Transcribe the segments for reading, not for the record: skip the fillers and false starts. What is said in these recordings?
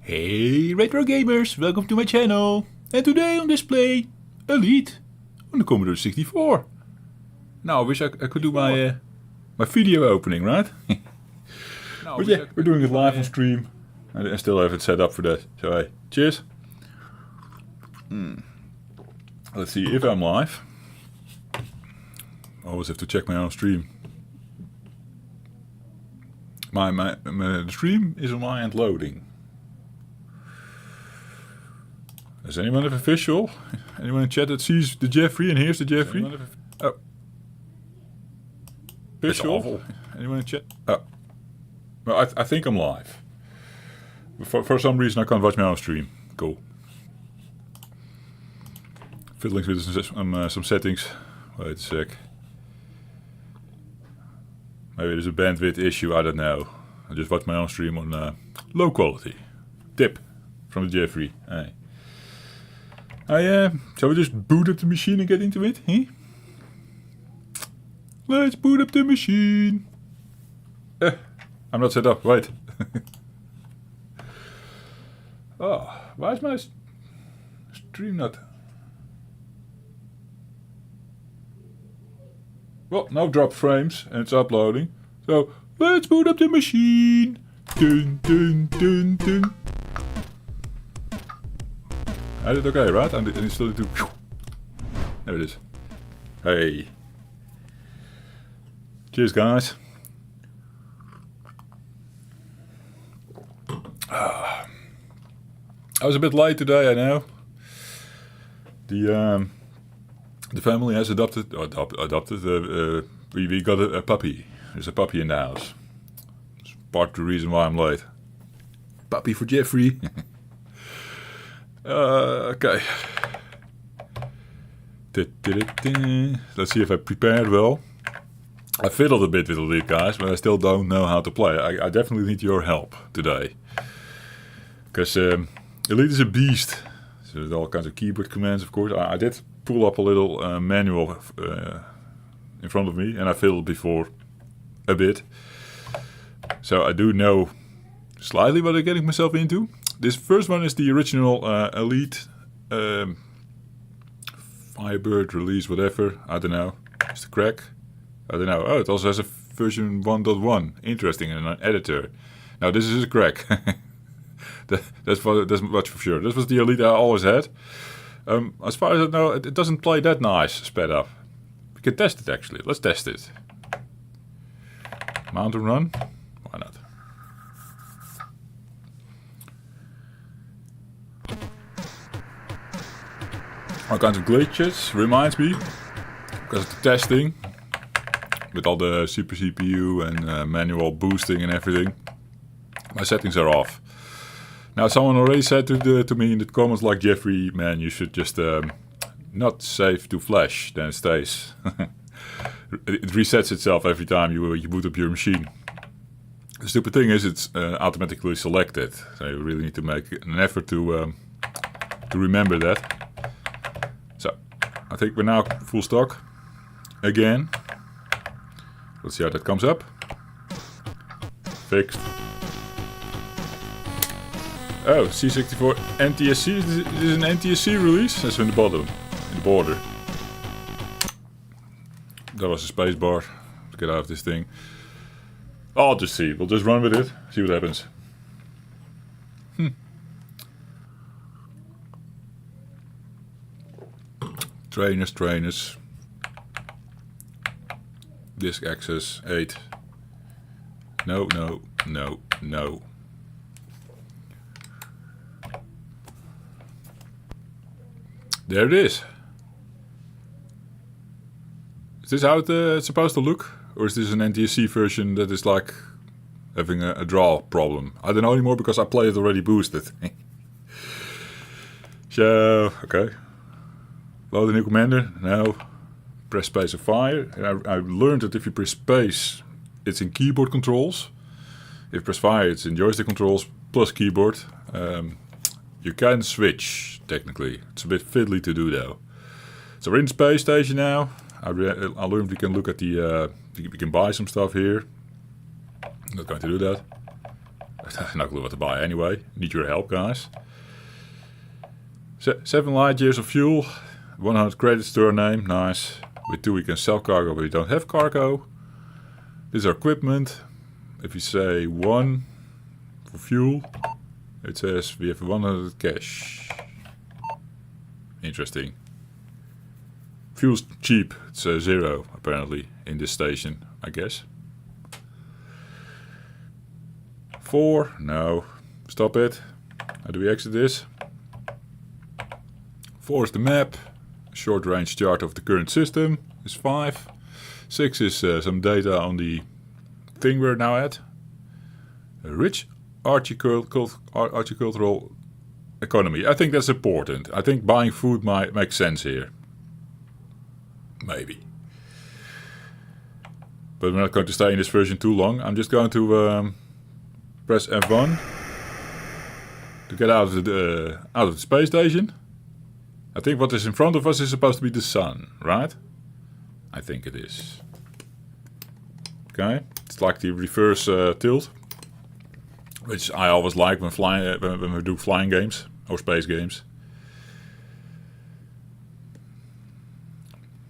Hey retro gamers, welcome to my channel. And today on display, Elite on the Commodore 64. Now I wish I could do my video opening, right? But yeah, we're doing it live on stream. I still have it set up for that. So hey, cheers. Let's see if I'm live. I always have to check my own stream. The stream is on my end loading. Does anyone have a visual? Anyone in chat that sees the Jeffrey and hears the Jeffrey? Oh. Visual? Anyone in chat? Oh. Well, I think I'm live. For some reason I can't watch my own stream. Cool. Fiddling with some settings. Wait a sec. Maybe there's a bandwidth issue, I don't know. I just watch my own stream on low quality. Tip from the Jeffrey. Hey. Shall we just boot up the machine and get into it? Huh? Let's boot up the machine. I'm not set up, wait. Oh, why is my stream not... Well, no drop frames and it's uploading. So, let's boot up the machine. Dun dun dun dun. I did okay, right? And it still do. There it is. Hey. Cheers, guys. I was a bit late today, I know. The family has adopted. We got a puppy. There's a puppy in the house. It's part of the reason why I'm late. Puppy for Jeffrey. Okay. Let's see if I prepared well. I fiddled a bit with Elite, guys, but I still don't know how to play. I definitely need your help today. Because Elite is a beast. So there's all kinds of keyboard commands, of course. I did pull up a little manual in front of me, and I fiddled before a bit. So I do know slightly what I'm getting myself into. This first one is the original Elite Firebird release, whatever. I don't know. It's the crack. I don't know. Oh, it also has a version 1.1. Interesting, and an editor. Now this is a crack. That's much for sure. This was the Elite I always had. As far as I know, it doesn't play that nice sped up. We can test it actually. Let's test it. Mount and run. Why not? All kinds of glitches. Reminds me, because of the testing, with all the super CPU and manual boosting and everything, my settings are off. Now, someone already said to me in the comments, like, Jeffrey, man, you should just not save to flash, then it stays. It resets itself every time you boot up your machine. The stupid thing is it's automatically selected, so you really need to make an effort to remember that. So, I think we're now full stock again. Let's see how that comes up. Fixed. Oh, C64 NTSC. This is an NTSC release. That's in the bottom, in the border. That was a space bar to get out of this thing. I'll just see. We'll just run with it. See what happens. Trainers. Disk access 8. No. There it is. Is this how it's supposed to look? Or is this an NTSC version that is like having a draw problem? I don't know anymore because I played it already boosted. So, okay. Load a new commander. No. Press space and fire. And I learned that if you press space, it's in keyboard controls. If you press fire, it's in joystick controls plus keyboard. You can switch, technically. It's a bit fiddly to do though. So we're in the space station now. I learned we can look at the... we can buy some stuff here. I'm not going to do that. I have no clue what to buy anyway. Need your help, guys. 7 light years of fuel. 100 credits to our name. Nice. With 2 we can sell cargo, but we don't have cargo. This is our equipment. If you say 1 for fuel, it says we have 100 cash. Interesting. Fuel's cheap. It's 0 apparently in this station, I guess. 4. No. Stop it. How do we exit this? 4 is the map. Short range chart of the current system is 5. 6 is some data on the thing we're now at. A rich horticultural economy. I think that's important. I think buying food might make sense here. Maybe. But we're not going to stay in this version too long. I'm just going to press F1 to get out of the space station. I think what is in front of us is supposed to be the sun, right? I think it is. Okay, it's like the reverse tilt, which I always like when flying when we do flying games or space games.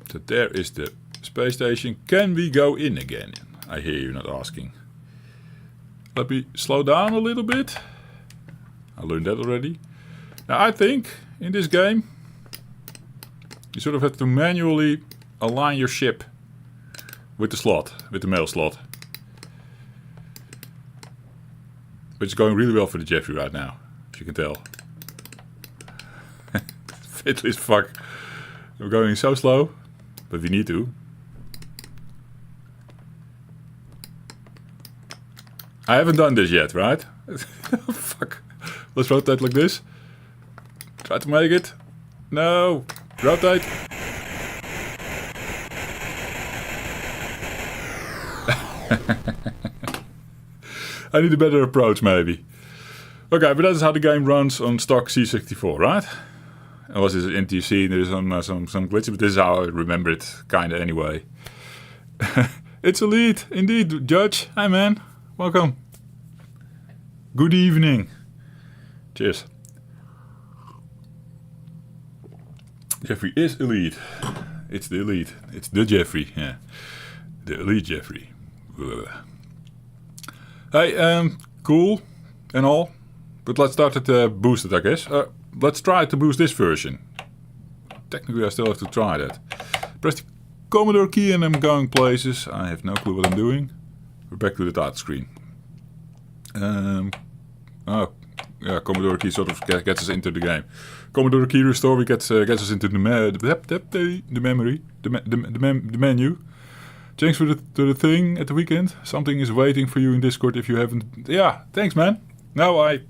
So there is the space station. Can we go in again? I hear you not asking. Let me slow down a little bit. I learned that already. Now I think in this game you sort of have to manually align your ship with the slot, with the mail slot. Which is going really well for the Jeffrey right now, as you can tell. Fiddly as fuck. We're going so slow, but we need to. I haven't done this yet, right? Fuck. Let's rotate like this. Try to make it. No. Rotate. I need a better approach, maybe. Okay, but that's how the game runs on stock C64, right? I was in NTC, there's some glitches, but this is how I remember it, kinda anyway. It's Elite, indeed, Judge. Hi, man. Welcome. Good evening. Cheers. Jeffrey is Elite. It's the Elite. It's the Jeffrey, yeah. The Elite Jeffrey. Ugh. Hey, cool and all, but let's start at boosted, I guess. Let's try to boost this version. Technically, I still have to try that. Press the Commodore key and I'm going places. I have no clue what I'm doing. We're back to the title screen. Oh, yeah, Commodore key sort of gets us into the game. Commodore key restore gets us into the memory, the menu. Thanks for the thing at the weekend. Something is waiting for you in Discord if you haven't. Yeah, thanks, man. No, it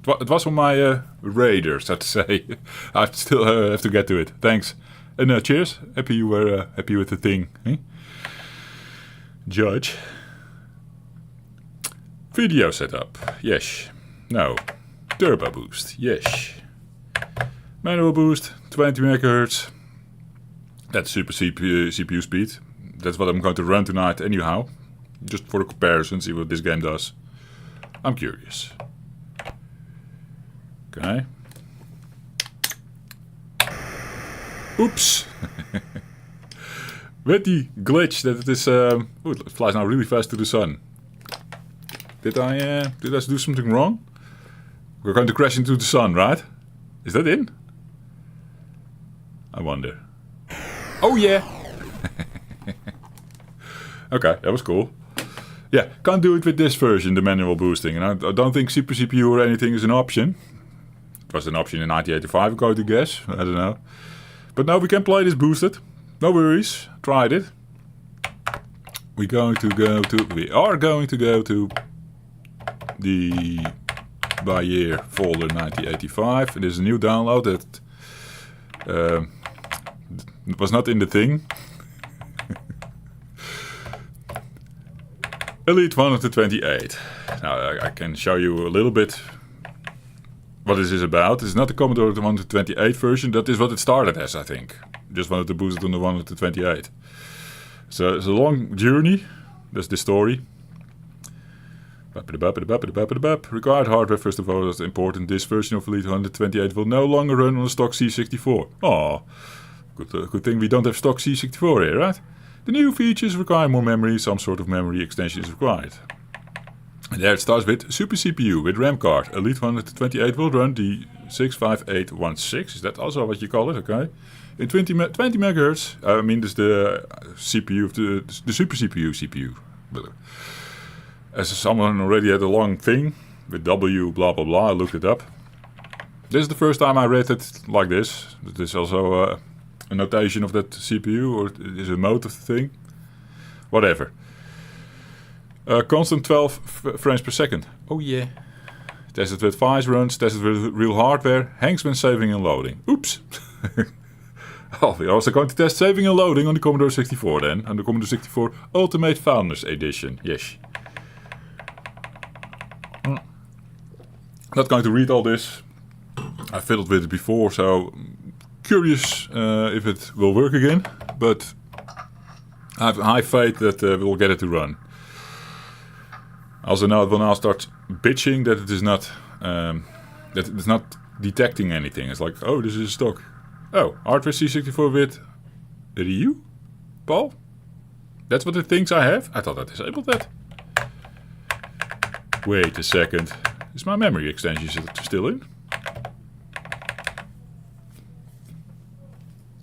was on my radar, so to say. I still have to get to it. Thanks. And cheers. Happy you were happy with the thing. Eh? Judge. Video setup. Yes. No. Turbo boost. Yes. Manual boost. 20 MHz. That's super CPU speed. That's what I'm going to run tonight anyhow. Just for a comparison, see what this game does. I'm curious. Okay. Oops. With the glitch that it is... it flies now really fast to the sun. Did I do something wrong? We're going to crash into the sun, right? Is that in? I wonder. Oh yeah! Okay, that was cool. Yeah, can't do it with this version, the manual boosting. And I don't think Super CPU or anything is an option. It was an option in 1985, I'm going to guess. I don't know. But now we can play this boosted. No worries. Tried it. We are going to go to the by year folder 1985. And there's a new download that was not in the thing. Elite 128. Now I can show you a little bit what this is about. It's not the Commodore 128 version. That is what it started as, I think. Just wanted to boost it on the 128. So it's a long journey. That's the story. Required hardware, first of all, is important. This version of Elite 128 will no longer run on a stock C64. Oh, good thing we don't have stock C64 here, right? The new features require more memory, some sort of memory extension is required. And there it starts with Super CPU with RAM card. Elite 128 will run the 65816. Is that also what you call it? Okay. In 20 megahertz. I mean, this is the CPU of the Super CPU. As someone already had a long thing with W blah blah blah, I looked it up. This is the first time I read it like this. It is also a notation of that CPU, or is a mode of the thing. Whatever. Constant 12 frames per second. Oh yeah. Tested with vice runs, tested with real hardware. Hangs when saving and loading. Oops. Oh, we're also going to test saving and loading on the Commodore 64 then. On the Commodore 64 Ultimate Founders Edition. Yes. Not going to read all this. I fiddled with it before, so curious if it will work again. But I have high faith that we'll get it to run. Also now it will now start bitching that it is not detecting anything. It's like, oh, this is stock. Oh, hardware C64 with Ryu? Paul? That's what it thinks I have? I thought I disabled that. Wait a second. Is my memory extension still in?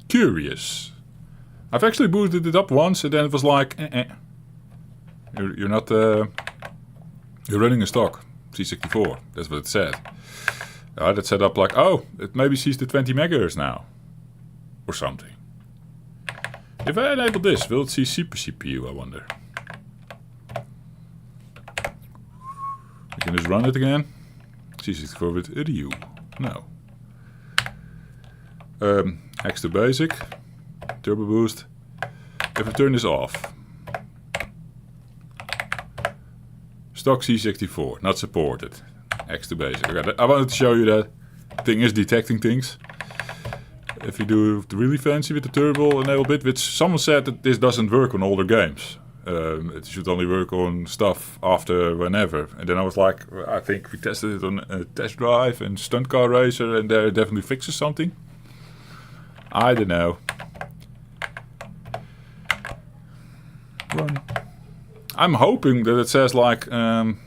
Curious. I've actually booted it up once and then it was like, You're not... You're running a stock C64. That's what it said. I had it set up like, oh, it maybe sees the 20 megahertz now. Or something. If I enable this, will it see Super CPU, I wonder? You can just run it again. C64 with Ryu. No. Extra basic. Turbo boost. If I turn this off. Stock C64, not supported. Extra basic. Okay, I wanted to show you that thing is detecting things. If you do the really fancy with the turbo enable bit, which someone said that this doesn't work on older games. It should only work on stuff after whenever. And then I was like, I think we tested it on a test drive and Stunt Car Racer, and there it definitely fixes something. I don't know. Run. I'm hoping that it says like Super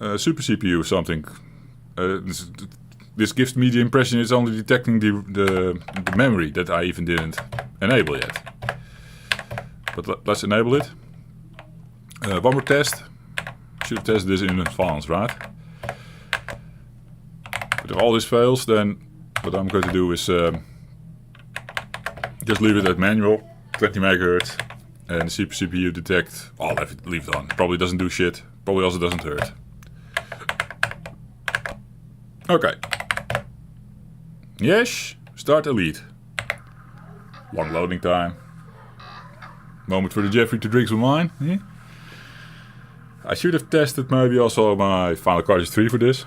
CPU or something. This gives me the impression it's only detecting the memory that I even didn't enable yet. But let's enable it. One more test. Should have tested this in advance, right? But if all this fails, then what I'm going to do is just leave it at manual, 20 megahertz, and the Super CPU detect. I'll leave it on. Probably doesn't do shit. Probably also doesn't hurt. Okay. Yes, start Elite. Long loading time. Moment for the Jeffrey to drink some wine. Yeah. I should have tested maybe also my Final Cartridge 3 for this.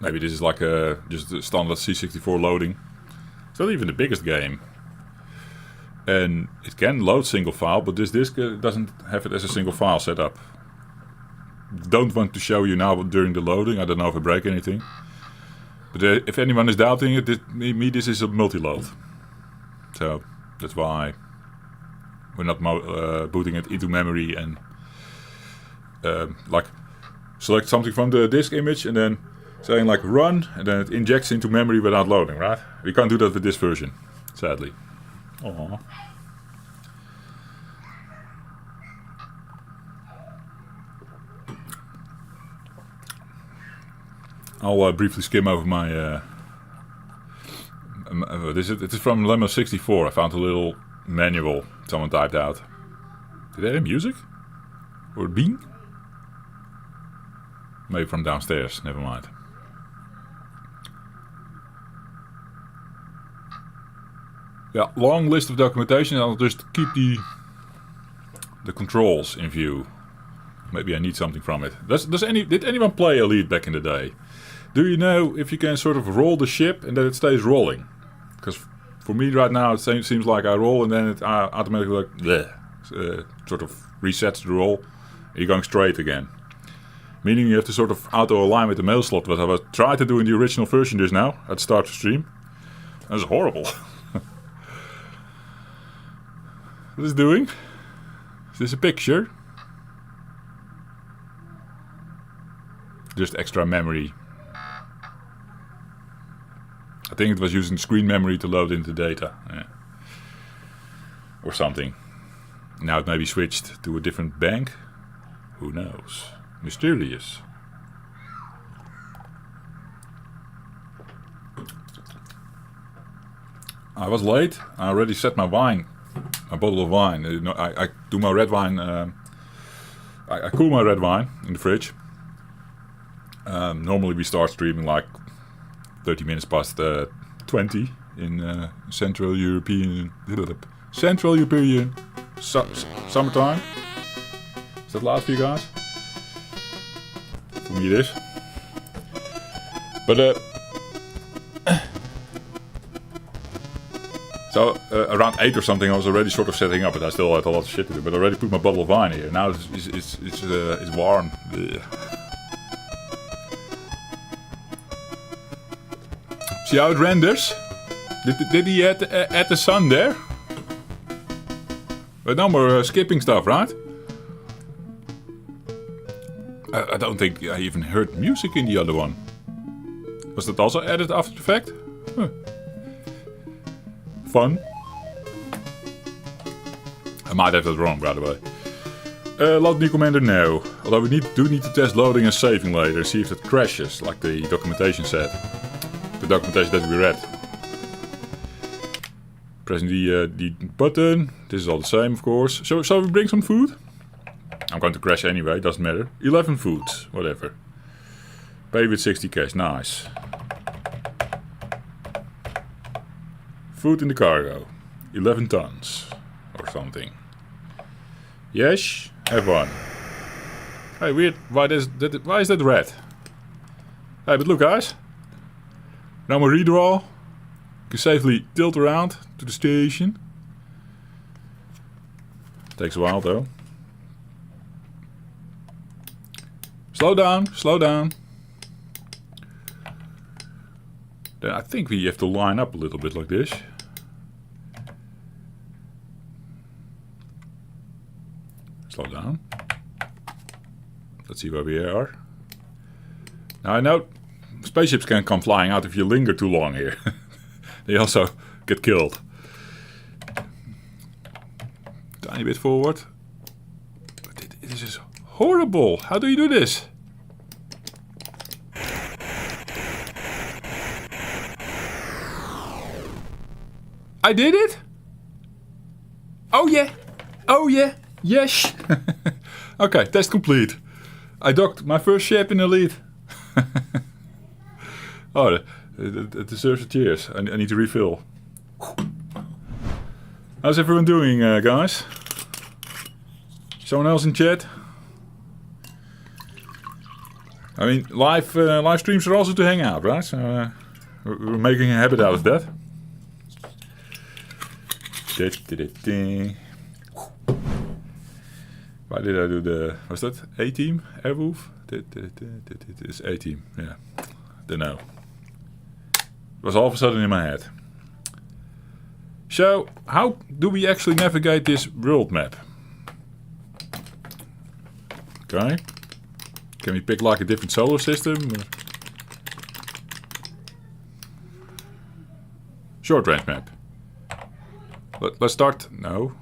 Maybe this is like just a standard C64 loading. It's not even the biggest game. And it can load single file, but this disc doesn't have it as a single file setup. Don't want to show you now during the loading. I don't know if I break anything. But if anyone is doubting it, this is a multi-load. So that's why we're not booting it into memory and like select something from the disk image and then saying like run, and then it injects into memory without loading, right? We can't do that with this version, sadly. Aww. I'll briefly skim over my... what is it? It is from Lemon 64. I found a little manual someone typed out. Did they have music? Or Bing? Maybe from downstairs, never mind. Yeah, long list of documentation. I'll just keep the controls in view. Maybe I need something from it. Did anyone play Elite back in the day? Do you know if you can sort of roll the ship and that it stays rolling? Because for me right now it seems like I roll and then it automatically like bleh. sort of resets the roll. You're going straight again. Meaning you have to sort of auto-align with the mail slot, what I tried to do in the original version just now, at the start of the stream. That's horrible. What is it doing? Is this a picture? Just extra memory. I think it was using screen memory to load into data. Yeah. Or something. Now it may be switched to a different bank. Who knows? Mysterious. I was late. I already set my wine. A bottle of wine. You know, I do my red wine. I cool my red wine in the fridge. Normally we start streaming like 30 minutes past 20 in Central European summertime. Is that loud for you guys? For me it is. But so around 8 or something I was already sort of setting up, but I still had a lot of shit to do. But I already put my bottle of wine here. Now it's warm. Ugh. See how it renders? Did he add the sun there? But no more skipping stuff, right? I don't think I even heard music in the other one. Was that also added after the fact? Huh. Fun. I might have that wrong, by the way. Load new commander now. Although we do need to test loading and saving later, see if that crashes, like the documentation said. The documentation that we read. Pressing the button. This is all the same, of course. So we bring some food. I'm going to crash anyway, doesn't matter. 11 food, whatever. Pay with 60 cash, nice. Food in the cargo. 11 tons. Or something. Yes, have one. Hey, weird. Why is that red? Hey, but look guys. Now my redraw. You can safely tilt around to the station. Takes a while though. Slow down, slow down. Then I think we have to line up a little bit like this. Slow down. Let's see where we are. Now I know spaceships can come flying out if you linger too long here. They also get killed. Tiny bit forward. This is horrible. How do you do this? I did it? Oh yeah. Oh yeah. Yes. Okay, test complete. I docked my first ship in Elite. Oh, it deserves a cheers. I need to refill. How's everyone doing, guys? Someone else in chat? I mean, live streams are also to hang out, right? So we're making a habit out of that. Why did I do the... Was that A-Team? Airwolf? It's A-Team, yeah. Don't know. It was all of a sudden in my head. So, how do we actually navigate this world map? Okay. Can we pick like a different solar system? Short range map. Let's start... No.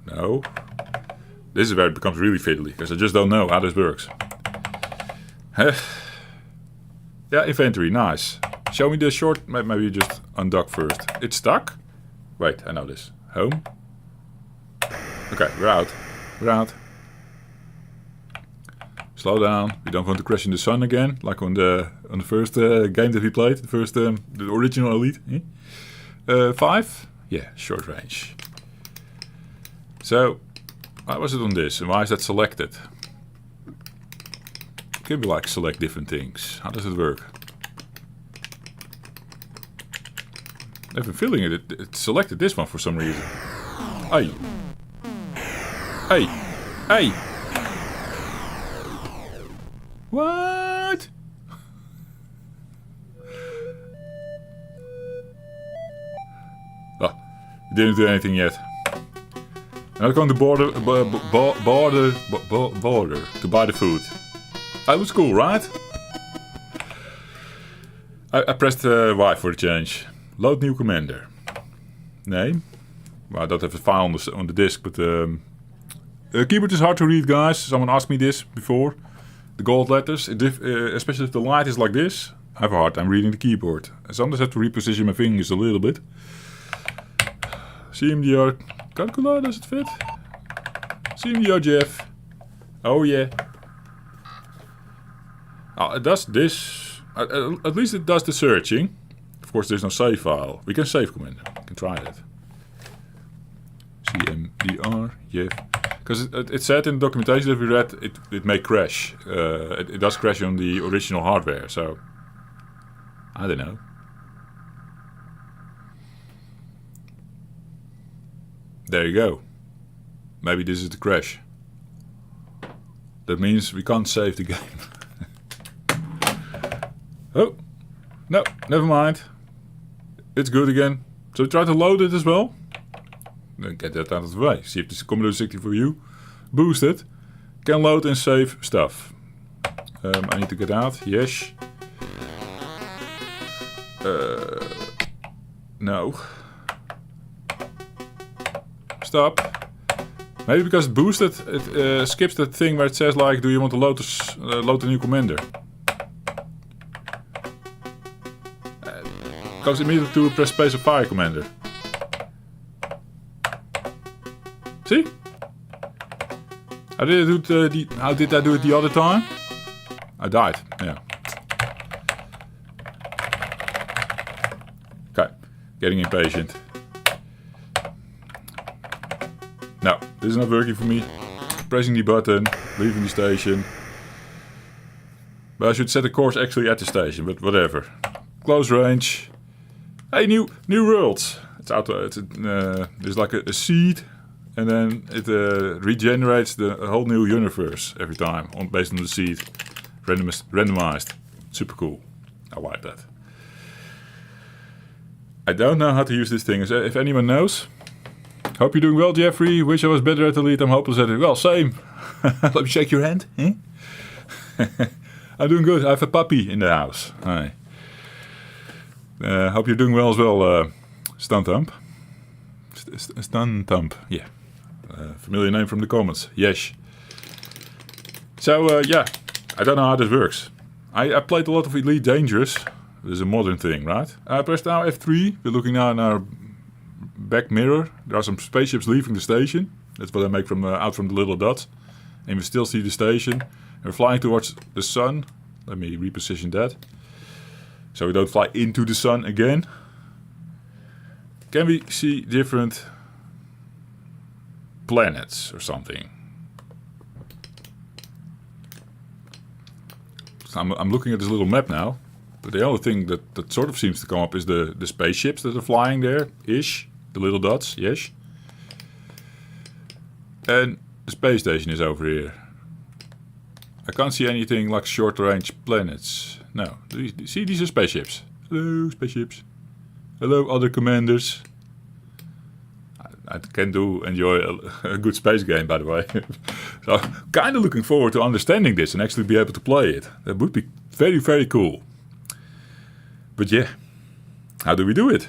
No. This is where it becomes really fiddly, because I just don't know how this works. Yeah, inventory, nice. Show me the short... Maybe just undock first. It's stuck? Wait, I know this. Home. Okay, we're out. We're out. Slow down. We don't want to crash in the sun again, like on the first game that we played, the first, the original Elite. 5? Yeah, short range. So, why was it on this, and why is that selected? Can we like select different things? How does it work? I have a feeling it selected this one for some reason. Aye. Hey! Hey! What? Oh, didn't do anything yet. Now I'm going to border to buy the food. That was cool, right? I pressed Y for the change. Load new commander. Name. Well, I don't have a file on the disk, but keyboard is hard to read, guys. Someone asked me this before. The gold letters, especially if the light is like this, I have a hard time reading the keyboard. I sometimes have to reposition my fingers a little bit. CMDR calculator, does it fit? CMDR Jeff. Oh yeah. Oh, it does this. At least it does the searching. Of course, there's no save file. We can save command. We can try that. CMDR Jeff. Because it said in the documentation that we read, it may crash. It does crash on the original hardware, so I don't know. There you go. Maybe this is the crash. That means we can't save the game. Oh, no, never mind. It's good again. So try to load it as well. Then get that out of the way. See if this Commodore 64U boosted. Can load and save stuff. I need to get out. Yes. No. Stop. Maybe because it boosted, it skips that thing where it says like, do you want to load a new commander? Goes immediately to press space of fire commander. See? How did I do it the other time? I died. Yeah. Okay. Getting impatient. No, this is not working for me. Pressing the button, leaving the station. But I should set the course actually at the station, but whatever. Close range. Hey, new worlds. It's auto. There's like a seed. And then it regenerates the whole new universe every time based on the seed. Randomized. Super cool. I like that. I don't know how to use this thing. If anyone knows. Hope you're doing well, Jeffrey. Wish I was better at Elite. I'm hopeless at it. Well, same. Let me shake your hand. Eh? I'm doing good. I have a puppy in the house. Hi. Hope you're doing well as well, Stunthump. Stunthump, yeah. Familiar name from the comments. Yes. So, yeah. I don't know how this works. I played a lot of Elite Dangerous. This is a modern thing, right? I pressed now F3. We're looking now in our back mirror. There are some spaceships leaving the station. That's what I make from out from the little dots. And we still see the station. And we're flying towards the sun. Let me reposition that. So we don't fly into the sun again. Can we see different planets or something? So I'm looking at this little map now. But the only thing that sort of seems to come up is the spaceships that are flying there-ish. The little dots, yes. And the space station is over here. I can't see anything like short-range planets. No. See, these are spaceships. Hello, spaceships. Hello, other commanders. I can enjoy a good space game, by the way. So, kind of looking forward to understanding this and actually be able to play it. That would be very, very cool. But yeah, how do we do it?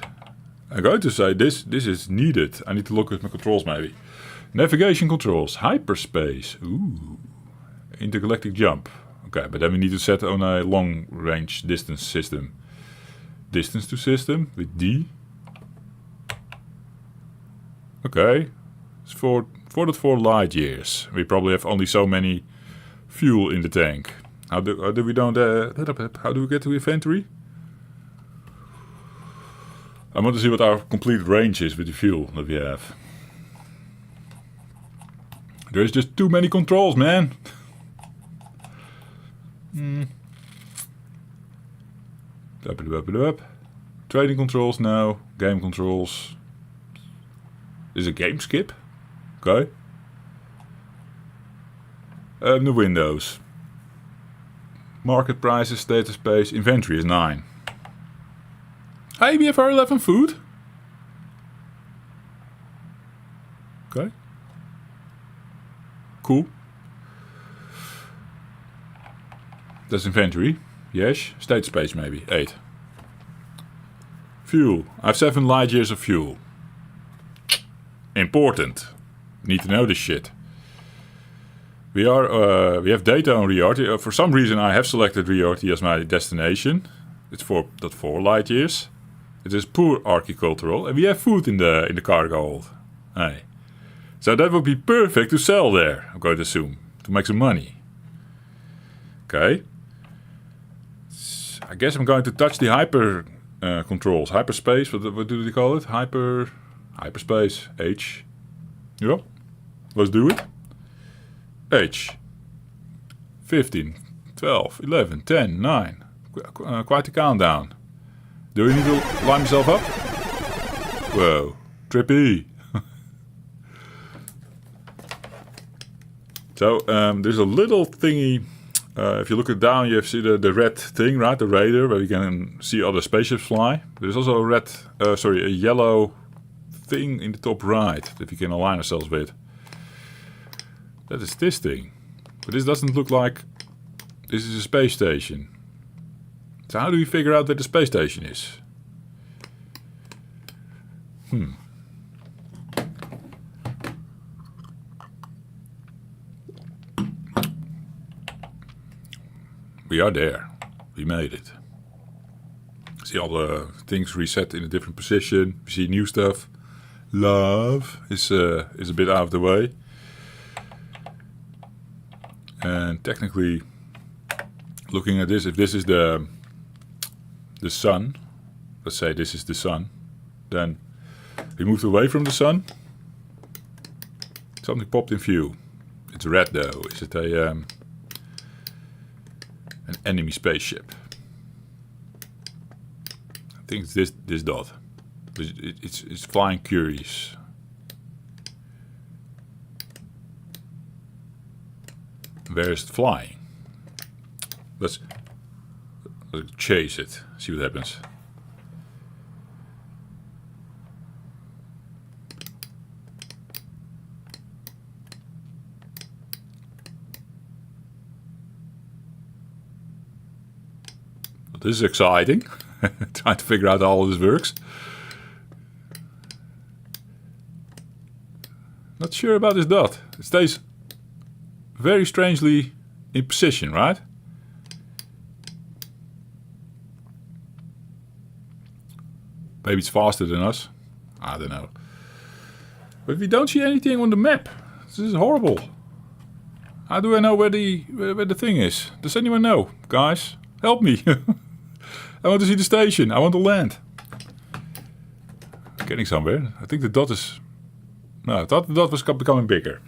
I'm going to say this is needed. I need to look at my controls maybe. Navigation controls, hyperspace. Ooh, intergalactic jump. Okay, but then we need to set on a long range distance system. Distance to system with D. Okay, it's 4.4 light years. We probably have only so many fuel in the tank. How do we how do we get to inventory? I want to see what our complete range is with the fuel that we have. There's just too many controls, man. Up. Trading controls now. Game controls. Is a game skip? Okay. The windows. Market prices, data space, inventory is 9. Hey, we have our 11 food. Okay. Cool. That's inventory. Yes. State space maybe. 8. Fuel. I have 7 light years of fuel. Important. Need to know this shit. We have data on Riorti. For some reason I have selected Riorti as my destination. It's for 4 light years. It is poor agricultural, and we have food in the cargo hold. Hey. So that would be perfect to sell there, I'm going to assume, to make some money. Okay. I guess I'm going to touch the hyper controls. Hyperspace, what do they call it? Hyperspace, H. Yeah. Let's do it. H. 15, 12, 11, 10, 9. Quite a countdown. Do we need to line myself up? Whoa. Trippy. So, there's a little thingy. If you look it down, you see the red thing, right? The radar, where you can see other spaceships fly. There's also a yellow thing in the top right that we can align ourselves with. That is this thing. But this doesn't look like this is a space station. So how do we figure out that the space station is? We are there. We made it. See all the things reset in a different position. We see new stuff. Love is a bit out of the way. And technically, looking at this, if this is the sun, let's say this is the sun, then we moved away from the sun. Something popped in view. It's red though. Is it an enemy spaceship? I think it's this dot. It's flying curious. Where is it flying? Let's chase it. See what happens. This is exciting. Trying to figure out how all this works. Not sure about this dot. It stays very strangely in position, right? Maybe it's faster than us. I don't know. But we don't see anything on the map. This is horrible. How do I know where the thing is? Does anyone know? Guys, help me. I want to see the station. I want to land. Getting somewhere. I think the dot is... No, I thought the dot was becoming bigger.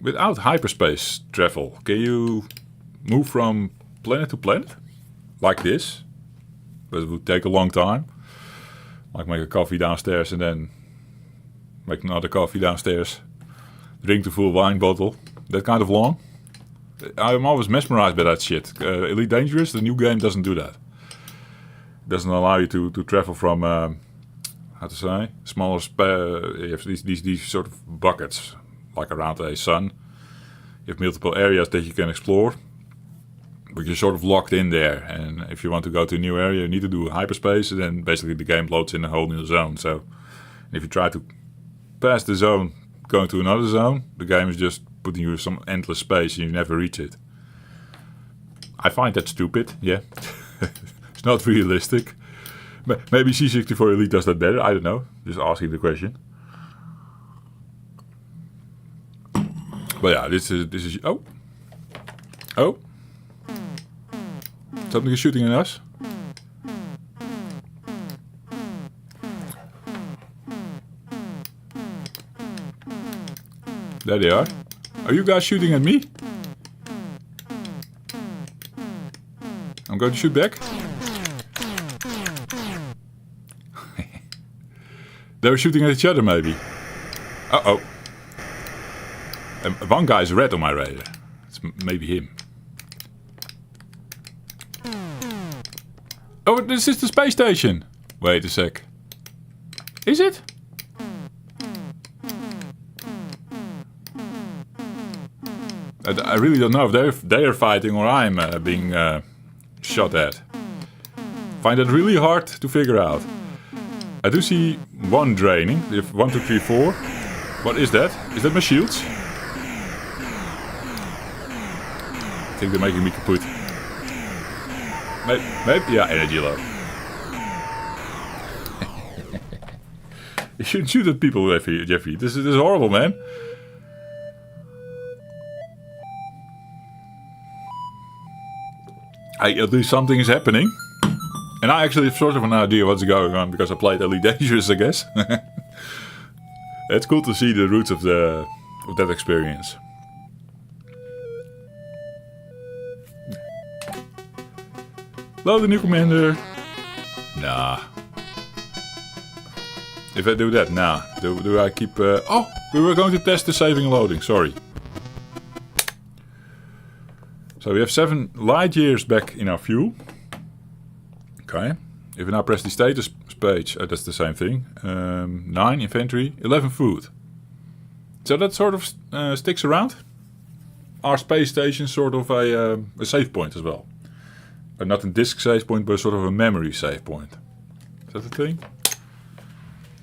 Without hyperspace travel, can you move from planet to planet? Like this? But it would take a long time. Like make a coffee downstairs and then make another coffee downstairs. Drink the full wine bottle. That kind of long. I'm always mesmerized by that shit. Elite Dangerous, the new game, doesn't do that. It doesn't allow you to travel from, how to say, smaller you have these sort of buckets, like around a sun. You have multiple areas that you can explore, but you're sort of locked in there. And if you want to go to a new area, you need to do hyperspace, and then basically the game loads in a whole new zone. So if you try to pass the zone, going to another zone, the game is just putting you in some endless space and you never reach it. I find that stupid, yeah. It's not realistic. Maybe C64 Elite does that better, I don't know. Just asking the question. But yeah, this is oh. Something is shooting at us. There they are. Are you guys shooting at me? I'm going to shoot back. They're shooting at each other, maybe. Uh-oh. One guy's red on my radar. It's maybe him. Oh, this is the space station. Wait a sec. Is it? I really don't know if they're fighting or I'm being shot at. Find it really hard to figure out. I do see one draining. If 1, 2, 3, 4. What is that? Is that my shields? I think they're making me kaput. Maybe, yeah, energy low. You shouldn't shoot at people, Jeffrey. This is horrible, man. Hey, at least something is happening. And I actually have sort of an idea what's going on because I played Elite Dangerous, I guess. It's cool to see the roots of that experience. Hello, the new commander. Nah. If I do that, nah. Do I keep... Oh, we were going to test the saving and loading, sorry. So we have 7 light years back in our fuel. Okay. If we now press the status page, that's the same thing. 9 inventory, 11 food. So that sort of sticks around. Our space station sort of a save point as well. Not a disk save point, but sort of a memory save point. Is that the thing?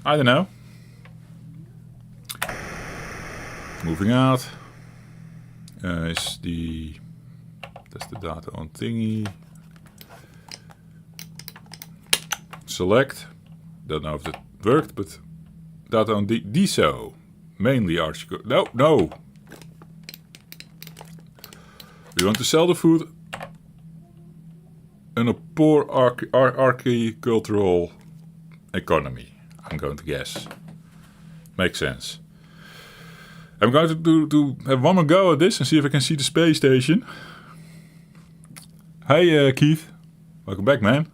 I don't know. Moving out. Is the... That's the data on thingy. Select. Don't know if that worked, but data on DSO. Mainly Archie. No. We want to sell the food in a poor architectural economy. I'm going to guess. Makes sense. I'm going to have one more go at this and see if I can see the space station. Hey Keith, welcome back, man.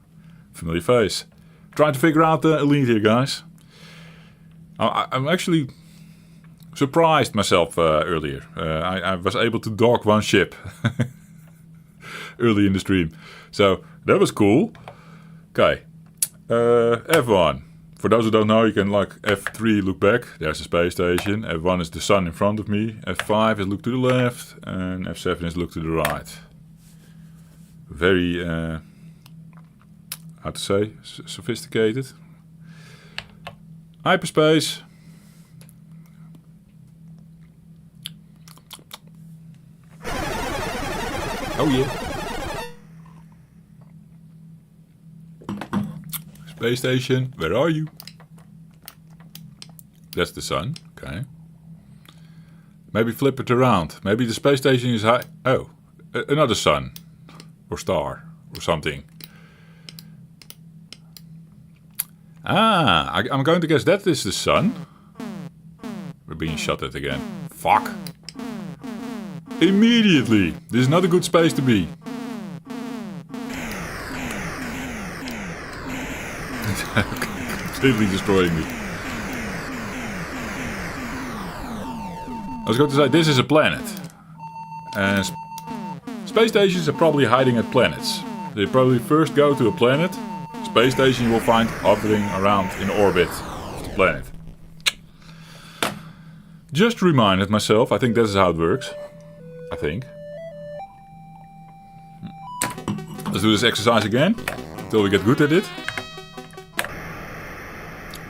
Familiar face. Trying to figure out the Elite here, guys. I'm actually surprised myself earlier. I was able to dock one ship early in the stream. So that was cool. Okay. F1. For those who don't know, you can like F3 look back. There's the space station. F1 is the sun in front of me. F5 is look to the left. And F7 is look to the right. Very, how to say, sophisticated. Hyperspace. Oh yeah. Space station, where are you? That's the sun, okay. Maybe flip it around. Maybe the space station is high. Oh, another sun. Or star, or something. Ah, I'm going to guess that is the sun. We're being shot at again. Fuck. Immediately. This is not a good space to be. Completely destroying me. I was going to say, this is a planet. And space stations are probably hiding at planets. They probably first go to a planet. Space station you will find hovering around in orbit of the planet. Just reminded myself, I think this is how it works. I think. Let's do this exercise again. Until we get good at it.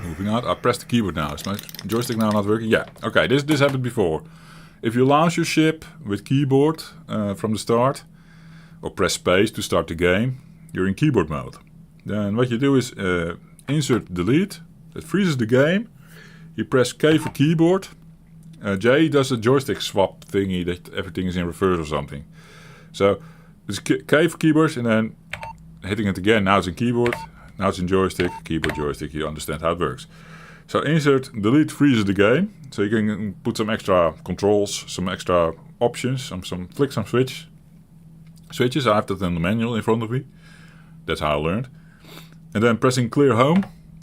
Moving out. I pressed the keyboard now. Is my joystick now not working? Yeah. Okay, this happened before. If you launch your ship with keyboard from the start, or press space to start the game, you're in keyboard mode. Then what you do is insert delete. That freezes the game. You press K for keyboard. J does a joystick swap thingy that everything is in reverse or something. So it's K for keyboard and then hitting it again. Now it's in keyboard. Now it's in joystick. Keyboard, joystick. You understand how it works. So insert delete freezes the game. So you can put some extra controls, some extra options, some flick some switches. I have that in the manual in front of me. That's how I learned. And then pressing clear home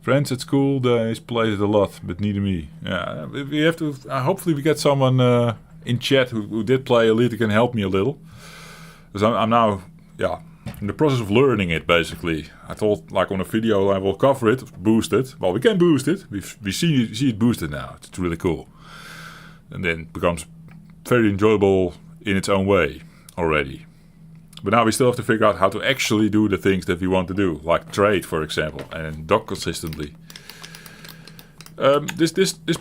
Friends at school days played it a lot, but neither me. Yeah, we have to. Hopefully, we get someone in chat who did play Elite who can help me a little. Because I'm now, yeah, in the process of learning it. Basically, I thought like on a video I will cover it, boost it. Well, we can boost it. We see it boosted now. It's really cool, and then it becomes very enjoyable in its own way already. But now we still have to figure out how to actually do the things that we want to do, like trade, for example, and dock consistently. This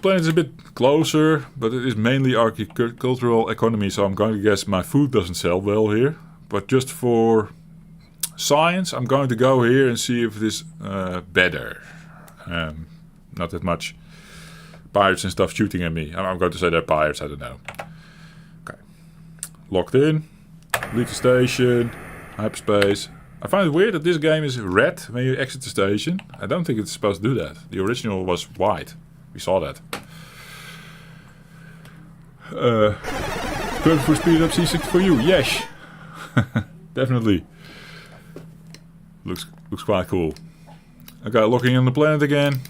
planet is a bit closer, but it is mainly agricultural economy, so I'm going to guess my food doesn't sell well here. But just for science, I'm going to go here and see if it is better. Not that much pirates and stuff shooting at me. I'm going to say they're pirates, I don't know. Okay. Locked in. Leave the station. Hyperspace. I find it weird that this game is red when you exit the station. I don't think it's supposed to do that. The original was white. We saw that. Perfect for speed up C64U. Yes. Definitely. Looks quite cool. Okay, locking in the planet again.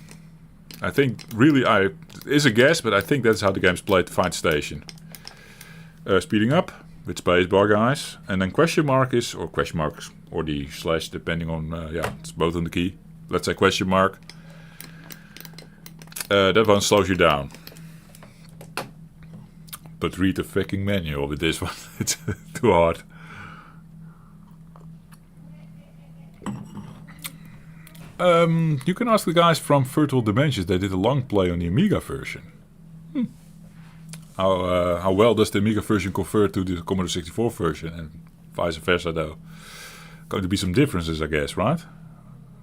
I think really it is a guess, but I think that's how the game's played to find the station. Speeding up with spacebar, guys, and then question marks or the slash, depending on yeah, it's both on the key. Let's say question mark. That one slows you down. But read the fucking manual with this one. It's too hard. You can ask the guys from Virtual Dimensions. They did a long play on the Amiga version. How well does the Amiga version convert to the Commodore 64 version, and vice versa though? Going to be some differences, I guess, right?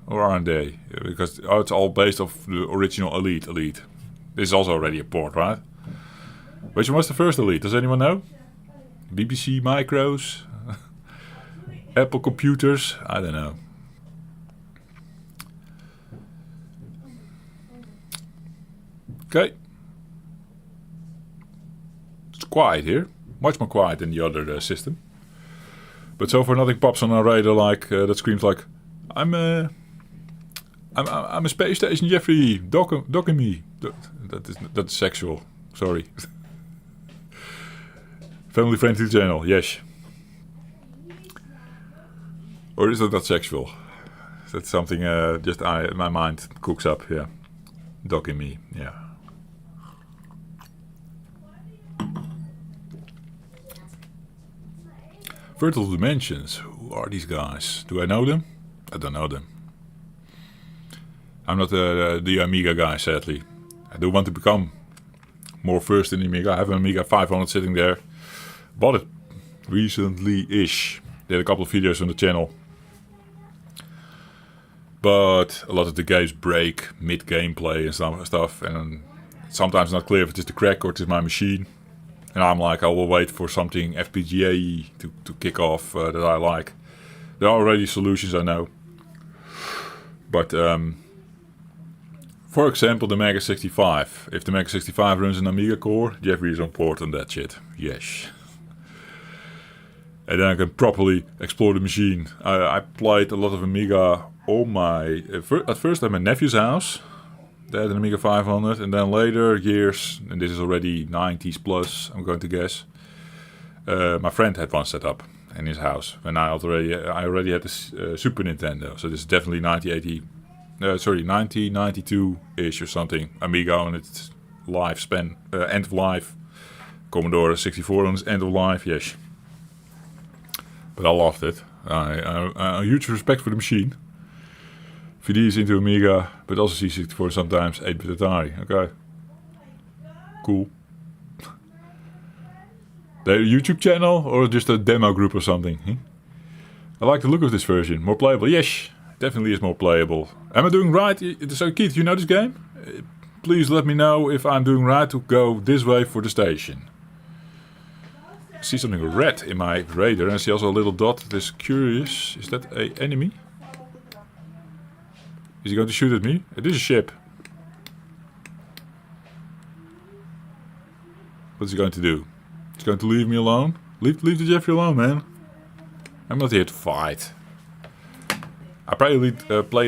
Or aren't they? Because it's all based off the original Elite. This is also already a port, right? Which one was the first Elite? Does anyone know? BBC Micros? Apple computers? I don't know. Okay. It's quiet here. Much more quiet than the other system. But so far nothing pops on our radar like that screams like, I'm a space station, Jeffrey. Docking me. That's sexual. Sorry. Family friendly channel. Yes. Or is that not sexual? That's something just my mind cooks up. Yeah. Docking me. Yeah. Virtual Dimensions. Who are these guys? Do I know them? I don't know them. I'm not the Amiga guy, sadly. I do want to become more versed in the Amiga. I have an Amiga 500 sitting there. Bought it recently-ish. Did a couple of videos on the channel. But a lot of the games break mid-gameplay and stuff. And sometimes not clear if it is the crack or it is my machine. And I'm like, I will wait for something FPGA to kick off that I like. There are already solutions, I know. But, for example, the Mega 65. If the Mega 65 runs an Amiga core, Jeffrey is on port on that shit. Yes. And then I can properly explore the machine. I played a lot of Amiga on my... at first at my nephew's house. They had an Amiga 500, and then later years, and this is already 90s plus, I'm going to guess. My friend had one set up in his house when I already had this Super Nintendo. So this is definitely 1992-ish or something. Amiga on its lifespan, end of life. Commodore 64 on its end of life, yes. But I loved it. A huge respect for the machine. VD is into Amiga, but also C64 sometimes, 8-bit Atari. Okay. Cool. The YouTube channel or just a demo group or something? I like the look of this version. More playable. Yes, definitely is more playable. Am I doing right? So Keith, you know this game? Please let me know if I'm doing right to go this way for the station. I see something red in my radar and I see also a little dot that is curious. Is that an enemy? Is he going to shoot at me? It is a ship. What's he going to do? He's going to leave me alone? Leave the Jeffrey alone, man. I'm not here to fight. I play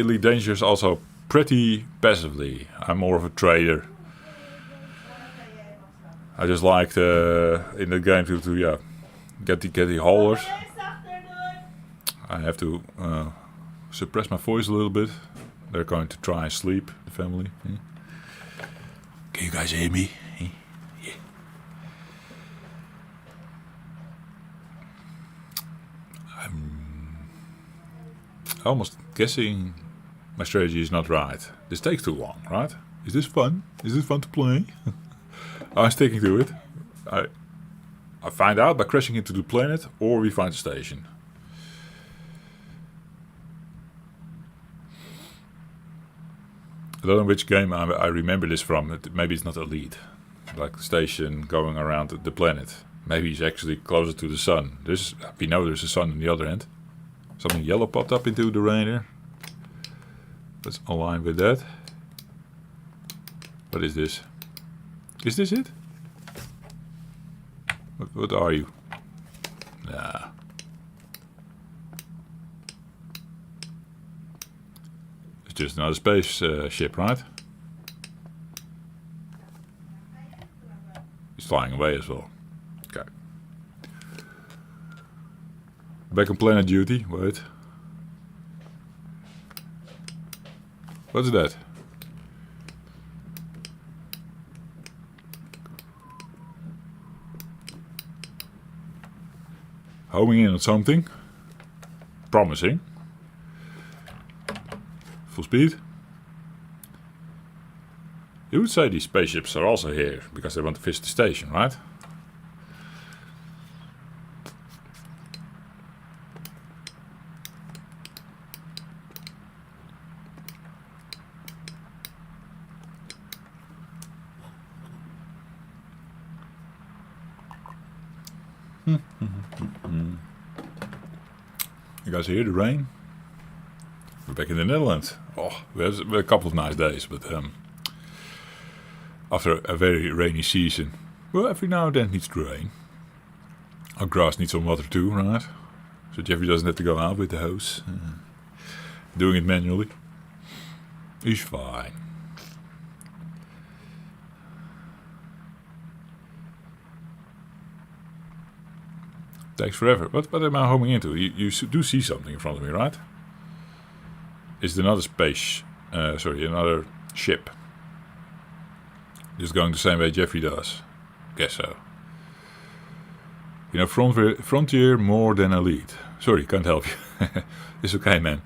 Elite Dangerous also pretty passively. I'm more of a trader. I just like in the game to get the haulers. I have to suppress my voice a little bit. They're going to try and sleep, the family. Can you guys hear me? Yeah. I'm almost guessing my strategy is not right. This takes too long, right? Is this fun? Is this fun to play? I'm sticking to it. I find out by crashing into the planet, or we find the station. I don't know which game I remember this from. Maybe it's not Elite. Like the station going around the planet. Maybe it's actually closer to the sun. We know there's a sun on the other end. Something yellow popped up into the rain here. Let's align with that. What is this? Is this it? What are you? Nah. It's just another space ship, right? He's flying away as well. Okay. Back on planet duty. Wait. What's that? Homing in on something. Promising. Full speed. You would say these spaceships are also here because they want to visit the station, right? You guys hear the rain? We're back in the Netherlands. Oh, we had a couple of nice days, but after a very rainy season, well, every now and then it needs to rain. Our grass needs some water too, right? So Jeffrey doesn't have to go out with the hose. Doing it manually. He's fine. Takes forever. What am I homing into? You do see something in front of me, right? Is it another another ship? Just going the same way Jeffrey does. Guess so. You know, Frontier more than Elite. Sorry, can't help you. It's okay, man.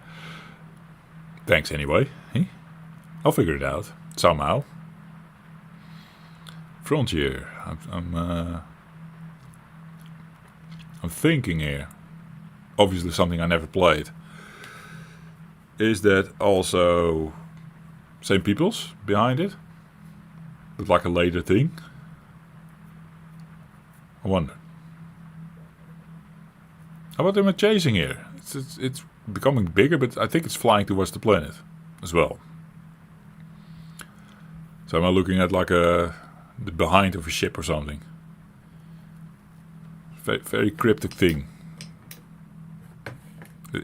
Thanks anyway. I'll figure it out. Somehow. Frontier. I'm thinking here, obviously something I never played. Is that also same people's behind it? But like a later thing? I wonder. What am I chasing here? It's becoming bigger, but I think it's flying towards the planet as well. So am I looking at like the behind of a ship or something? Very cryptic thing.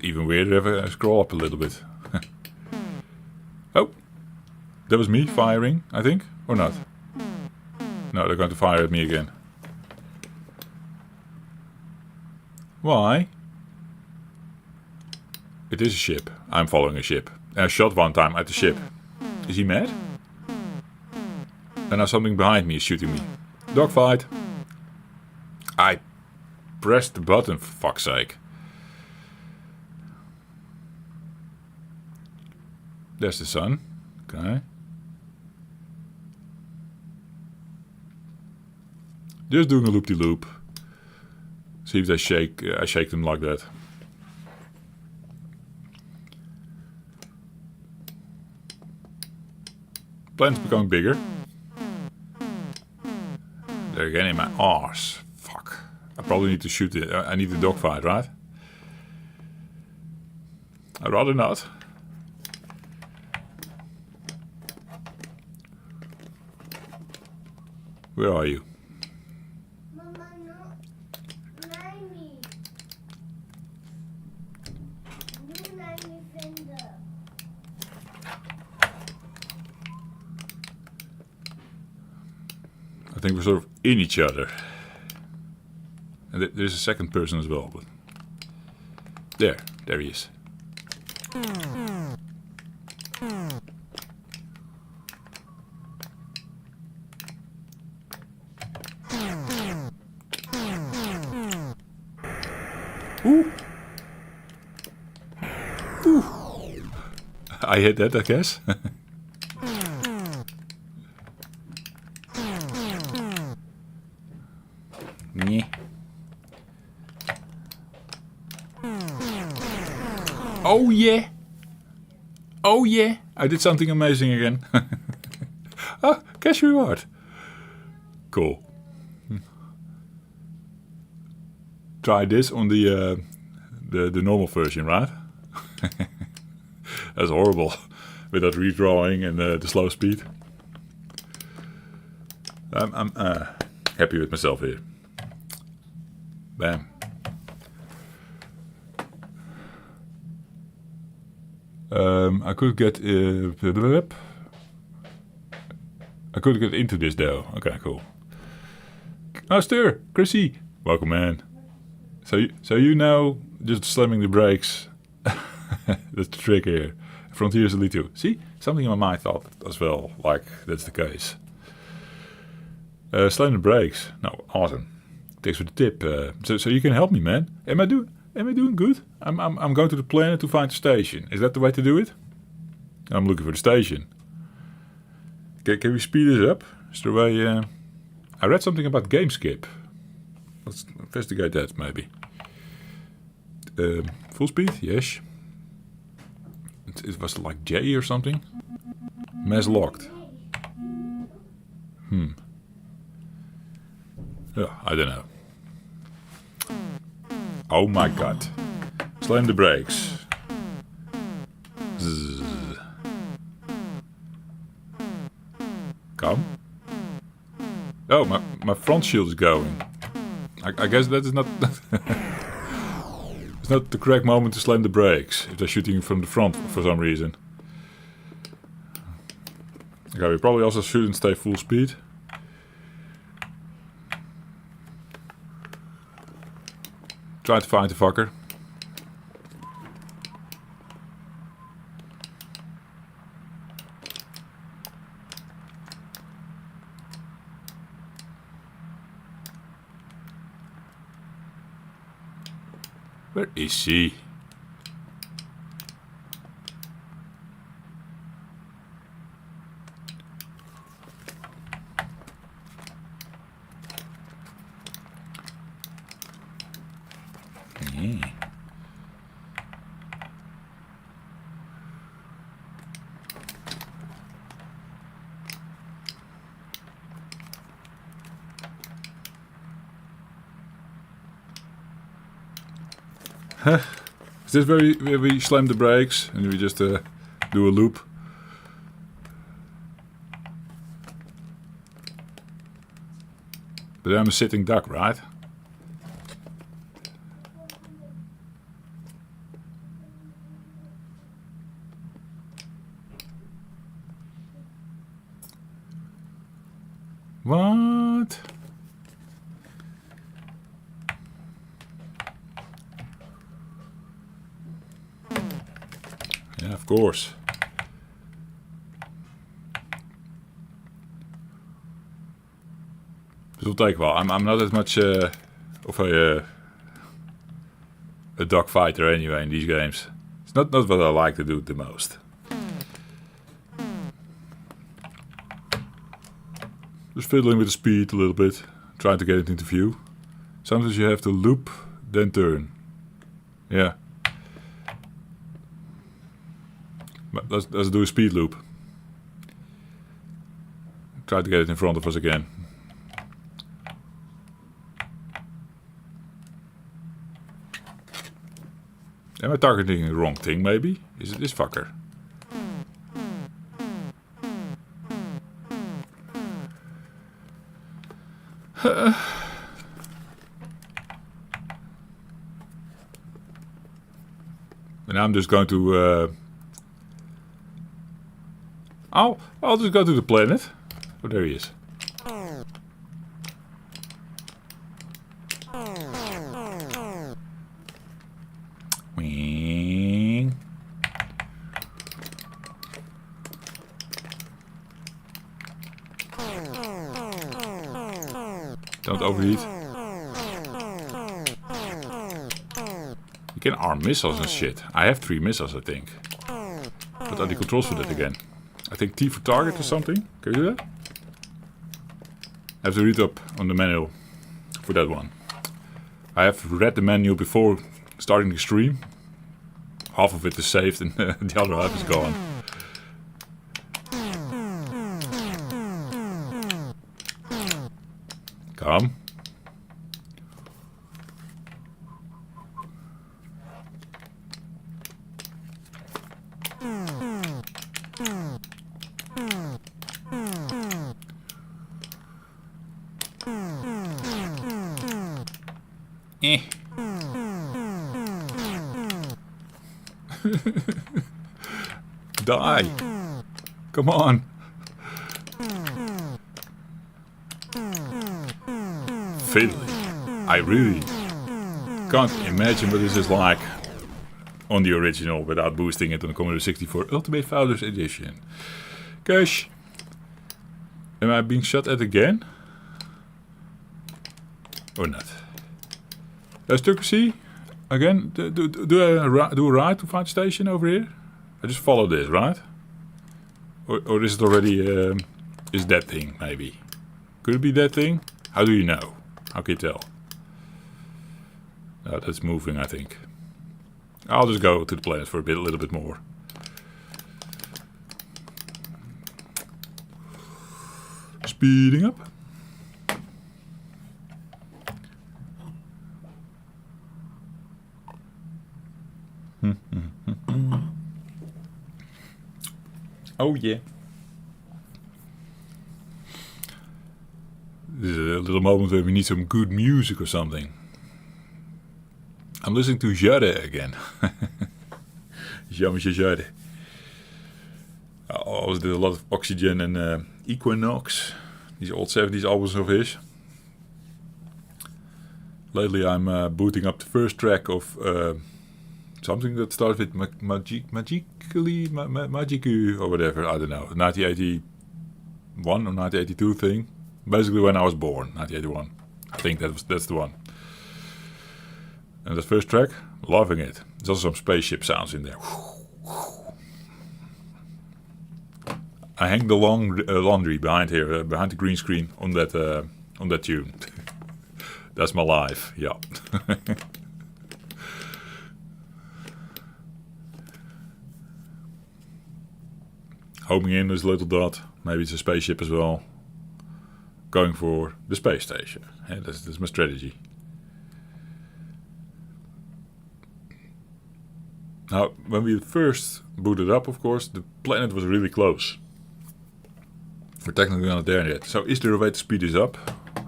Even weirder if I scroll up a little bit. Oh, that was me firing, I think, or not? No, they're going to fire at me again. Why? It is a ship. I'm following a ship. And I shot one time at the ship. Is he mad? And now something behind me is shooting me. Dogfight. I pressed the button, for fuck's sake. There's the sun. Okay. Just doing a loop-de-loop. See if they shake. I shake them like that. Planet's becoming bigger. They're getting in my arse. Fuck. I probably need to shoot it. I need a dogfight, right? I'd rather not. Where are you? Mama, no. Nani. Nu Nani vinden. I think we're sort of in each other. And there's a second person as well. But there he is. Ooh. Ooh. I hit that, I guess. Nyeh. Oh yeah! Oh yeah! I did something amazing again. Oh, cash reward. Cool. Try this on the normal version, right? That's horrible. With that redrawing and the slow speed. I'm happy with myself here. Bam. I could get into this though. Okay, cool. Oh, Stir, Chrissy, welcome, man. So you know, just slamming the brakes. That's the trick here. Frontier's Elite 2. See, something in my mind thought as well, like that's the case. Slam the brakes. No, awesome. Thanks for the tip. So you can help me, man. Am I doing good? I'm going to the planet to find the station. Is that the way to do it? I'm looking for the station. Can we speed this up? Is there a way? I read something about game skip. Let's investigate that maybe. Full speed? Yes. It was like J or something. Mass locked. Yeah, I don't know. Oh my god. Slam the brakes. Zzz. Come. Oh, my front shield is going. I guess that is not... It's not the correct moment to slam the brakes if they're shooting from the front for some reason. Okay, we probably also shouldn't stay full speed. Try to find the fucker. Where is she? Yeah. Is this where we slam the brakes and we just do a loop? But I'm a sitting duck, right? What? Yeah, of course. This will take a while. I'm not as much of a dog fighter anyway in these games. It's not what I like to do the most. Just fiddling with the speed a little bit, trying to get it into view. Sometimes you have to loop, then turn. Yeah. But let's do a speed loop. Try to get it in front of us again. Am I targeting the wrong thing maybe? Is it this fucker? And I'm just going to I'll just go to the planet. Oh, there he is. Don't overheat. You can arm missiles and shit. I have 3 missiles, I think. What are the controls for that again? I think T for target or something. Can you do that? I have to read up on the manual for that one. I have read the manual before starting the stream. Half of it is saved and the other half is gone. Come. Eh. Die. Come on. Fiddly. I really can't imagine what this is like on the original without boosting it on the Commodore 64 Ultimate Founders Edition. Gosh. Am I being shot at again? Or not? There's Turkey. Again, do I do a ride to find station over here? I just follow this, right? Or is it already, is that thing, maybe? Could it be that thing? How do you know? How can you tell? Oh, that's moving, I think. I'll just go to the planet for a little bit more. Speeding up. Oh yeah. This is a little moment where we need some good music or something. I'm listening to Jade again. Jean-Michel Jade. I always did a lot of Oxygen and Equinox. These old 70s albums of his. Lately I'm booting up the first track of something that started with Magicu or whatever, I don't know. 1981 or 1982 thing. Basically when I was born, 1981. I think that's the one. And the first track, loving it. There's also some spaceship sounds in there. I hang the laundry behind here, behind the green screen on that tune. That's my life, yeah. Homing in this little dot, maybe it's a spaceship as well. Going for the space station. Yeah, that's my strategy. Now, when we first booted up, of course, the planet was really close. We're technically not there yet. So is there a way to speed this up?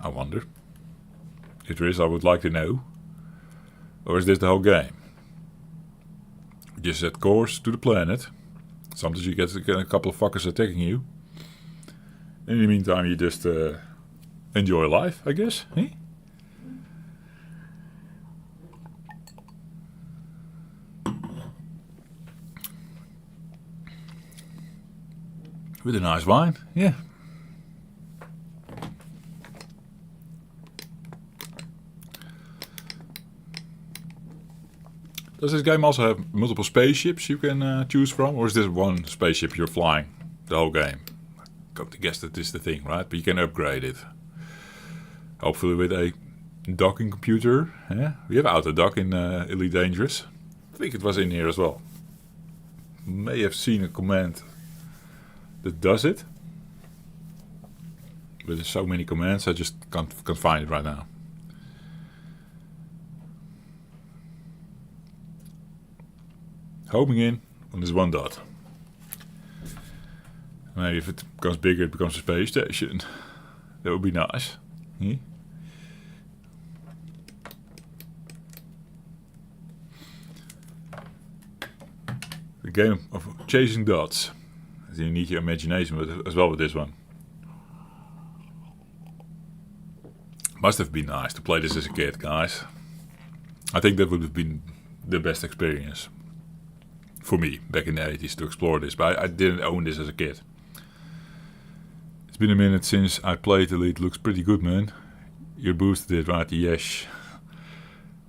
I wonder. If there is, I would like to know. Or is this the whole game? We just set course to the planet. Sometimes you get a couple of fuckers attacking you. In the meantime, you just enjoy life, I guess. Eh? With a nice wine, yeah. Does this game also have multiple spaceships you can choose from? Or is this one spaceship you're flying the whole game? I got to guess that this is the thing, right? But you can upgrade it. Hopefully with a docking computer. Yeah? We have auto dock in Elite Dangerous. I think it was in here as well. May have seen a command that does it. But there's so many commands, I just can't find it right now. Homing in on this one dot. Maybe if it becomes bigger, it becomes a space station. That would be nice. Hmm? The game of chasing dots. You need your imagination, but as well with this one. Must have been nice to play this as a kid, guys. I think that would have been the best experience for me back in the 80s to explore this, but I didn't own this as a kid. It's been a minute since I played Elite. Looks pretty good, man. You boosted it, right? Yes.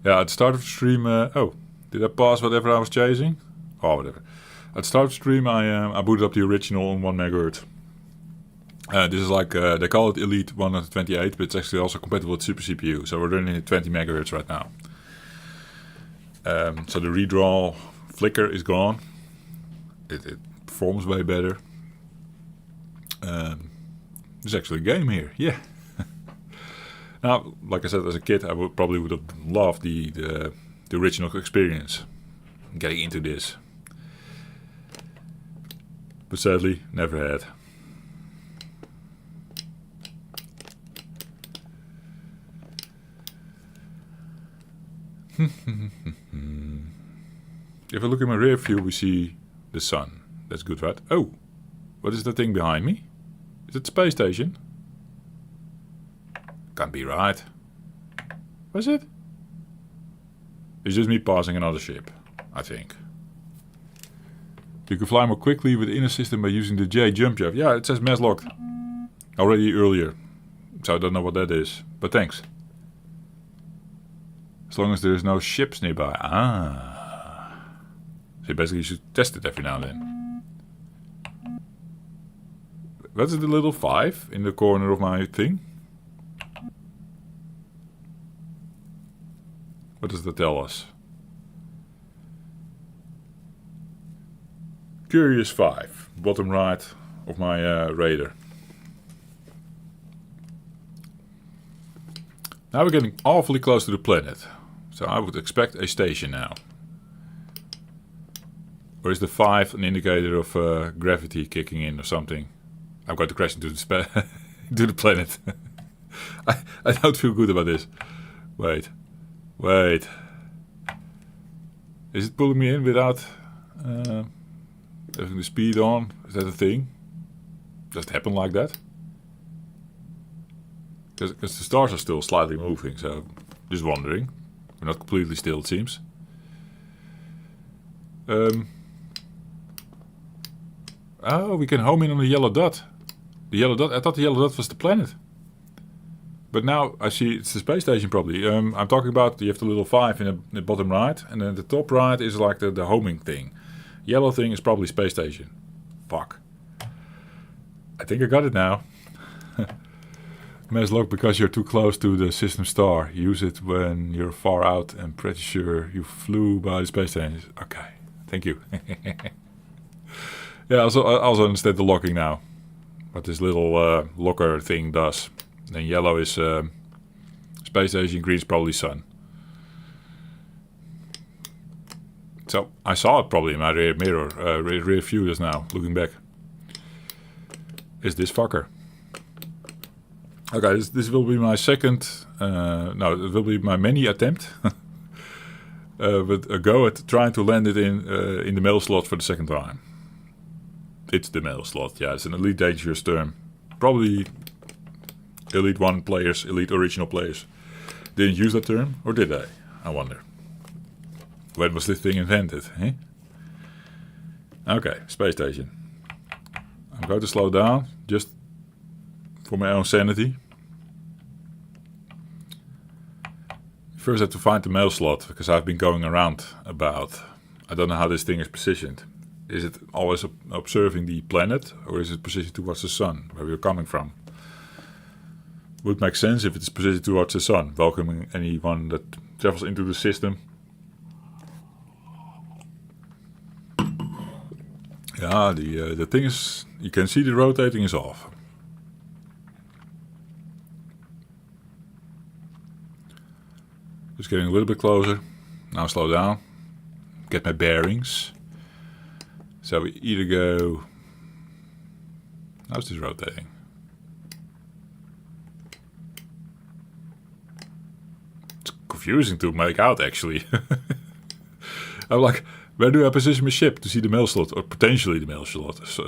Yeah, at the start of the stream... oh, did I pause whatever I was chasing? Oh, whatever. At the start of the stream, I booted up the original on 1 megahertz. This is like... they call it Elite 128, but it's actually also compatible with Super CPU. So we're running at 20 megahertz right now. So the redraw flicker is gone. It performs way better. There's actually a game here, yeah. Now, like I said, as a kid, I probably would have loved the original experience, getting into this. But sadly, never had. If I look in my rear view, we see the sun. That's good, right? Oh, what is that thing behind me? Is it the space station? Can't be right. What is it? It's just me passing another ship, I think. You can fly more quickly with the inner system by using the J jump jet. Yeah, it says mass locked. Already earlier. So I don't know what that is. But thanks. As long as there's no ships nearby. Ah. So basically you should test it every now and then. What is the little 5 in the corner of my thing? What does that tell us? Curious 5, bottom right of my radar. Now we're getting awfully close to the planet. So I would expect a station now. Or is the 5 an indicator of gravity kicking in or something? I'm going to crash into the, into the planet. I don't feel good about this. Wait. Is it pulling me in without having the speed on? Is that a thing? Does it happen like that? Because the stars are still slightly moving, so just wondering. We're not completely still, it seems. Oh, we can home in on the yellow dot. The yellow dot. I thought the yellow dot was the planet. But now I see it's the space station probably. I'm talking about you have the little 5 in the bottom right. And then the top right is like the homing thing. Yellow thing is probably space station. Fuck. I think I got it now. Mass lock because you're too close to the system star. Use it when you're far out and pretty sure you flew by the space station. Okay. Thank you. Yeah, I also understand the locking now. What this little locker thing does. Then yellow is space station, green is probably sun. So I saw it probably in my rear mirror, rear view just now, looking back. Is this fucker. Okay, this will be my second, no, it will be my many attempt. With a go at trying to land it in the mail slot for the second time. It's the mail slot, yeah, it's an Elite Dangerous term. Probably Elite 1 players, Elite original players didn't use that term, or did they? I wonder. When was this thing invented, eh? Okay, space station. I'm going to slow down, just for my own sanity. First I have to find the mail slot, because I've been going around about. I don't know how this thing is positioned. Is it always observing the planet, or is it positioned towards the sun, where we're coming from? Would make sense if it's positioned towards the sun, welcoming anyone that travels into the system. Yeah, the thing is, you can see the rotating is off. Just getting a little bit closer. Now slow down. Get my bearings. So we either go... How's this rotating? It's confusing to make out, actually. I'm like, where do I position my ship to see the mail slot? Or potentially the mail slot. It's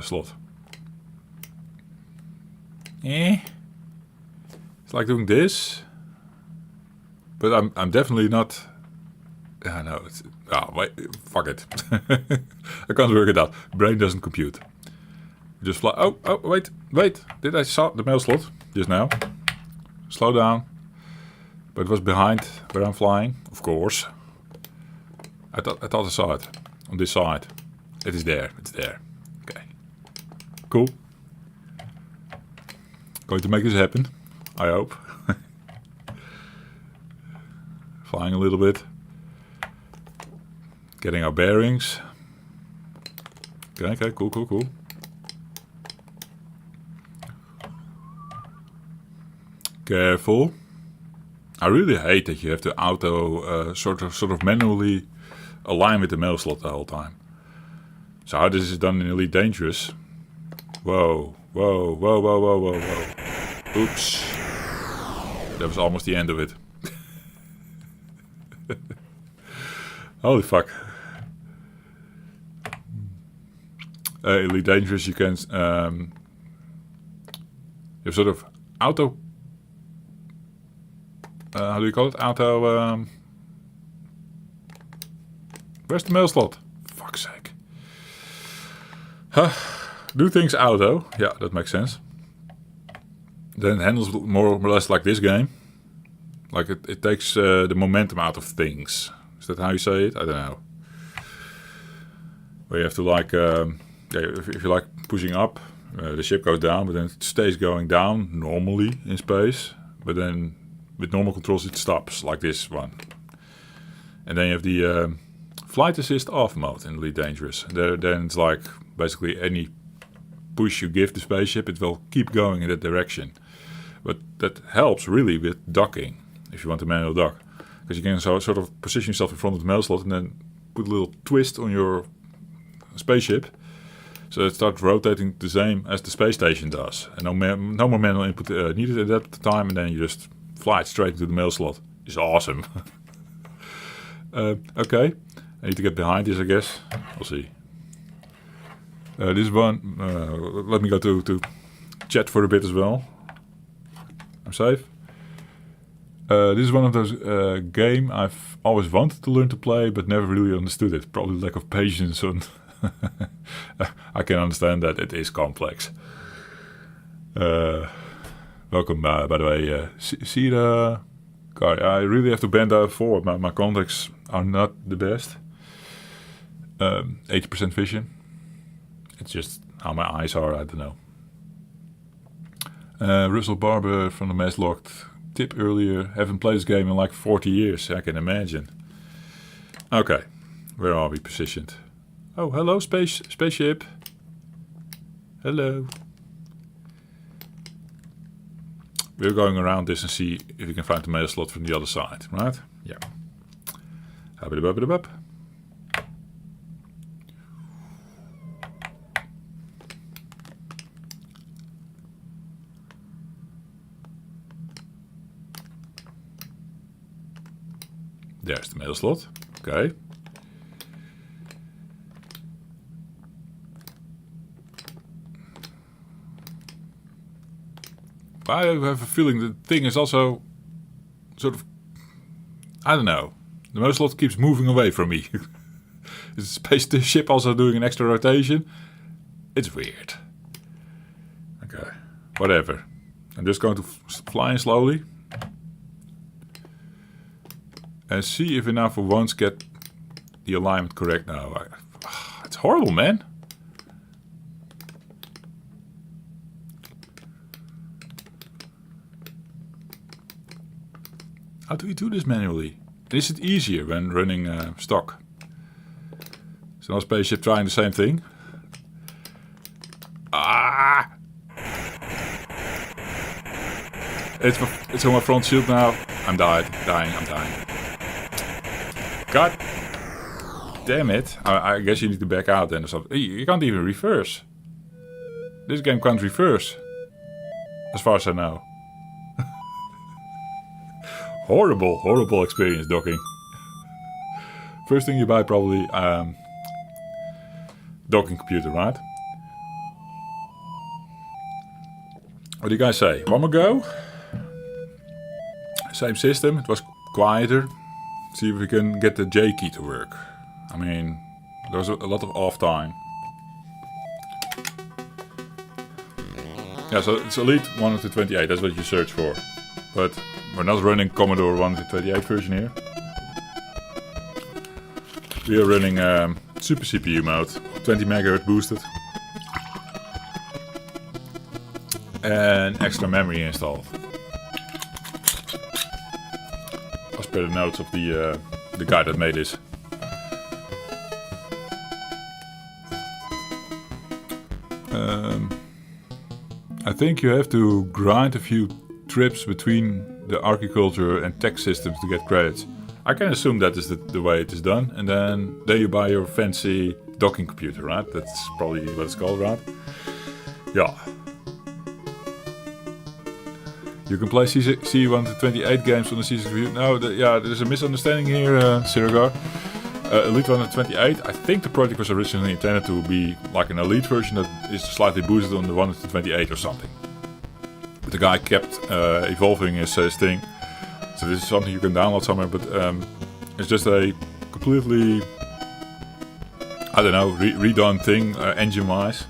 like doing this. But I'm definitely not... Yeah, no, it's... Oh, wait, fuck it. I can't work it out. Brain doesn't compute. Just fly... Oh, wait. Did I saw the mail slot just now? Slow down. But it was behind where I'm flying, of course. I thought I saw it on this side. It is there. It's there. Okay. Cool. Going to make this happen. I hope. Flying a little bit. Getting our bearings. Okay, cool. Careful. I really hate that you have to auto sort of manually align with the mail slot the whole time. So how this is done in Elite Dangerous? Whoa. Oops. That was almost the end of it. Holy fuck. Elite Dangerous, you can you have sort of auto how do you call it? Auto where's the mail slot? Fuck's sake. Do things auto. Yeah, that makes sense. Then it handles more or less like this game. Like it takes the momentum out of things. Is that how you say it? I don't know. Where you have to like, if you like pushing up, the ship goes down, but then it stays going down normally in space. But then with normal controls it stops, like this one. And then you have the flight assist off mode in Elite Dangerous. Then it's like basically any push you give the spaceship, it will keep going in that direction. But that helps really with docking, if you want to manual dock. Because you can sort of position yourself in front of the mail slot and then put a little twist on your spaceship. So it starts rotating the same as the space station does. And no more manual input needed at that time, and then you just fly it straight into the mail slot. It's awesome. Okay, I need to get behind this, I guess. We'll see. This one, let me go to chat for a bit as well. I'm safe. This is one of those game I've always wanted to learn to play, but never really understood it. Probably lack of patience. And I can understand that it is complex. Welcome, by the way. See the car. I really have to bend forward. My contacts are not the best. 80% vision. It's just how my eyes are. I don't know. Russell Barber from the Mass Locked tip earlier. Haven't played this game in like 40 years. I can imagine. Okay, where are we positioned? Oh, hello, spaceship. Hello. We're going around this and see if we can find the mail slot from the other side, right? Yeah. Habba-dabba-dabba. There's the mail slot. Okay. I have a feeling the thing is also sort of, I don't know. The mail slot keeps moving away from me. Is the ship also doing an extra rotation? It's weird. Okay, whatever. I'm just going to fly in slowly. And see if we now for once get the alignment correct now. It's horrible, man. How do we do this manually? Is it easier when running stock? Is another spaceship trying the same thing? Ah! It's on my front shield now. I'm dying. God damn it. I guess you need to back out then or something. You can't even reverse. This game can't reverse. As far as I know. Horrible experience docking. First thing you buy probably docking computer, right? What do you guys say? One more go? Same system, it was quieter. See if we can get the J key to work. I mean, there was a lot of off time. Yeah, so it's Elite 1 to 28, that's what you search for. But we're not running Commodore 128 version here. We are running Super CPU mode, 20 MHz boosted. And extra memory installed. As per the notes of the guy that made this. I think you have to grind a few trips between the agriculture and tech systems to get credits. I can assume that is the way it is done, and then you buy your fancy docking computer, right? That's probably what it's called, right? Yeah. You can play C128 games on the C64U. No, there's a misunderstanding here, Siragar. Elite 128, I think the project was originally intended to be like an Elite version that is slightly boosted on the 128 or something. But the guy kept evolving his thing. So this is something you can download somewhere, but it's just a completely, I don't know, redone thing, engine-wise,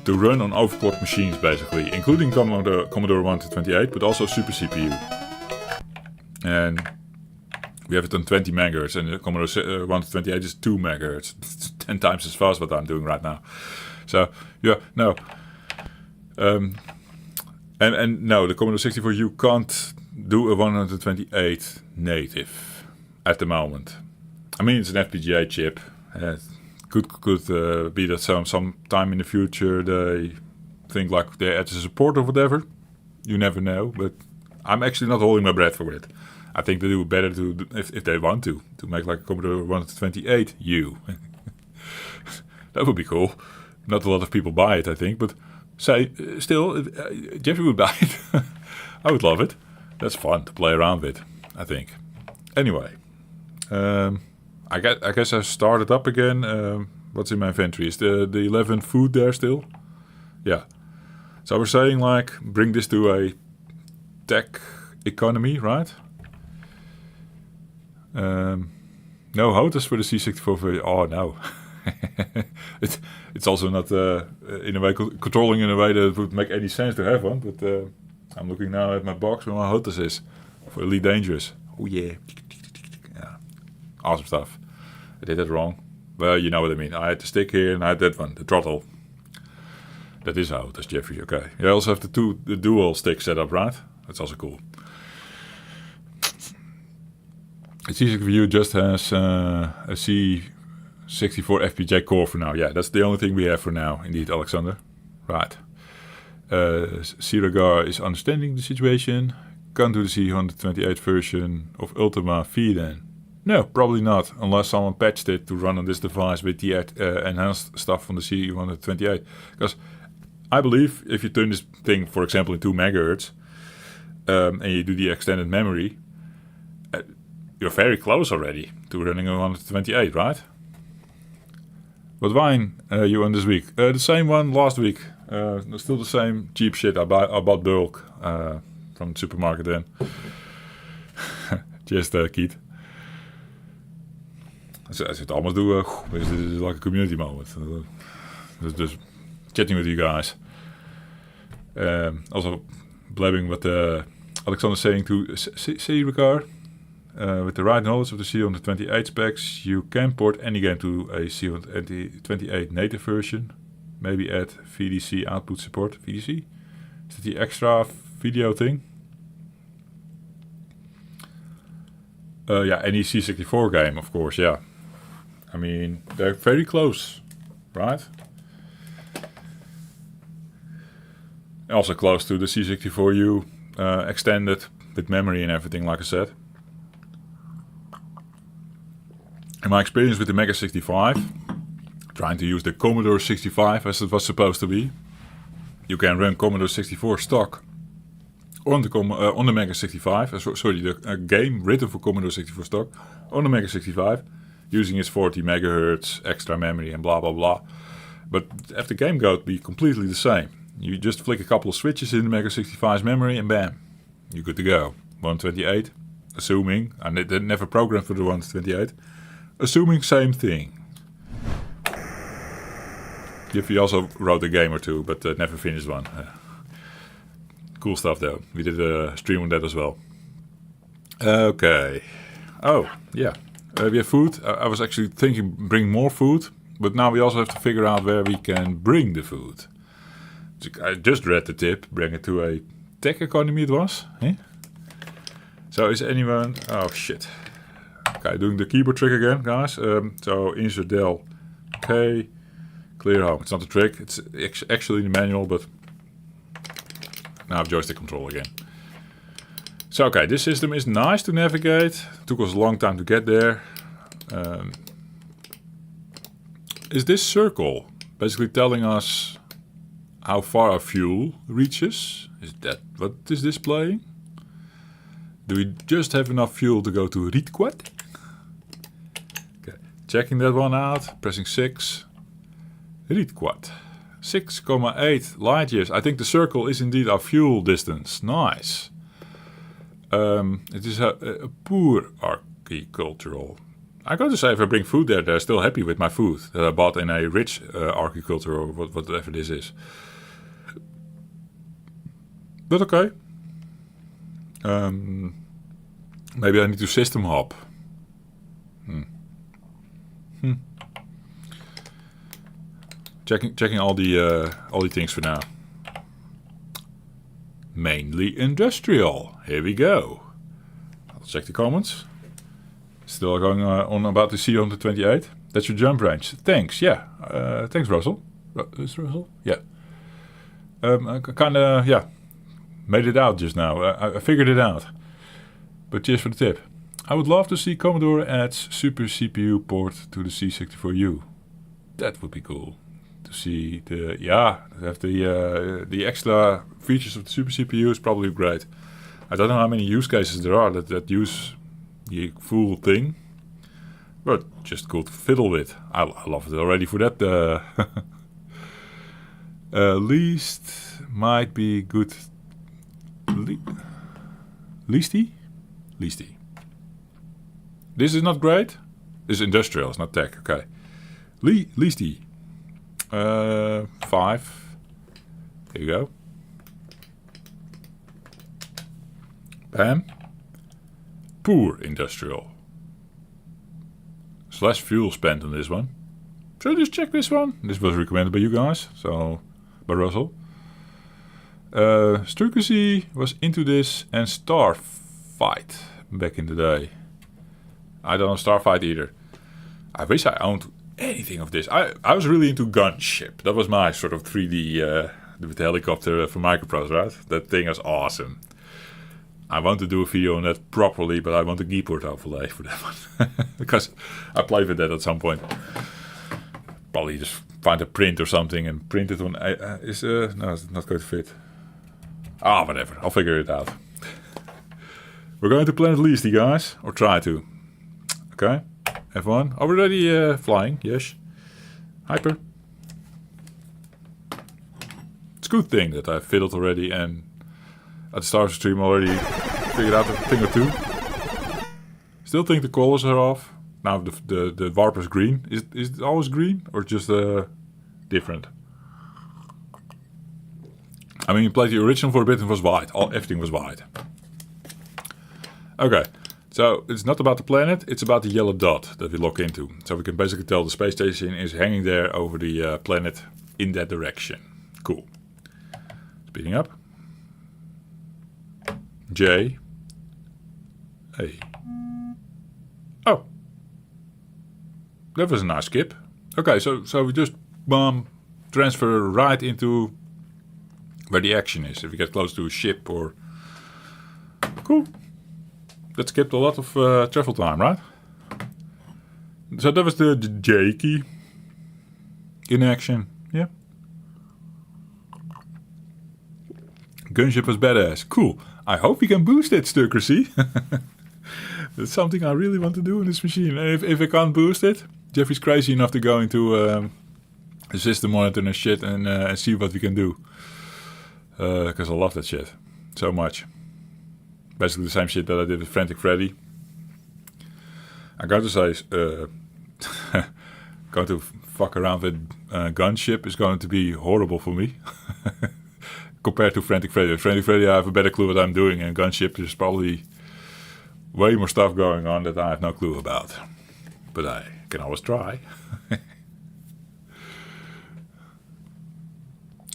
to run on overclocked machines, basically, including Commodore 128, but also Super CPU. And we have it on 20 MHz, and the Commodore 128 is 2 MHz. It's 10 times as fast what I'm doing right now. So, yeah, no. And no, the Commodore 64U can't do a 128 native at the moment. I mean, it's an FPGA chip. Could be that some time in the future they think like they add support or whatever. You never know, but I'm actually not holding my breath for it. I think they do better to if they want to make like a Commodore 128U. That would be cool. Not a lot of people buy it, I think, but still, Jeffrey would buy it. I would love it. That's fun to play around with, I think. Anyway, I guess I started up again. What's in my inventory? Is the 11 food there still? Yeah. So we're saying like bring this to a tech economy, right? No HOTAS for the C64. Oh no. It's also not in a way controlling in a way that would make any sense to have one. But I'm looking now at my box where my HOTAS is for Elite Dangerous. Oh yeah. Yeah. Awesome stuff. I did that wrong. Well, you know what I mean. I had the stick here and I had that one, the throttle. That is HOTAS, Jeffrey. Okay. You also have the dual stick setup, right? That's also cool. The C64U just has a C64 FPGA core for now. Yeah, that's the only thing we have for now, indeed, Alexander. Right. Siragar is understanding the situation. Can't do the C128 version of Ultima V then. No, probably not, unless someone patched it to run on this device with the enhanced stuff from the C128. Because I believe if you turn this thing, for example, in 2 MHz, and you do the extended memory, you're very close already to running on 128, right? What wine you on this week? The same one last week. Still the same cheap shit. I bought bulk from the supermarket then. Just Keith. I should almost do this is like a community moment. Just chatting with you guys. Also blabbing what Alexander's saying to see Ricard. With the right knowledge of the C128 specs, you can port any game to a C128 native version. Maybe add VDC output support. VDC? Is that the extra video thing? Yeah, any C64 game, of course, yeah. I mean, they're very close, right? Also close to the C64U extended with memory and everything, like I said. In my experience with the Mega 65, trying to use the Commodore 65 as it was supposed to be, you can run Commodore 64 stock on the Mega 65. The game written for Commodore 64 stock on the Mega 65, using its 40 megahertz extra memory and blah blah blah. But if the game go, be completely the same. You just flick a couple of switches in the Mega 65's memory and bam, you're good to go. 128, assuming, and they never programmed for the 128. Assuming same thing. Jiffy also wrote a game or two, but never finished one. Cool stuff though. We did a stream on that as well. Okay. Oh, yeah. We have food. I was actually thinking bring more food, but now we also have to figure out where we can bring the food. I just read the tip, bring it to a tech economy it was. Eh? So is anyone... Oh, shit. Okay, doing the keyboard trick again, guys. So insert del K, clear home. It's not a trick. It's actually in the manual, but now I have joystick control again. So, okay, this system is nice to navigate. Took us a long time to get there. Is this circle basically telling us how far our fuel reaches? Is that what is displaying? Do we just have enough fuel to go to Rietquart? Okay, checking that one out, pressing 6. Rietquart. 6,8 light years. I think the circle is indeed our fuel distance. Nice. It is a poor agricultural. I got to say, if I bring food there, they're still happy with my food that I bought in a rich agriculture or whatever this is. But okay. Maybe I need to system hop. Checking all the things for now. Mainly industrial. Here we go. I'll check the comments. Still going on about the C128. That's your jump range. Thanks. Yeah. Thanks, Russell. Is Russell? Yeah. I kind of made it out just now. I figured it out. But cheers for the tip. I would love to see Commodore add super CPU port to the C64U. That would be cool. To see the extra features of the super CPU is probably great. I don't know how many use cases there are that use the full thing, but just cool to fiddle with. I love it already for that. Least might be good. Leasty. This is not great. This is industrial. It's not tech. Okay. Leasty. 5. There you go. Bam. Poor industrial. / fuel spent on this one. So just check this one. This was recommended by you guys. So, by Russell. Struckersy was into this and Starfight back in the day. I don't know Starfight either. I wish I owned anything of this. I was really into Gunship. That was my sort of 3D with the helicopter from Microprose, right? That thing is awesome. I want to do a video on that properly, but I want a keyboard overlay for that one. Because I played with that at some point. Probably just find a print or something and print it on... no, it's not going to fit. Whatever. I'll figure it out. We're going to Planet Leasty, guys. Or try to. Okay. F1. Already flying. Yes. Hyper. It's a good thing that I fiddled already and at the start of the stream already figured out a thing or two. Still think the colors are off. Now the warp is green. Is it always green or just different? I mean, you played the original for a bit and it was white. Everything was white. Okay, so it's not about the planet, it's about the yellow dot that we lock into. So we can basically tell the space station is hanging there over the planet in that direction. Cool. Speeding up. J. A. Oh. That was a nice skip. Okay, so we just transfer right into where the action is. If we get close to a ship or... Cool. That skipped a lot of travel time, right? So that was the J key in action. Yeah. Gunship was badass. Cool. I hope we can boost it, Stuckersy. That's something I really want to do in this machine. If I can't boost it, Jeffrey's crazy enough to go into the system monitor and shit and see what we can do. Because I love that shit so much. Basically the same shit that I did with Frantic Freddy. I got to say, going to fuck around with Gunship is going to be horrible for me. Compared to Frantic Freddy. Frantic Freddy, I have a better clue what I'm doing, and Gunship is probably way more stuff going on that I have no clue about. But I can always try.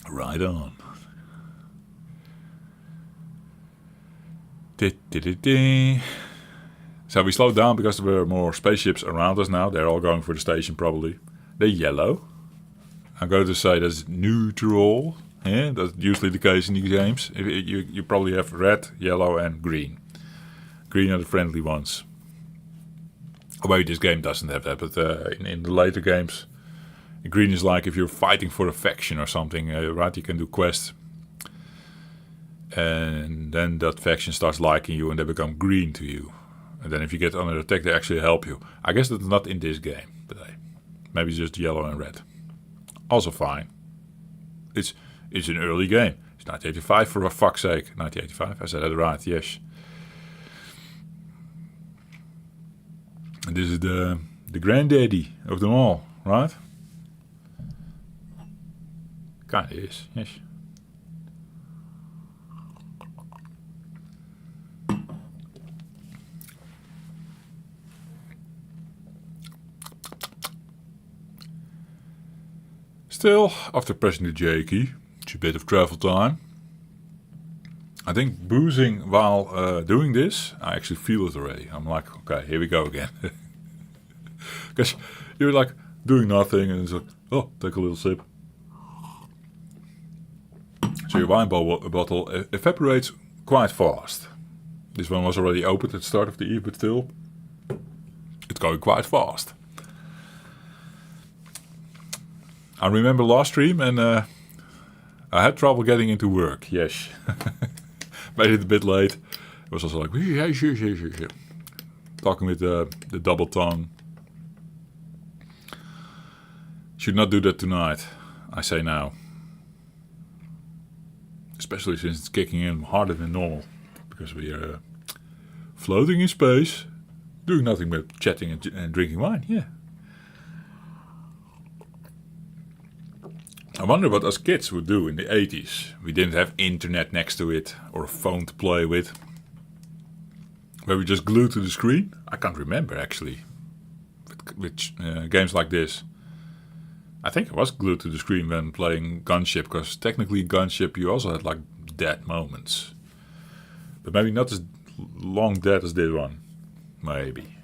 Right on. So we slowed down because there were more spaceships around us now. They're all going for the station probably. They're yellow. I'm going to say that's neutral. Yeah, that's usually the case in these games. You probably have red, yellow and green. Green are the friendly ones. Although this game doesn't have that, but in the later games, green is like if you're fighting for a faction or something, right? You can do quests. And then that faction starts liking you and they become green to you. And then if you get under attack, they actually help you. I guess that's not in this game, but maybe just yellow and red. Also fine. It's an early game. It's 1985 for fuck's sake. 1985, I said that right, yes. And this is the granddaddy of them all, right? Kinda is, yes. Still, after pressing the J key, it's a bit of travel time. I think boozing while doing this, I actually feel it already. I'm like, okay, here we go again. Because you're like doing nothing and it's like, oh, take a little sip. So your wine bottle evaporates quite fast. This one was already opened at the start of the eve, but still, it's going quite fast. I remember last stream and I had trouble getting into work, yes. Made it a bit late. It was also like, talking with the double tongue. Should not do that tonight, I say now. Especially since it's kicking in harder than normal. Because we are floating in space, doing nothing but chatting and drinking wine, yeah. I wonder what us kids would do in the 80s. We didn't have internet next to it or a phone to play with. Were we just glued to the screen? I can't remember actually. With games like this. I think I was glued to the screen when playing Gunship, because technically Gunship you also had like dead moments. But maybe not as long dead as this one. Maybe.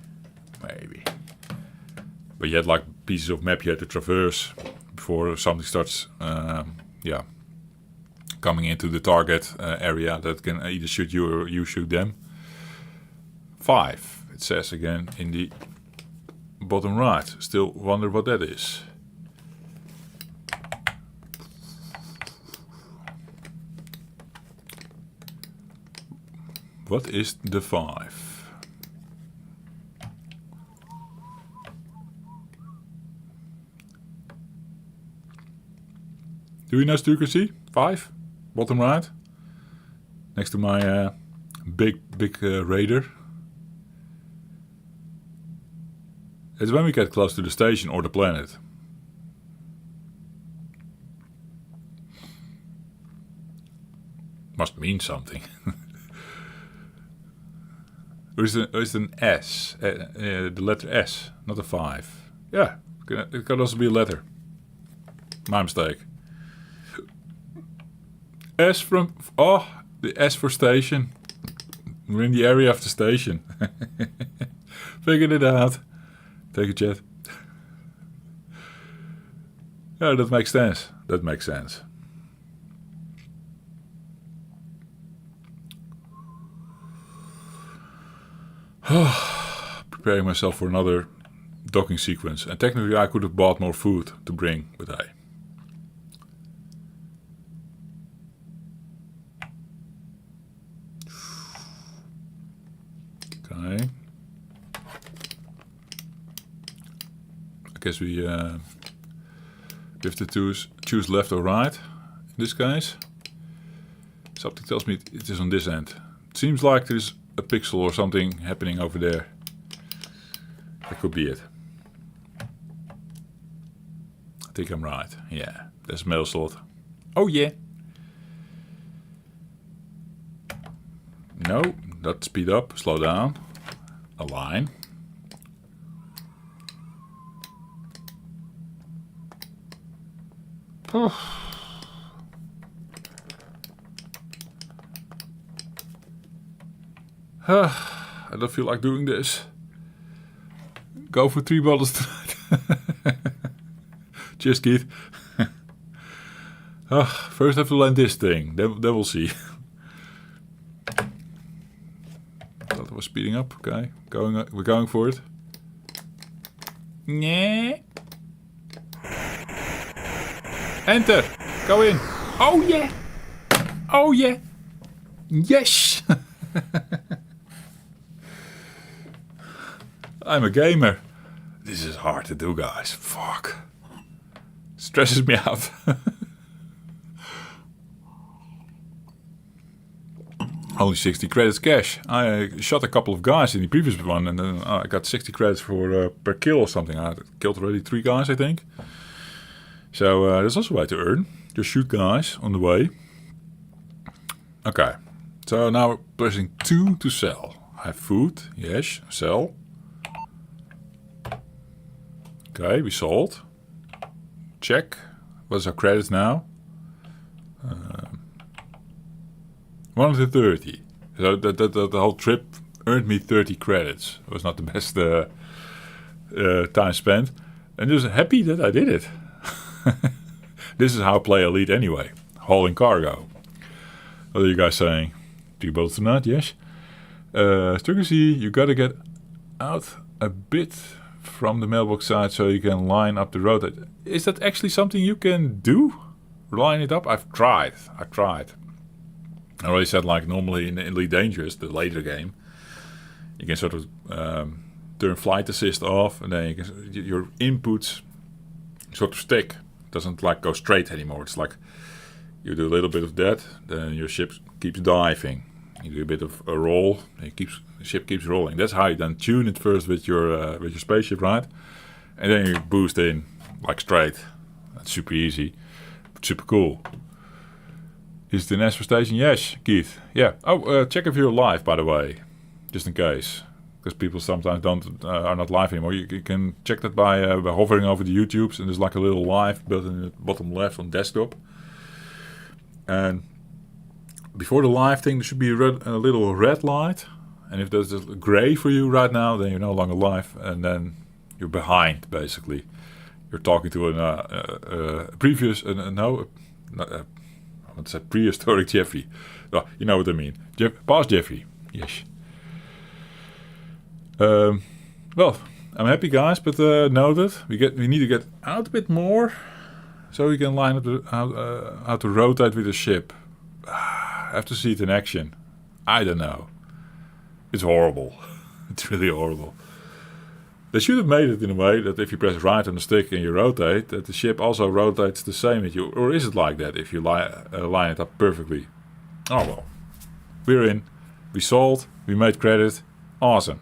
But you had like pieces of map you had to traverse before something starts coming into the target area that can either shoot you or you shoot them. 5, it says again in the bottom right. Still wonder what that is. What is the 5? Do we know Stuker? 5? Bottom right? Next to my big raider. It's when we get close to the station or the planet. Must mean something. Or is it an S? The letter S, not a 5. Yeah, it could also be a letter. My mistake. S from... Oh, the S for station. We're in the area of the station. Figured it out. Take a chat. Yeah, that makes sense. Preparing myself for another docking sequence. And technically I could have bought more food to bring, but I... Okay. I guess we have to choose left or right in this case. Something tells me it is on this end. It seems like there's a pixel or something happening over there. That could be it. I think I'm right. Yeah, there's a mail slot. Oh yeah. No, not speed up, slow down. Align. I don't feel like doing this. Go for 3 bottles tonight. Cheers, Keith. First I have to land this thing. Then we'll see. Thought it was speeding up. Okay, we're going for it. Yeah. Enter. Go in. Oh yeah. Oh yeah. Yes. I'm a gamer. This is hard to do, guys. Fuck. Stresses me out. Only 60 credits cash. I shot a couple of guys in the previous one, and then I got 60 credits for per kill or something. I killed already 3 guys, I think. So there's also a way to earn. Just shoot guys on the way. Okay. So now we're pressing 2 to sell. I have food. Yes. Sell. Okay, we sold. Check. What's our credits now? 130. So the whole trip earned me 30 credits. It was not the best time spent. And just happy that I did it. This is how I play Elite anyway. Hauling cargo. What are you guys saying? 3 bottles tonight, yes. Strugacy, you gotta get out a bit from the mailbox side so you can line up the road. Is that actually something you can do? Line it up? I've tried. I already said, like, normally in Elite Dangerous, the later game, you can sort of turn flight assist off, and then your inputs sort of stick. It doesn't like go straight anymore. It's like you do a little bit of that, then your ship keeps diving. You do a bit of a roll, and the ship keeps rolling. That's how you then tune it first with your spaceship, right? And then you boost in like straight. That's super easy, but super cool. Is it an S for station? Yes, Keith. Yeah. Oh, check if you're live, by the way, just in case, because people sometimes are not live anymore. You can check that by hovering over the YouTubes, and there's like a little live button in the bottom left on desktop. And before the live thing, there should be a little red light, and if there's a gray for you right now, then you're no longer live, and then you're behind. Basically, you're talking to a previous I want to say prehistoric Jeffrey. Well, you know what I mean. Past Jeffrey. Yes. Well, I'm happy, guys, but noted. We need to get out a bit more so we can line up how to rotate with the ship. I have to see it in action. I don't know. It's horrible. It's really horrible. They should have made it in a way that if you press right on the stick and you rotate, that the ship also rotates the same as you. Or is it like that if you line it up perfectly? Oh well. We're in. We sold. We made credit. Awesome.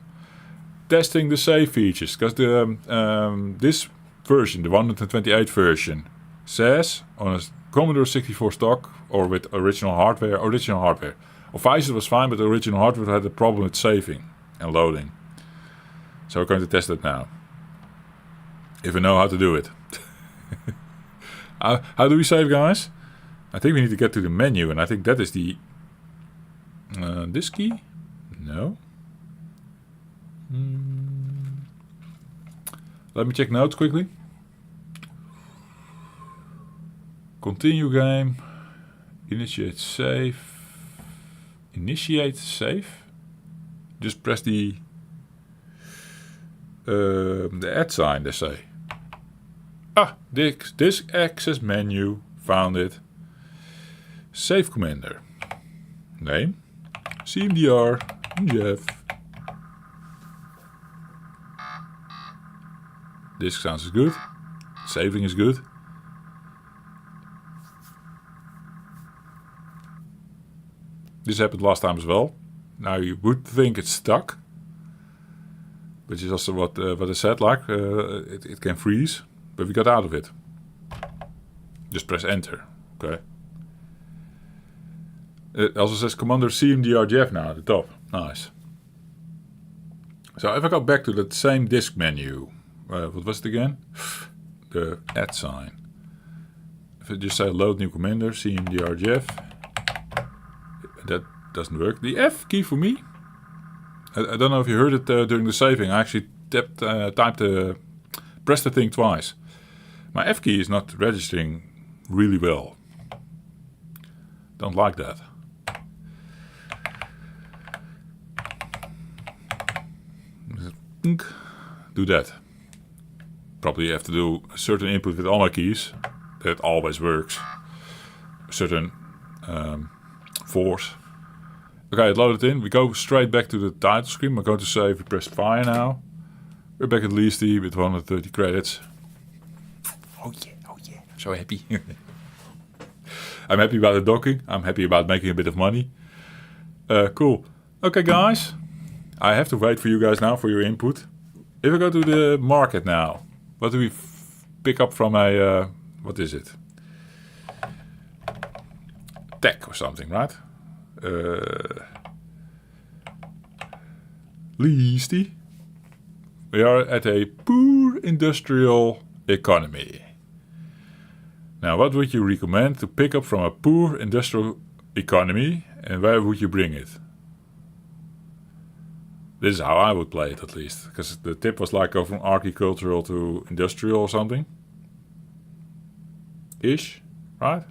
Testing the save features. Because this version, the 128 version, says on a Commodore 64 stock or with original hardware. Or vice was fine, but the original hardware had a problem with saving and loading. So we're going to test it now. If we know how to do it. How do we save, guys? I think we need to get to the menu, and I think that is the... this key? No. Let me check notes quickly. Continue game. Initiate save. Initiate save? Just press the add sign, they say. Disk access menu. Found it. Save commander. Name. CMDR. Jeff. Disk sounds good. Saving is good. This happened last time as well. Now you would think it's stuck. Which is also what I said, like, it can freeze. But we got out of it. Just press enter. Okay. It also says Commander CMDR Jeff now at the top. Nice. So if I go back to that same disk menu, what was it again? The @ sign. If I just say load new commander, cmd_rgf, that doesn't work. The F key for me, I don't know if you heard it during the saving. I actually pressed the thing twice. My F key is not registering really well. Don't like that. Do that. Probably have to do a certain input with all my keys. That always works. A certain force. Okay, it loaded in. We go straight back to the title screen. We're going to save. We press fire now. We're back at Leasty with 130 credits. Oh yeah. So happy. I'm happy about the docking. I'm happy about making a bit of money. Cool. Okay, guys. I have to wait for you guys now for your input. If we go to the market now, what do we pick up from a, what is it? Tech or something, right? Leasty. We are at a poor industrial economy. Now, what would you recommend to pick up from a poor industrial economy, and where would you bring it? This is how I would play it, at least, because the tip was like go from agricultural to industrial or something. Ish, right?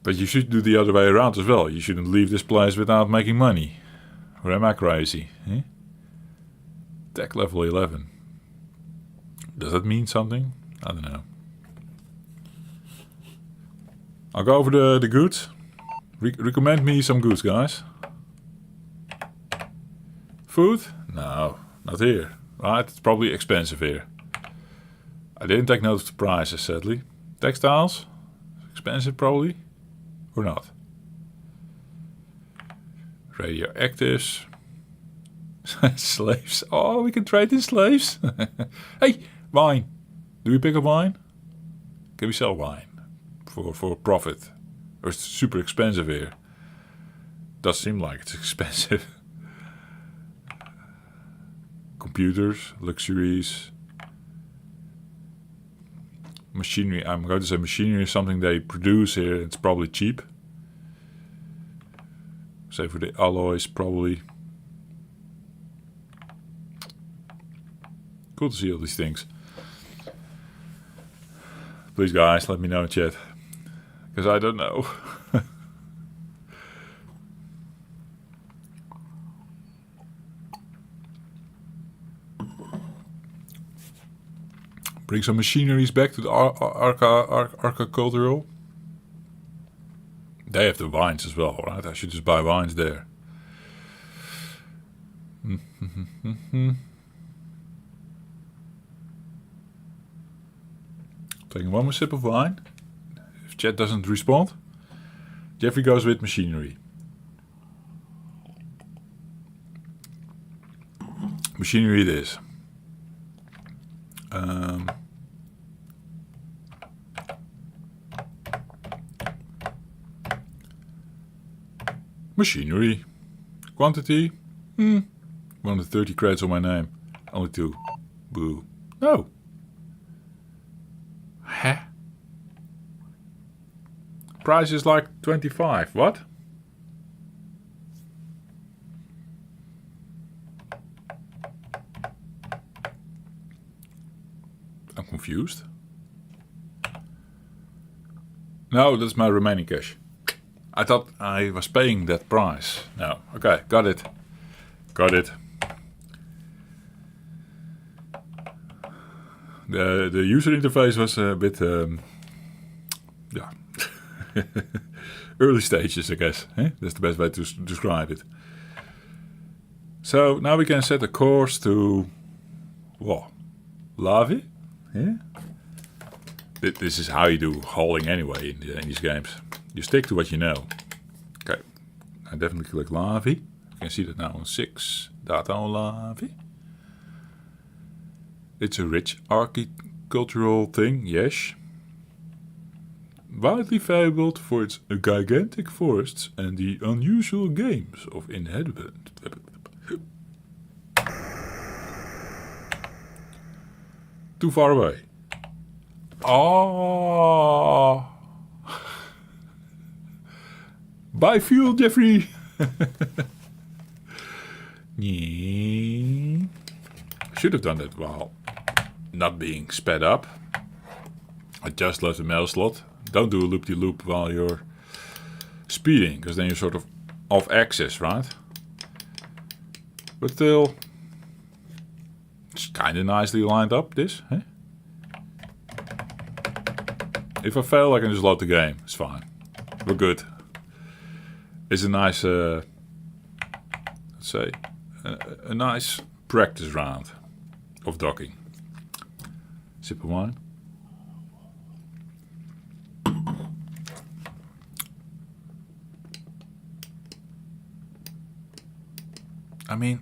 But you should do the other way around as well. You shouldn't leave this place without making money. Or am I crazy? Eh? Tech level 11. Does that mean something? I don't know. I'll go over the goods. Recommend me some goods, guys. Food? No, not here. Right, it's probably expensive here. I didn't take note of the prices, sadly. Textiles? Expensive probably? Or not? Radioactives. Slaves. Oh, we can trade in slaves. Hey, wine. Do we pick up wine? Can we sell wine for profit? Or is it super expensive here? Does seem like it's expensive. Computers, luxuries, machinery. I'm going to say machinery is something they produce here. It's probably cheap. Say for the alloys, probably. Cool to see all these things. Please, guys, let me know in chat, because I don't know. Bring some machineries back to the agricultural. They have the wines as well, right? I should just buy wines there. Taking one more sip of wine. If chat doesn't respond, Jeffrey goes with machinery. Machinery it is. Machinery. Quantity? 130 credits on my name. Only 2. Boo. No. Huh? Price is like 25. What? I'm confused. No, that's my remaining cash. I thought I was paying that price. No. Okay, got it. Got it. The user interface was a bit, yeah, early stages, I guess. Eh? That's the best way to describe it. So now we can set a course to, what, Lavi? Yeah. This is how you do hauling anyway in these games. You stick to what you know. Okay, I definitely click Lavi. You can see that now on 6. Data on Lavi. It's a rich agricultural thing, yes. widely fabled for its gigantic forests and the unusual games of inhabitants. Too far away. Oh. Buy fuel, Jeffrey. Yeah. Should have done that while not being sped up. I just left the mail slot. Don't do a loop-de-loop while you're speeding, because then you're sort of off axis, right? But still, it's kind of nicely lined up, this. Eh? If I fail, I can just load the game. It's fine. We're good. It's a nice, let's say, a nice practice round of docking. Sip of wine. I mean,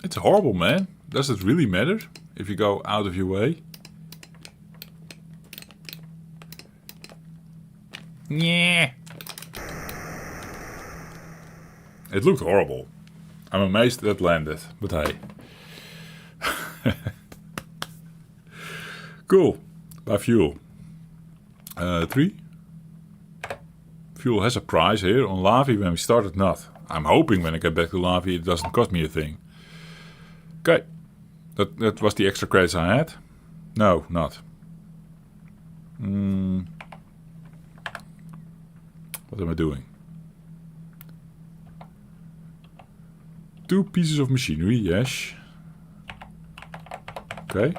it's horrible, man. Does it really matter if you go out of your way? Yeah. It looked horrible. I'm amazed that landed, but hey. Cool. Buy fuel. 3. Fuel has a price here. On Lavi when we started, not. I'm hoping when I get back to Lavi it doesn't cost me a thing. Okay. That was the extra credits I had. No, not. What am I doing? 2 pieces of machinery, yes. Okay.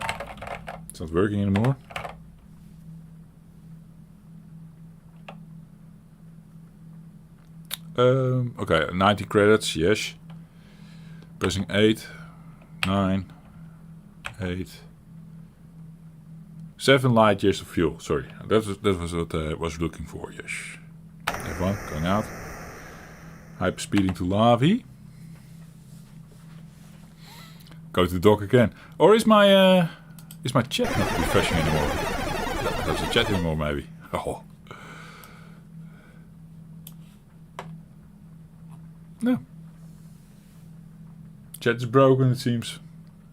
It's not working anymore. Okay, 90 credits, yes. Pressing 8, 9, 8, 7 light years of fuel. Sorry, that was what I was looking for, yes. F1, going out. Hyper speeding to Lavi. Go to the dock again. Or is my chat not refreshing anymore? There's a chat anymore, maybe. Oh. No. Chat is broken, it seems.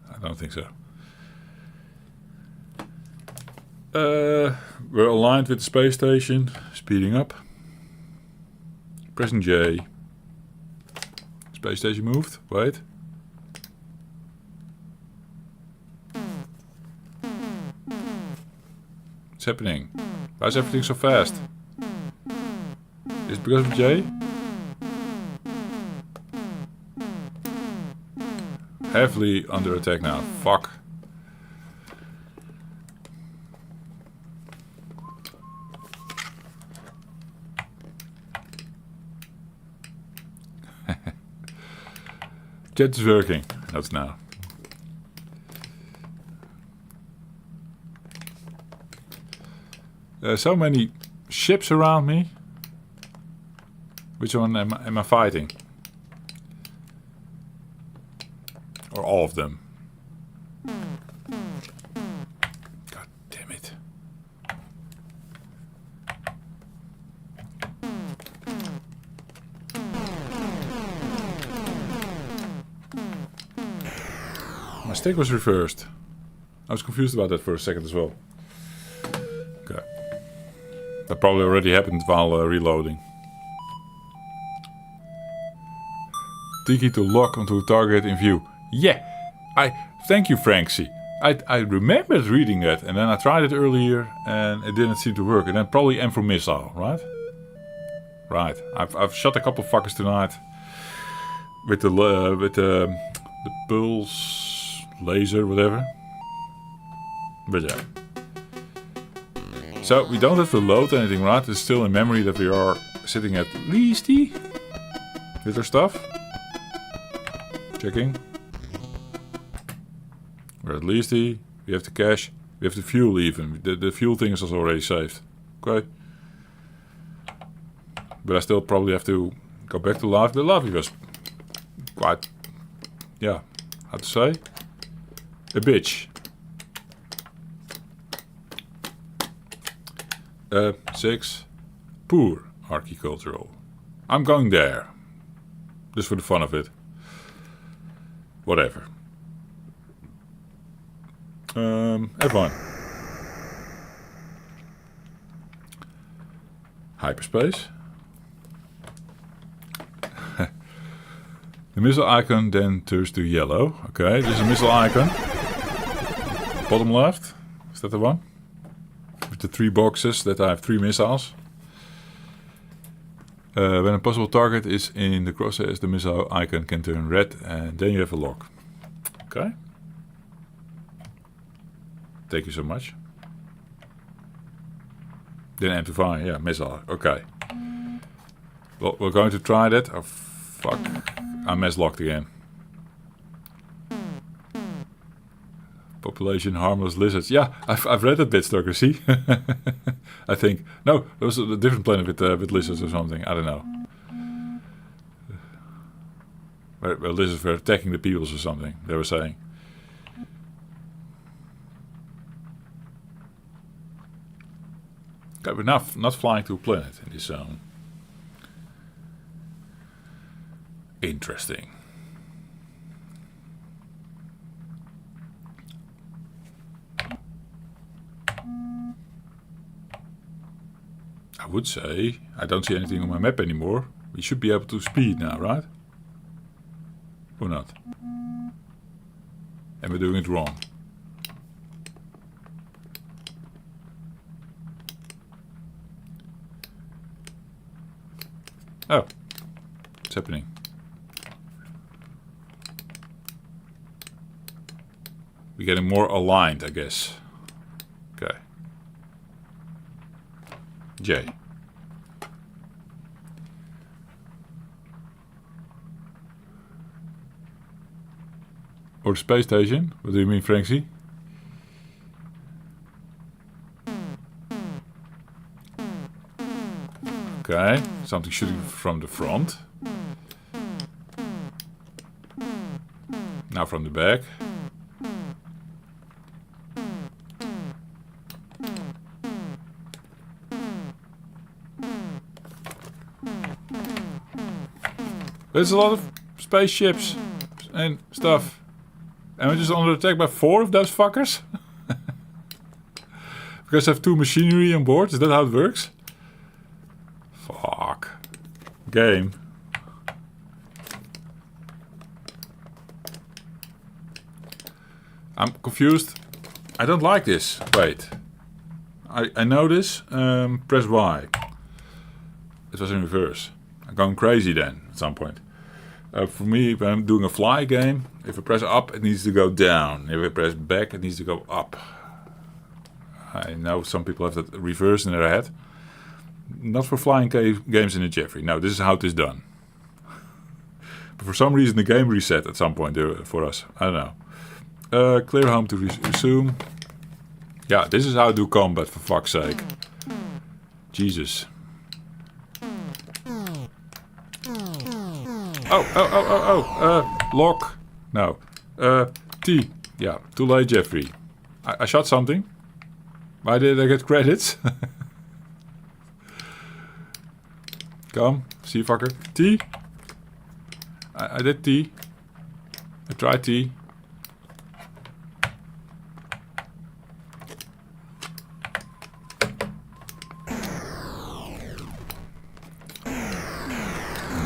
I don't think so. We're aligned with the space station. Speeding up. Pressing J. Space station moved. Wait. What's happening? Why is everything so fast? Is it because of J? Heavily under attack now. Fuck. Jet is working. That's now. So many ships around me. Which one am I fighting? Or all of them? God damn it. My stick was reversed. I was confused about that for a second as well. Okay. That probably already happened while reloading. Tiki to lock onto a target in view. Yeah, thank you, Franksy. I remembered reading that, and then I tried it earlier, and it didn't seem to work. And then probably M for missile, right? Right. I've shot a couple fuckers tonight with the pulse laser, whatever. But yeah. So we don't have to load anything, right? It's still in memory that we are sitting at leasty with our stuff. Checking. We're at leasty. We have the cash. We have the fuel even. The fuel thing is also already saved. Okay. But I still probably have to go back to Lavi. The Lavi was quite, yeah, how to say? A bitch. 6. Poor architectural. I'm going there. Just for the fun of it. Whatever. F1. Hyperspace. The missile icon then turns to yellow. Okay, this is a missile icon. Bottom left. Is that the one? With the 3 boxes that I have 3 missiles. When a possible target is in the crosshairs, the missile icon can turn red and then you have a lock. Okay. Thank you so much. Then amplify, yeah, missile. Okay. Well, we're going to try that. Oh, fuck. I'm locked again. Population harmless lizards. Yeah, I've read that bit, Stoker. See, I think no, there was a different planet with lizards or something. I don't know. Where lizards were attacking the peoples or something. They were saying. Okay, we're not flying to a planet in this zone. Interesting. I would say I don't see anything on my map anymore. We should be able to speed now, right? Or not? And we're doing it wrong. Oh, what's happening? We're getting more aligned, I guess. Okay. J. Or the space station? What do you mean, Franksy? Okay, something shooting from the front. Now from the back. There's a lot of spaceships and stuff. And we're just under attack by 4 of those fuckers? Because I have 2 machinery on board? Is that how it works? Fuck. Game. I'm confused. I don't like this. Wait. I know this. Press Y. It was in reverse. I'm going crazy then at some point. For me, when I'm doing a fly game, if I press up, it needs to go down. If I press back, it needs to go up. I know some people have that reverse in their head. Not for flying games in a Jeffrey. No, this is how it is done. But for some reason, the game reset at some point for us. I don't know. Clear home to resume. Yeah, this is how I do combat, for fuck's sake. Jesus. Lock. No. T. Yeah, too late, Jeffrey. I shot something. Why did I get credits? Come, see fucker. T. I did T. I tried T.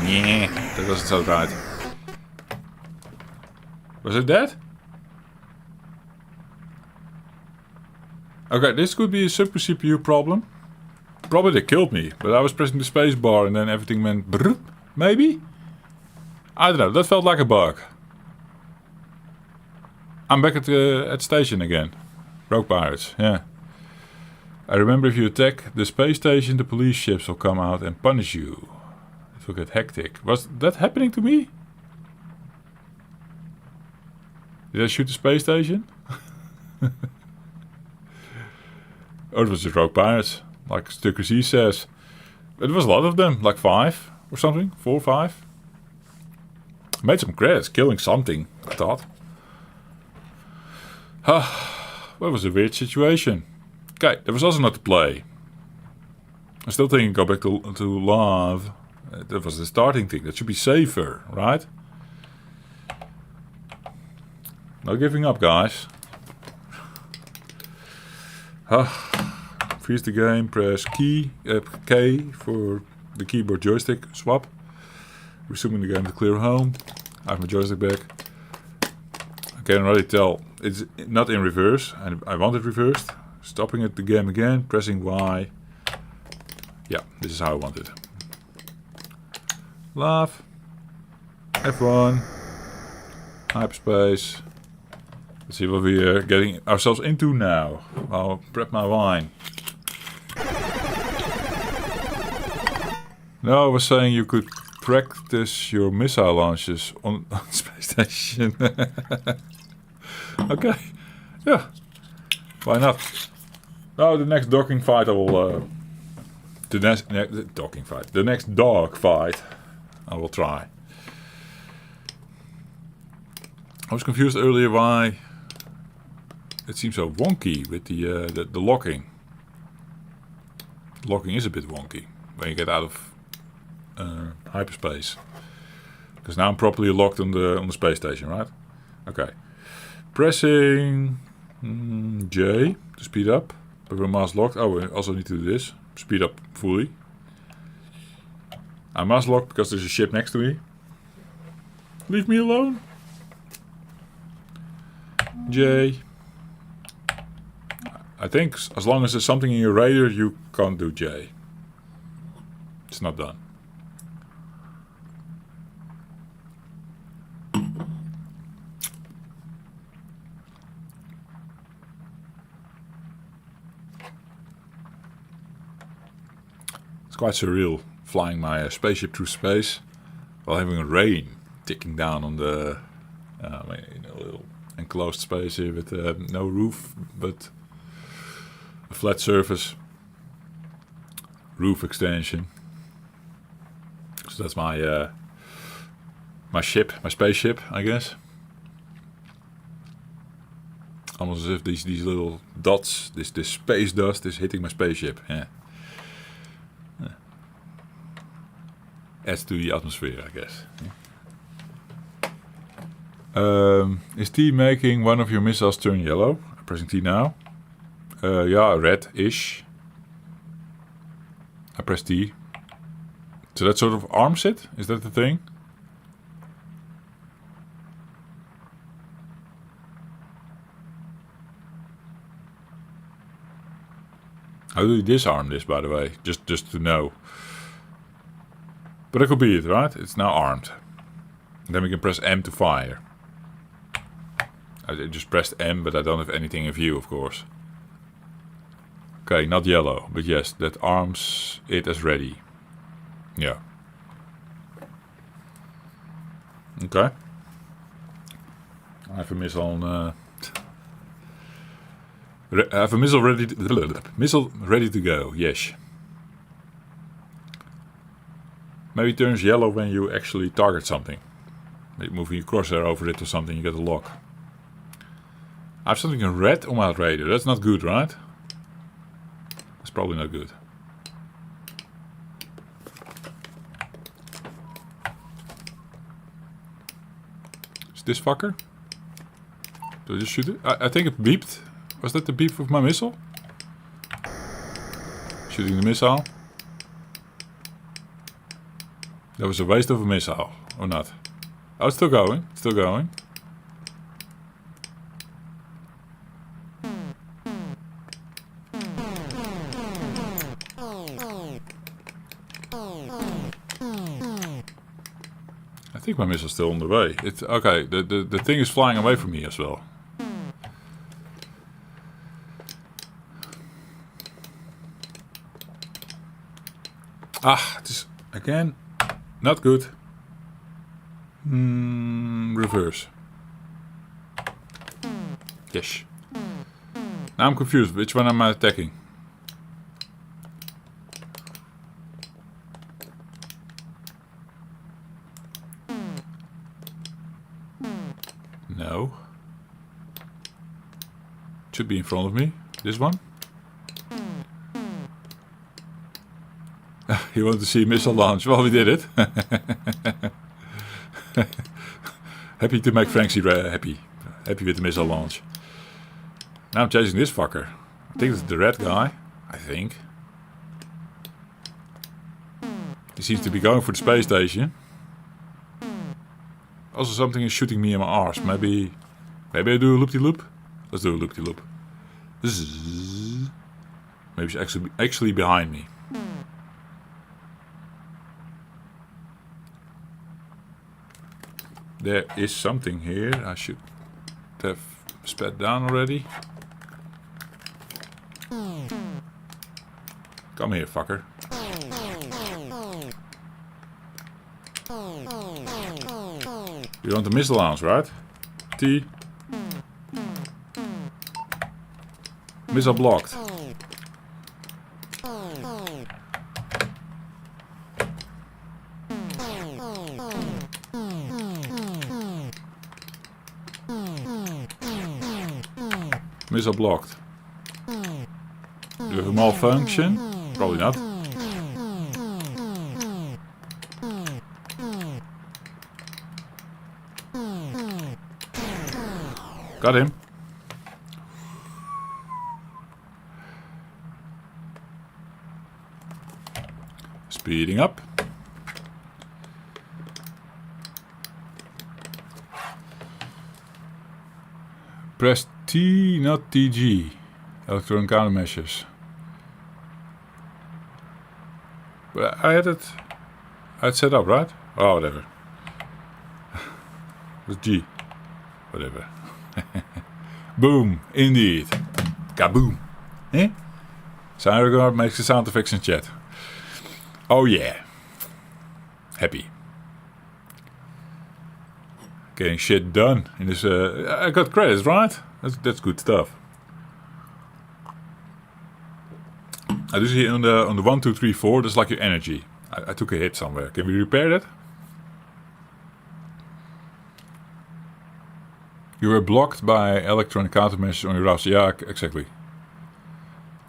Yeah, that doesn't sound right. Was it that? Okay, this could be a super CPU problem. Probably they killed me, but I was pressing the space bar and then everything went brrr, maybe? I don't know, that felt like a bug. I'm back at the station again. Rogue Pirates, yeah. I remember if you attack the space station, the police ships will come out and punish you. It will get hectic. Was that happening to me? Did I shoot the space station? Or it was just Rogue Pirates, like Stucker Z says. But there was a lot of them, like 5 or something, 4 or 5. Made some credits, killing something, I thought. That was a weird situation. Okay, there was also not to play. I'm still thinking go back to love. That was the starting thing. That should be safer, right? No giving up, guys. Freeze the game, press K for the keyboard joystick swap. Resuming the game to clear home. I have my joystick back. I can already tell it's not in reverse, and I want it reversed. Stopping the game again, pressing Y. Yeah, this is how I want it. Love. F1. Hyperspace. Let's see what we are getting ourselves into now. I'll prep my wine. No, I was saying you could practice your missile launches on Space Station. Okay. Yeah. Why not? No, the next docking fight I will... the next dog fight I will try. I was confused earlier why it seems so wonky with the locking. Locking is a bit wonky when you get out of hyperspace. Because now I'm properly locked on the space station, right? Okay. Pressing J to speed up. But we're mask locked. Oh, we also need to do this. Speed up fully. I'm mask locked because there's a ship next to me. Leave me alone. J. I think as long as there's something in your radar, you can't do J. It's not done. It's quite surreal flying my spaceship through space while having rain ticking down on the in a little enclosed space here with no roof but a flat surface, roof extension. So that's my my spaceship, I guess. Almost as if these little dots, this space dust is hitting my spaceship. Yeah. Adds to the atmosphere, I guess. Is T making one of your missiles turn yellow? I'm pressing T now. Yeah, red-ish. I press T. So that sort of arms it? Is that the thing? How do you disarm this, by the way? Just to know. But that could be it, right? It's now armed. And then we can press M to fire. I just pressed M, but I don't have anything in view, of course. Okay, not yellow, but yes, that arms it as ready. Yeah. Okay. I have a missile on... I have a missile ready to go, yes. Maybe it turns yellow when you actually target something. Maybe moving your crosshair over it or something, you get a lock. I have something in red on my radar. That's not good, right? That's probably not good. Is this fucker? Do I just shoot it? I think it beeped. Was that the beep of my missile? Shooting the missile. That was a waste of a missile, or not? Oh, it's still going. It's still going. I think my missile's still on the way. It's okay. The thing is flying away from me as well. Ah, it is again not good. Reverse. Yes. Now I'm confused. Which one am I attacking? No. It should be in front of me. This one? You want to see missile launch? Well, we did it. Happy to make Frankie happy. Happy with the missile launch. Now I'm chasing this fucker. I think it's the red guy. I think. He seems to be going for the space station. Also, something is shooting me in my arse. Maybe I do a loop-de-loop? Let's do a loop-de-loop. Maybe it's actually behind me. There is something here. I should have sped down already. Come here, fucker. You want the missile launch, right? T. Missile blocked. Missile blocked. Do we have a malfunction? Probably not. Got him. Speeding up. Press T, not TG. Electronic countermeasures. But I had it set up, right? Oh, whatever. It's G. Whatever. Boom, indeed. Kaboom. Eh? Soundregard makes the sound effects in chat. Oh yeah. Happy. Getting shit done in this. I got credits, right? That's good stuff. I do see on the 1, 2, 3, 4. That's like your energy. I took a hit somewhere. Can we repair that? You were blocked by electronic countermeasures on your router. Yeah, exactly.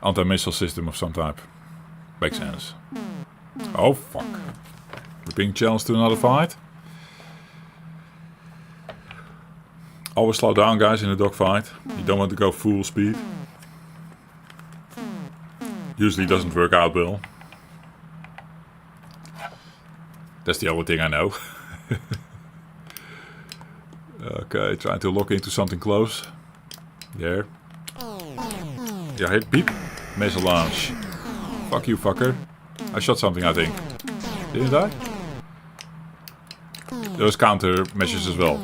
Anti-missile system of some type. Makes sense. Oh fuck. We're being challenged to another fight. Always slow down, guys, in a dogfight. You don't want to go full speed. Usually doesn't work out well. That's the only thing I know. Okay, trying to lock into something close. There. Yeah, hit beep. Missile launch. Fuck you, fucker. I shot something, I think. Didn't I? Those counter measures as well.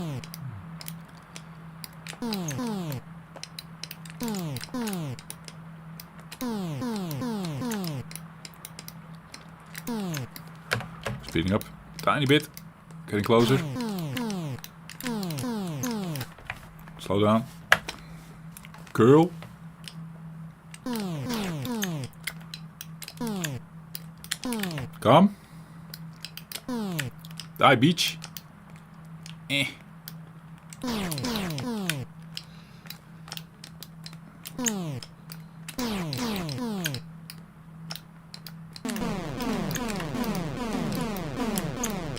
Speeding up. Tiny bit. Getting closer. Slow down. Curl. Come. Die, beach. Eh.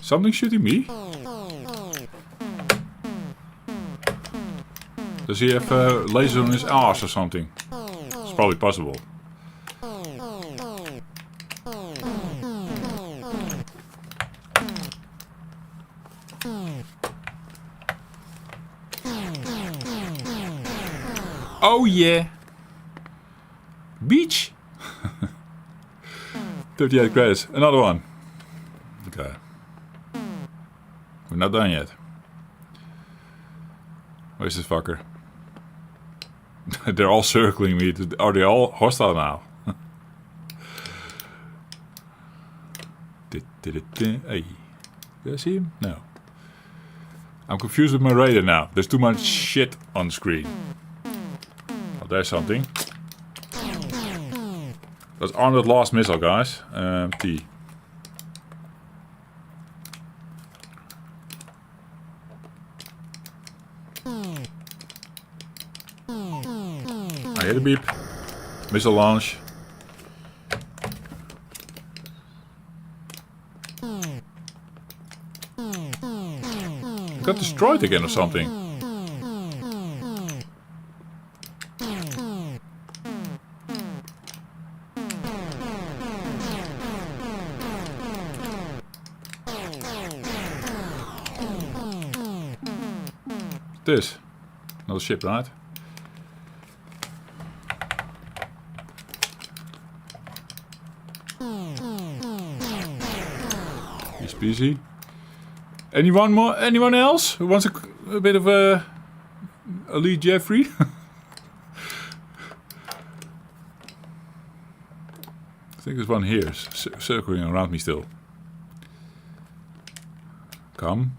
Something shooting me? Does he have a laser on his ass or something? It's probably possible. Oh yeah! Beach! 38 credits. Another one. Okay. We're not done yet. Where's this fucker? They're all circling me. Are they all hostile now? Hey. Did I see him? No. I'm confused with my radar now. There's too much shit on the screen. Oh, there's something. That's armored last missile, guys. T. I hear the beep. Missile launch. got destroyed again or something. This. Another ship, right? Easy peasy. Anyone more? Anyone else who wants a bit of a Elite Jeffrey? I think there's one here circling around me still. Come.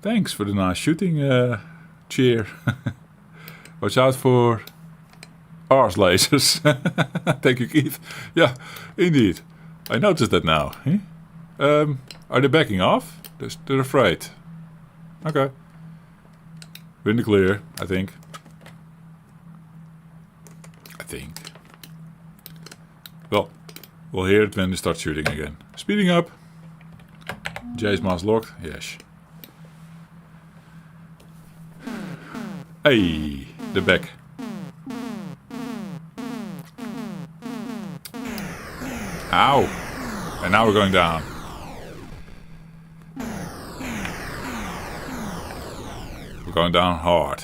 Thanks for the nice shooting cheer. Watch out for arse lasers. Thank you, Keith. Yeah, indeed. I noticed that now. Are they backing off? They're afraid. Okay. We're in the clear, I think. Well, we'll hear it when they start shooting again. Speeding up. J's mask locked. Yes. Hey, the back. Ow. And now we're going down. We're going down hard.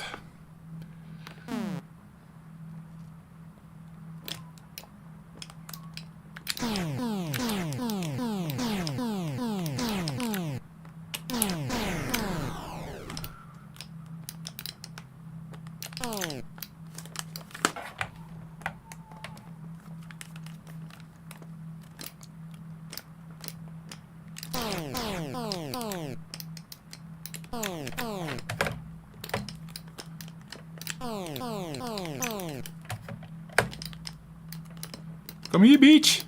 Come here, Beach!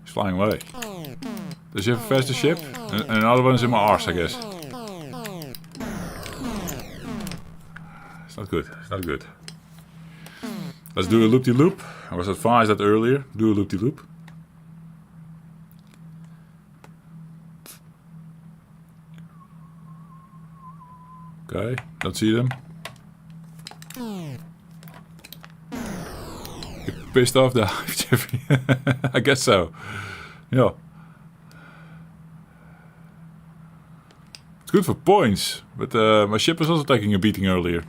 He's flying away. Does he have a faster ship? And another one is in my arse, I guess. It's not good. It's not good. Let's do a loop-de-loop. I was advised that earlier. Do a loop-de-loop. Okay, don't see them. You're pissed off the hive, Jeffrey? I guess so. Yeah. It's good for points, but my ship was also taking a beating earlier.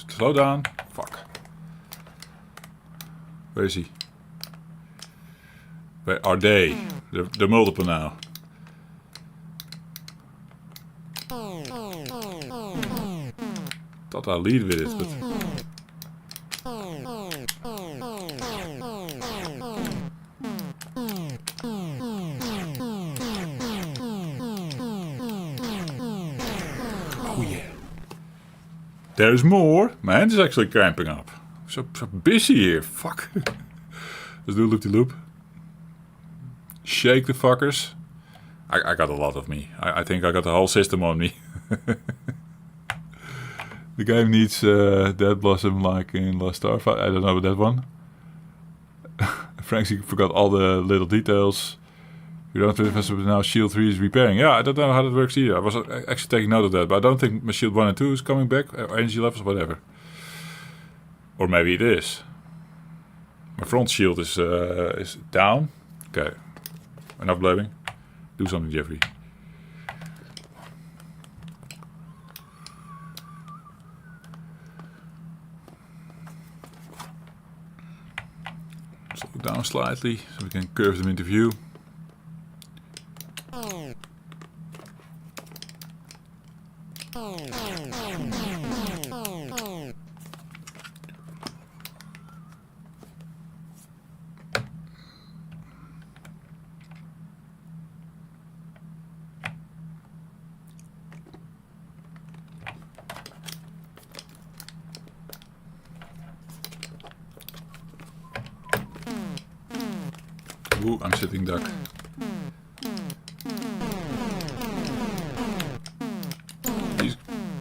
Slow down. Fuck. Where is he? Where are they? They're multiple now. Thought I'd lead with it, but... Oh yeah. There's more. My hand is actually cramping up. So busy here. Fuck. Let's do a loop-de-loop. Shake the fuckers. I got a lot of me. I think I got the whole system on me. The game needs Dead Blossom like in Lost Starfighter. I don't know about that one. Frankie forgot all the little details. You don't have to now Shield 3 is repairing. Yeah, I don't know how that works either. I was actually taking note of that, but I don't think my Shield 1 and 2 is coming back. Or energy levels, whatever. Or maybe it is. My front shield is down. Okay. Enough blabbing. Do something, Jeffrey. Slow down slightly so we can curve them into view. Ooh, I'm sitting duck. He's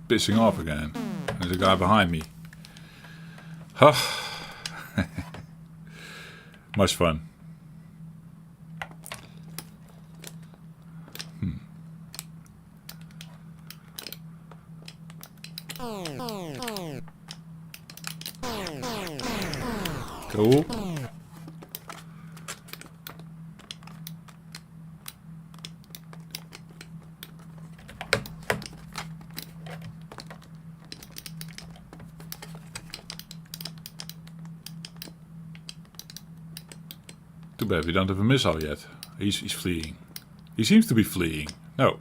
pissing off again. There's a guy behind me. Huh. Much fun. Cool. Too bad we don't have a missile yet. He's fleeing. He seems to be fleeing. No.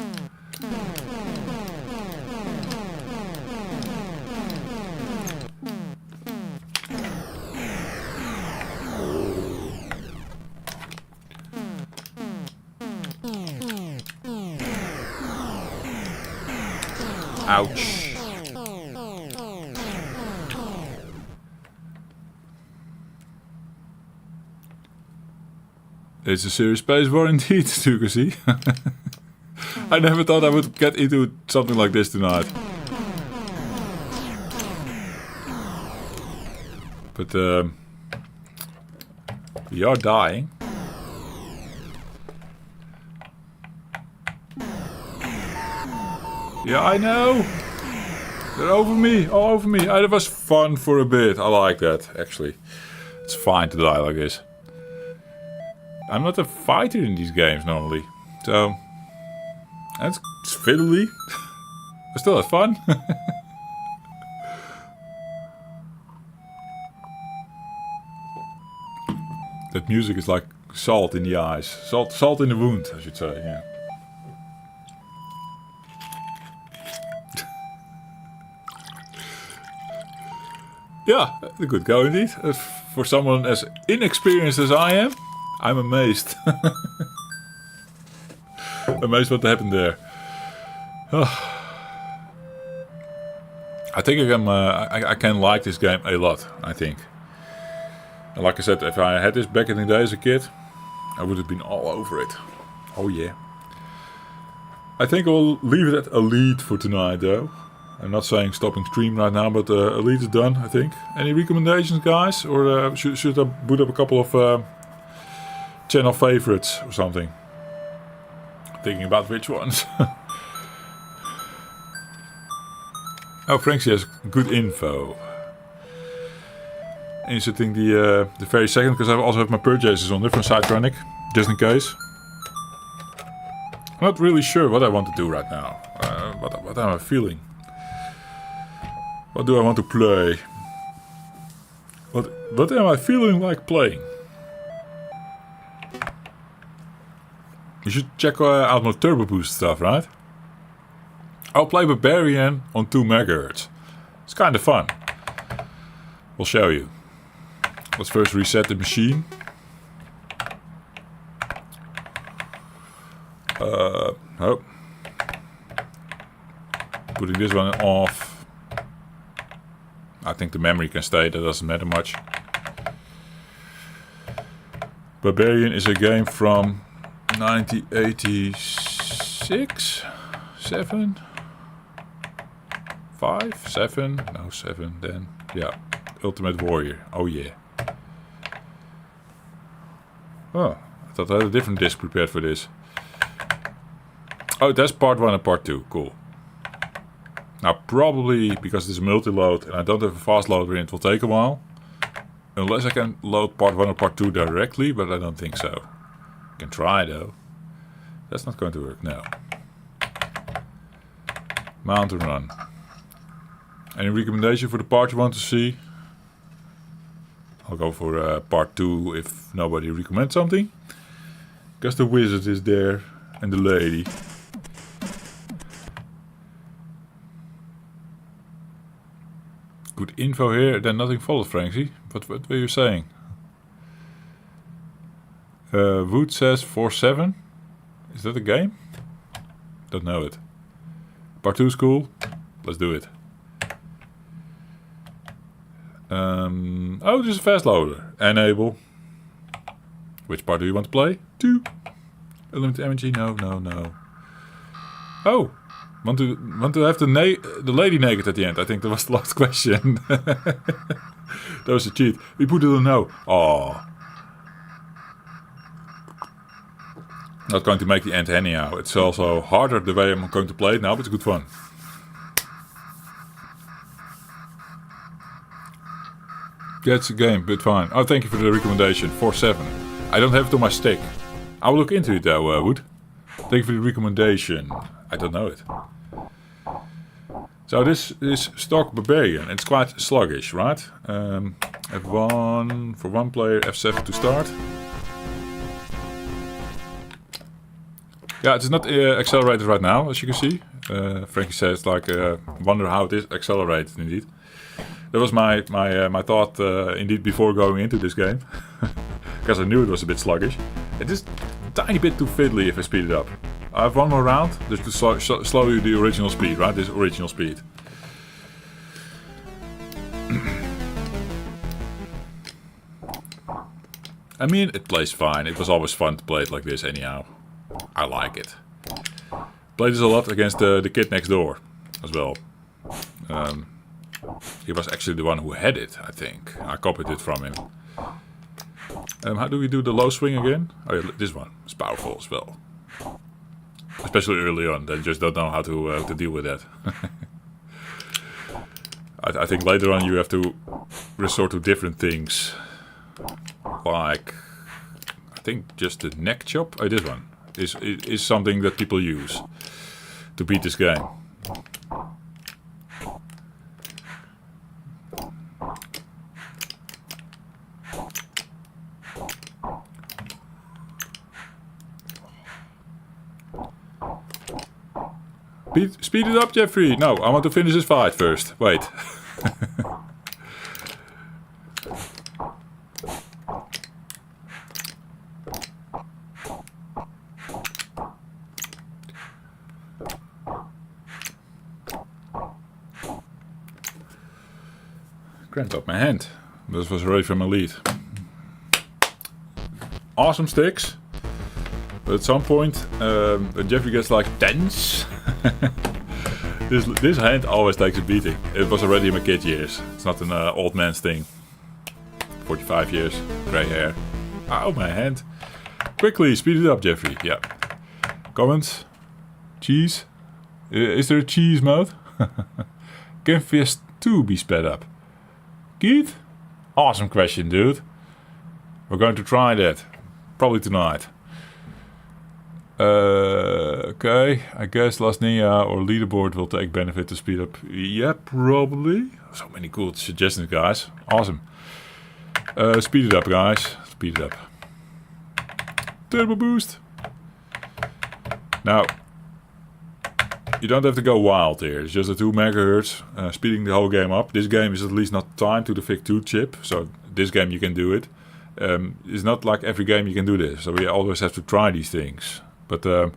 Ouch. It's a serious space war indeed, you can see. I never thought I would get into something like this tonight. But we are dying. Yeah, I know. They're over me, all over me. It was fun for a bit. I like that, actually. It's fine to die like this. I'm not a fighter in these games normally, so it's fiddly. I still have fun. That music is like salt in the eyes, salt in the wound, I should say. Yeah. Yeah, a good go indeed. For someone as inexperienced as I am, I'm amazed. Amazed what happened there. I think I can like this game a lot, I think. And like I said, if I had this back in the day as a kid, I would have been all over it. Oh yeah. I think I will leave it at Elite for tonight though. I'm not saying stopping stream right now, but Elite is done, I think. Any recommendations, guys? Or should I boot up a couple of channel favorites or something? Thinking about which ones. Oh, Frankie has good info. Inserting the very second, because I also have my purchases on different side Chronic, just in case. I'm not really sure what I want to do right now. What am I feeling? What do I want to play? What am I feeling like playing? You should check out my Turbo Boost stuff, right? I'll play Barbarian on 2 MHz. It's kind of fun. We'll show you. Let's first reset the machine. Oh. Putting this one off. I think the memory can stay, that doesn't matter much. Barbarian is a game from 1986? 7? 5? 7? No, 7 then. Yeah. Ultimate Warrior. Oh yeah. Oh, I thought I had a different disc prepared for this. Oh, that's part 1 and part 2. Cool. Now probably, because it's a multi-load and I don't have a fast loader in, it will take a while. Unless I can load part 1 or part 2 directly, but I don't think so. I can try though. That's not going to work, no. Mount and run. Any recommendation for the part you want to see? I'll go for part 2 if nobody recommends something. Because the wizard is there and the lady. Good info here, then nothing followed, Frankie. What were you saying? Wood says 4-7. Is that a game? Don't know it. Part 2 is cool. Let's do it. Oh, this is a fast loader. Enable. Which part do you want to play? 2. Unlimited energy? No. Oh! Want to have the lady naked at the end? I think that was the last question. That was a cheat. We put it on no. Oh. Not going to make the end anyhow. It's also harder the way I'm going to play it now, but it's good fun. That's a game, but fine. Oh, thank you for the recommendation. 4-7. I don't have it on my stick. I will look into it though, Wood. Thank you for the recommendation. I don't know it. So this is stock barbarian. It's quite sluggish, right? F1 for one player, F7 to start. Yeah, it's not accelerated right now, as you can see. Frankie says, like, wonder how it is accelerated indeed. That was my thought indeed before going into this game. Because I knew it was a bit sluggish. It is a tiny bit too fiddly if I speed it up. I have one more round, just to slow you the original speed, right? This original speed. I mean, it plays fine. It was always fun to play it like this anyhow. I like it. Played this a lot against the kid next door as well. He was actually the one who had it, I think. I copied it from him. How do we do the low swing again? Oh yeah, this one. It's powerful as well. Especially early on. They just don't know how to deal with that. I think later on you have to resort to different things. Like, I think just the neck chop. Oh, this one is something that people use to beat this game. Speed it up, Jeffrey. No, I want to finish this fight first. Wait. Cramped up my hand. This was already from Elite. Awesome sticks. But at some point, when Jeffrey gets like tense, this hand always takes a beating. It was already in my kid years. It's not an old man's thing. 45 years, grey hair. Ow, my hand. Quickly, speed it up, Jeffrey. Yeah. Comments? Cheese? Is there a cheese mode? Can Fist 2 be sped up? Keith? Awesome question, dude. We're going to try that. Probably tonight. Okay, I guess Last Ninja or Leaderboard will take benefit to speed up. Yeah, probably. So many cool suggestions, guys. Awesome. Speed it up, guys. Speed it up. Turbo boost. Now, you don't have to go wild here. It's just a 2 MHz, speeding the whole game up. This game is at least not timed to the VIC-2 chip, so this game you can do it. It's not like every game you can do this, so we always have to try these things. But I'm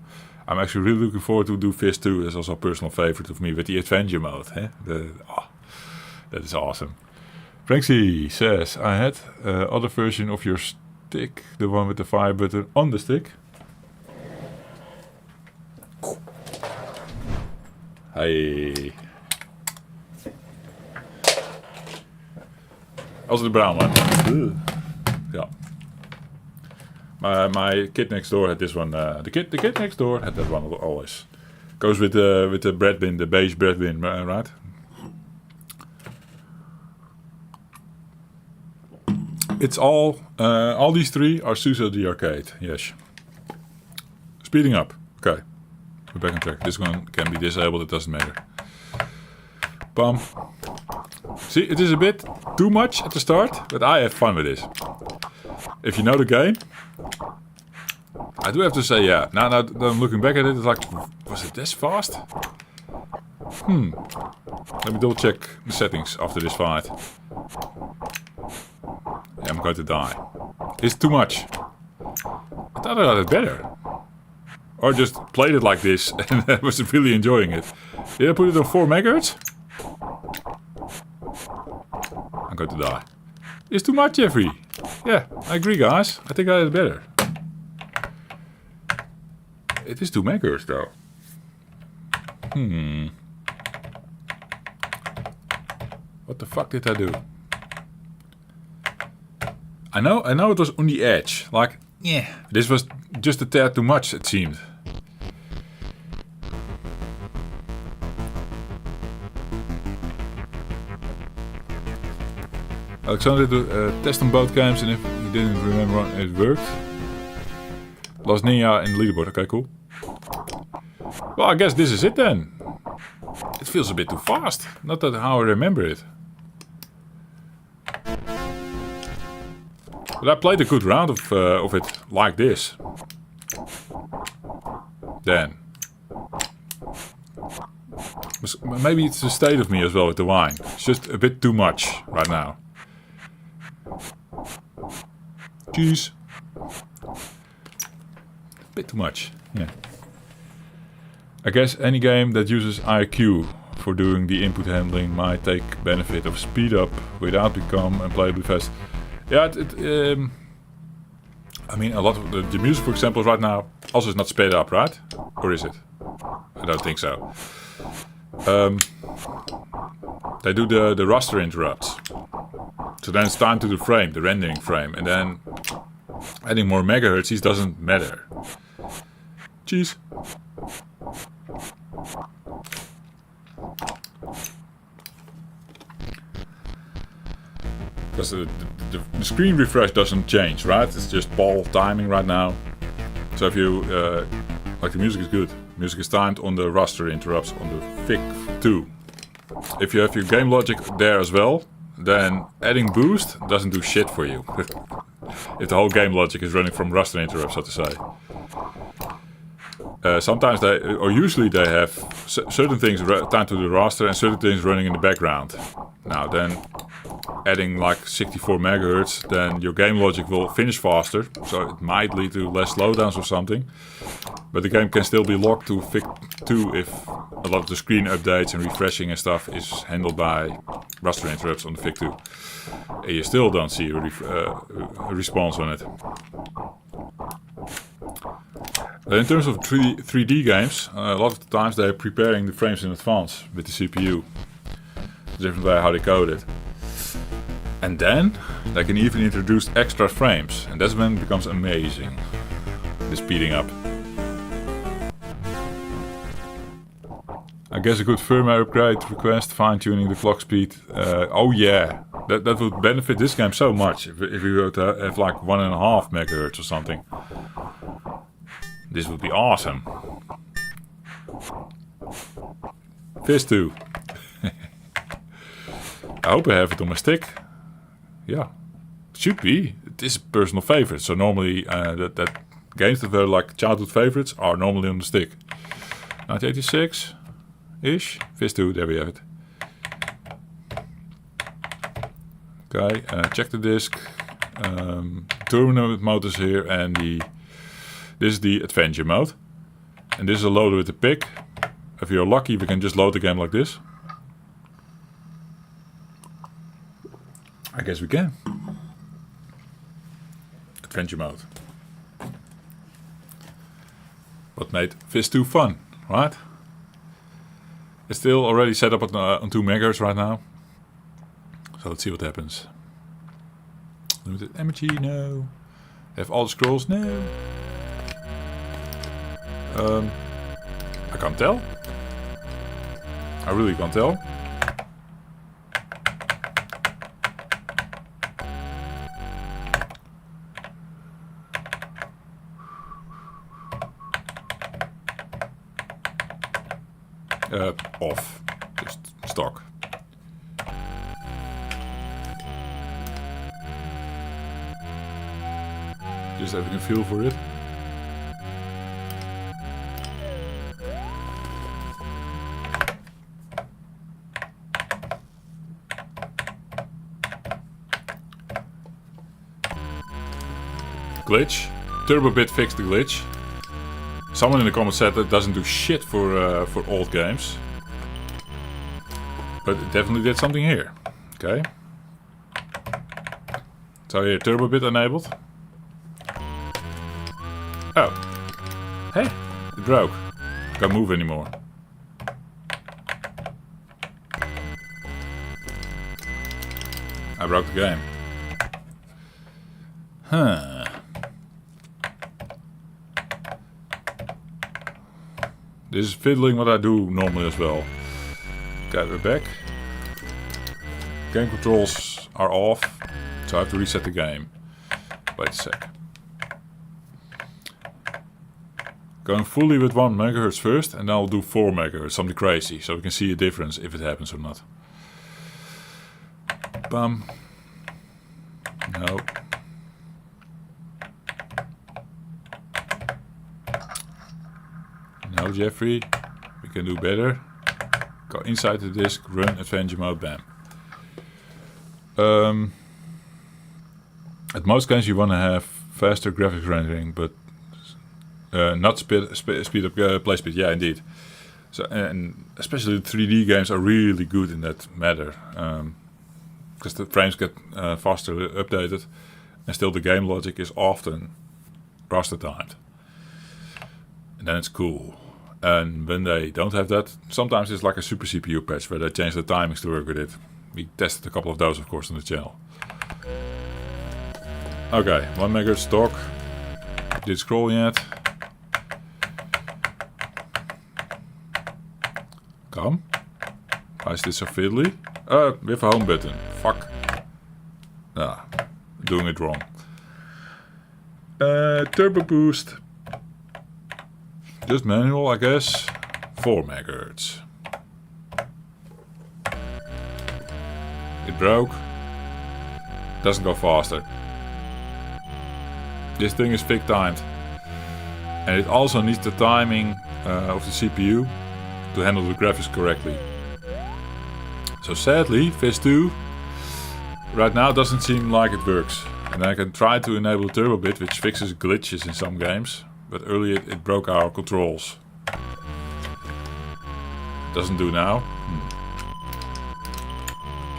actually really looking forward to do Fist 2. That's also a personal favorite of me with the adventure mode. Eh? That is awesome. Frankie says, I had other version of your stick, the one with the fire button on the stick. Hey. Also the brown one. Yeah. My kid next door had this one. The kid next door had that one always. Goes with the bread bin, the beige bread bin, right? It's all these three are Suso the arcade. Yes. Speeding up. Okay. We're back on track. This one can be disabled. It doesn't matter. Bum. See, it is a bit too much at the start, but I have fun with this. If you know the game, I do have to say, yeah. Now that I'm looking back at it, it's like, was it this fast? Let me double check the settings after this fight. Yeah, I'm going to die. It's too much. I thought I had it better. Or just played it like this and I was really enjoying it. Did I put it on 4 MHz? I'm going to die. It's too much, Jeffrey. Yeah, I agree, guys. I think I had it better. It is 2 MHz, though. What the fuck did I do? I know it was on the edge. Like, yeah, this was just a tad too much, it seemed. Alexander did a test on both games, and if he didn't remember it worked. Lost Ninja in the leaderboard. Okay, cool. Well, I guess this is it then. It feels a bit too fast. Not that how I remember it. But I played a good round of it like this. Then. Maybe it's the state of me as well with the wine. It's just a bit too much right now. Cheese. Bit too much, yeah. I guess any game that uses IQ for doing the input handling might take benefit of speed up without become unplayably fast. Yeah, I mean, a lot of the music, for example, right now also is not sped up, right? Or is it? I don't think so. They do the raster interrupts. So then it's time to the frame, the rendering frame, and then adding more megahertz doesn't matter. Cheese. Because the screen refresh doesn't change, right? It's just ball timing right now. So if you, like the music is good. Music is timed on the raster interrupts on the FIC2. If you have your game logic there as well, then adding boost doesn't do shit for you. If the whole game logic is running from raster interrupts, so to say. Sometimes they, or usually they have certain things timed to the raster and certain things running in the background. Now then, adding like 64 megahertz, then your game logic will finish faster, so it might lead to less slowdowns or something. But the game can still be locked to FIC2 if a lot of the screen updates and refreshing and stuff is handled by raster interrupts on the FIC2. And you still don't see a response on it. In terms of 3D games, a lot of the times they're preparing the frames in advance with the CPU. Different way how they code it. And then they can even introduce extra frames, and that's when it becomes amazing. The speeding up. I guess a good firmware upgrade request, fine-tuning the clock speed. Oh yeah, that would benefit this game so much if we were to have like 1.5 megahertz or something. This would be awesome. Fist 2. I hope I have it on my stick. Yeah, it should be. It is a personal favorite. So normally that games that were like childhood favorites are normally on the stick. 1986-ish. Fist 2, there we have it. Okay, check the disc. Tournament mode is here, and this is the adventure mode. And this is a loader with a pick. If you're lucky, we can just load the game like this. I guess we can. Adventure mode. What made Fist 2 fun, right? It's still already set up on 2 megahertz right now. So let's see what happens. Limited energy, no. Have all the scrolls, no. I can't tell. I really can't tell. Off. Just stock. Just having a feel for it. Glitch. TurboBit fixed the glitch. Someone in the comments said that doesn't do shit for old games. But it definitely did something here. Okay. So here, TurboBit enabled. Oh. Hey, it broke. Can't move anymore. I broke the game. Huh. This is fiddling what I do normally as well. Okay, we're back. Game controls are off, so I have to reset the game. Wait a sec. Going fully with 1 MHz first, and then I'll do 4 MHz, something crazy, so we can see a difference if it happens or not. Bum. No. No, Jeffrey. We can do better. Go inside the disk, run adventure mode, bam. At most games you want to have faster graphics rendering, but not speed up play speed. Yeah, indeed. So, and especially the 3D games are really good in that matter, because the frames get faster updated, and still the game logic is often raster timed, and then it's cool. And when they don't have that, sometimes it's like a super CPU patch where they change the timings to work with it. We tested a couple of those, of course, on the channel. Okay, 1 MHz stock. Did scroll yet? Come. Why is this so fiddly? With a home button. Fuck. Ah, doing it wrong. Turbo boost. Just manual, I guess. 4 MHz. It broke. Doesn't go faster. This thing is fixed timed. And it also needs the timing of the CPU to handle the graphics correctly. So sadly, Phase 2 right now doesn't seem like it works. And I can try to enable the turbo bit, which fixes glitches in some games. But earlier it broke our controls. Doesn't do now.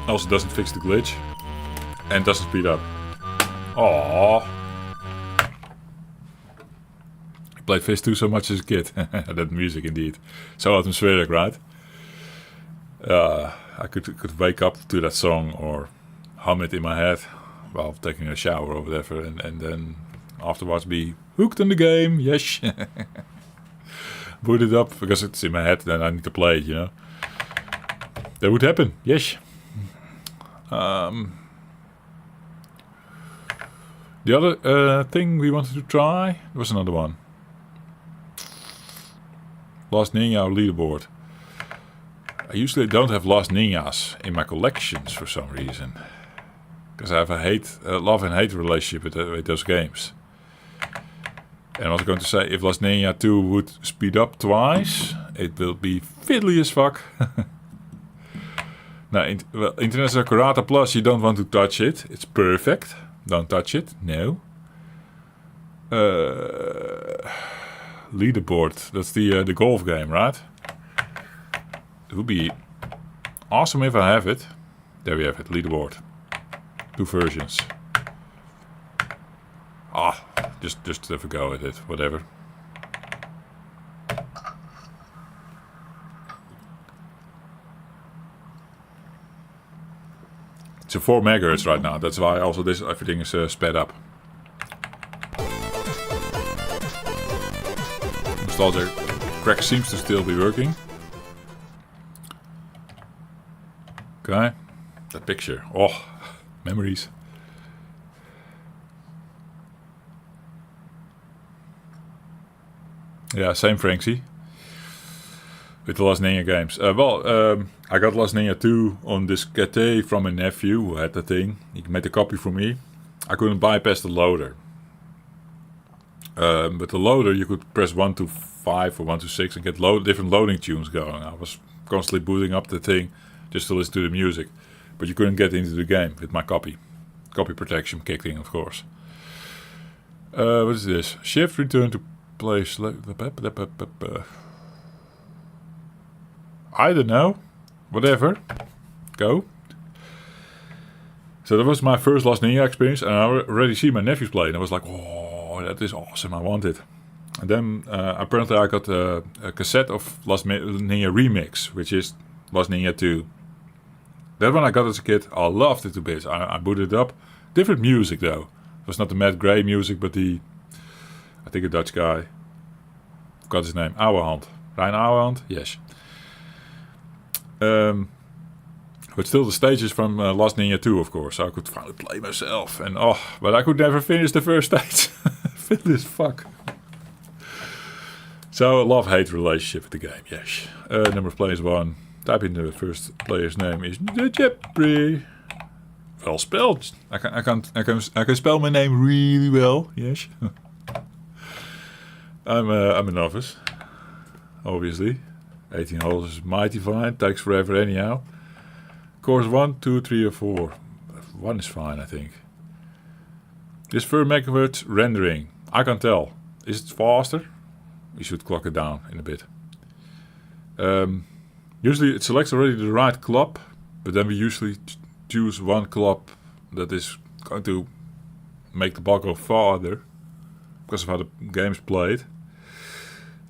Also doesn't fix the glitch. And doesn't speed up. Aww. I played Phase 2 so much as a kid. That music indeed. So atmospheric, right? I could wake up to that song or hum it in my head while taking a shower or whatever, and then afterwards be hooked on the game. Yes. Boot it up because it's in my head, then I need to play it, you know. That would happen. Yes. The other thing we wanted to try, there was another one. Last Ninja leaderboard. I usually don't have Last Ninjas in my collections for some reason. Because I have a love and hate relationship with those games. And I was going to say, if Last Ninja 2 would speed up twice, it will be fiddly as fuck. Now, International Karate Plus, you don't want to touch it. It's perfect. Don't touch it. No. Leaderboard. That's the golf game, right? It would be awesome if I have it. There we have it. Leaderboard. 2 versions. Just have a go at it. Whatever. It's a 4 MHz right now. That's why also everything is sped up. Nostalgia crack seems to still be working. Okay, that picture. Oh, memories. Yeah, same Franksy. With the Last Ninja games. I got Last Ninja 2 on diskette from my nephew who had the thing. He made a copy for me. I couldn't bypass the loader. But the loader, you could press 1 to 5 or 1 to 6 and get different loading tunes going. I was constantly booting up the thing just to listen to the music. But you couldn't get into the game with my copy. Copy protection kicked in, of course. What is this? Shift, return to place. I don't know. Whatever. Go. So that was my first Last Ninja experience, and I already see my nephews play, and I was like, oh, that is awesome, I want it. And then apparently I got a cassette of Last Ninja Remix, which is Last Ninja 2. That one I got as a kid, I loved it to bits. I booted it up. Different music though. It was not the Matt Gray music, but I think a Dutch guy. Forgot his name. Ouwehand, Rijnauwand? Yes. But still the stages from Last Ninja 2, of course. So I could finally play myself. And but I could never finish the first stage. Fit this fuck. So a love-hate relationship with the game, yes. Number of players 1. Type in the first player's name is Jeffrey. Well spelled. I can spell my name really well, yes. I'm a novice, obviously. 18 holes is mighty fine. Takes forever anyhow. Course 1, 2, 3 or 4. 1 is fine, I think. This per megahertz rendering. I can't tell. Is it faster? We should clock it down in a bit. Usually it selects already the right club, but then we usually choose one club that is going to make the ball go farther because of how the game's played.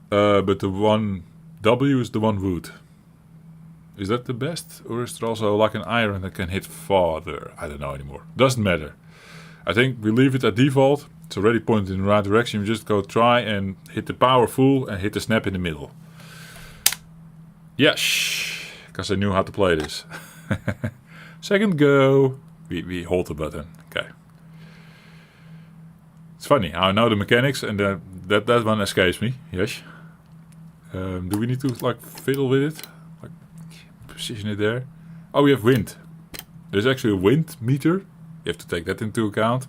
But the one W is the one wood. Is that the best? Or is there also like an iron that can hit farther? I don't know anymore. Doesn't matter. I think we leave it at default. It's already pointed in the right direction. You just go try and hit the power full and hit the snap in the middle. Yes, because I knew how to play this. Second go. We hold the button. Okay. It's funny. I know the mechanics and that one escapes me. Yes. Do we need to like fiddle with it? Like position it there. Oh, we have wind. There's actually a wind meter. You have to take that into account.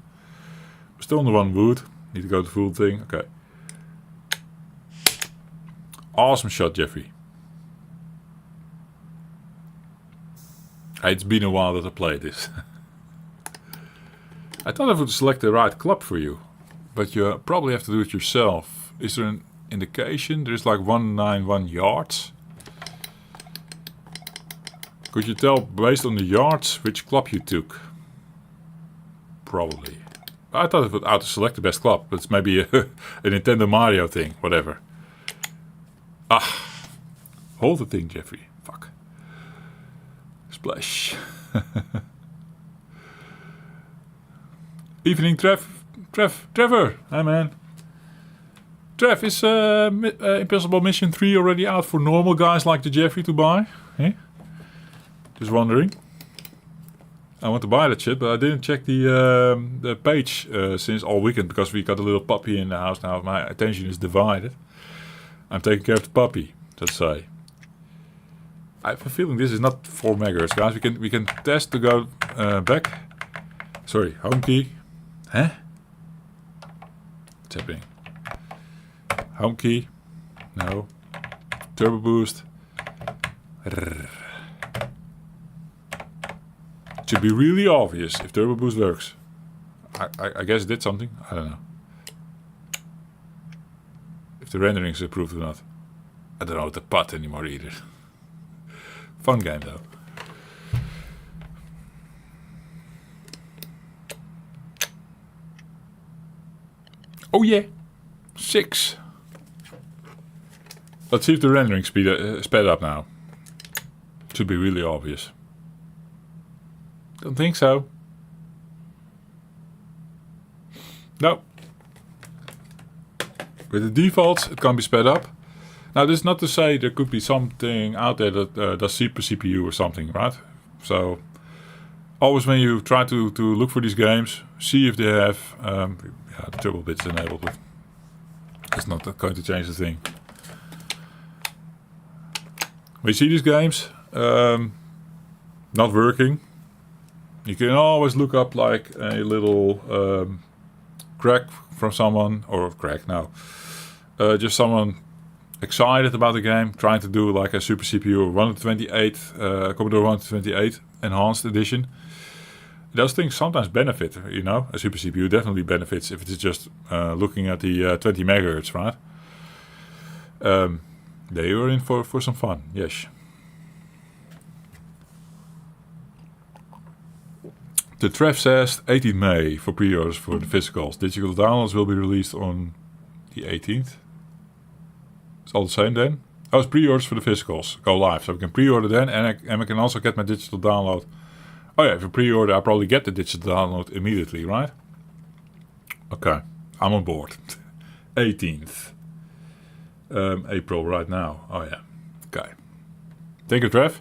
We're still on the one wood. Need to go to the full thing. Okay. Awesome shot, Jeffrey. It's been a while that I played this. I thought I would select the right club for you, but you probably have to do it yourself. Is there an indication? There's like 191 yards. Could you tell based on the yards which club you took? Probably. I thought it would auto-select the best club, but it's maybe a Nintendo Mario thing, whatever. Hold the thing, Jeffrey. Fuck. Splash. Evening, Trevor. Hi, man. Trev, is Impossible Mission 3 already out for normal guys like the Jeffrey to buy? Eh? Just wondering. I want to buy that shit, but I didn't check the page since all weekend because we got a little puppy in the house now. My attention is divided. I'm taking care of the puppy, let's say. I have a feeling this is not 4 megahertz, guys. We can test to go back. Sorry, home key. Huh? What's happening? Home key. No. Turbo boost. It should be really obvious if turbo boost works. I guess it did something. I don't know. If the rendering is approved or not. I don't know the putt anymore either. Fun game though. Oh yeah, 6. Let's see if the rendering sped up now. Should be really obvious. Don't think so. No. With the defaults, it can be sped up. Now, this is not to say there could be something out there that does CPU or something, right? So, always when you try to look for these games, see if they have the turbo bits enabled. But it's not going to change the thing. When you see these games not working, you can always look up like a little crack from someone, or crack now, just someone excited about the game, trying to do like a Super CPU or 128, Commodore 128 Enhanced Edition. Those things sometimes benefit, you know. A Super CPU definitely benefits if it is just looking at the 20 megahertz, right? They were in for some fun, yes. The Trev says 18 May for pre-orders for the physicals. Digital downloads will be released on the 18th. It's all the same then. Oh, it's pre-orders for the physicals. Go live. So we can pre-order then and I can also get my digital download. Oh yeah, if you pre-order, I probably get the digital download immediately, right? Okay, I'm on board. 18th. April right now. Oh yeah. Okay. Thank you, Trev.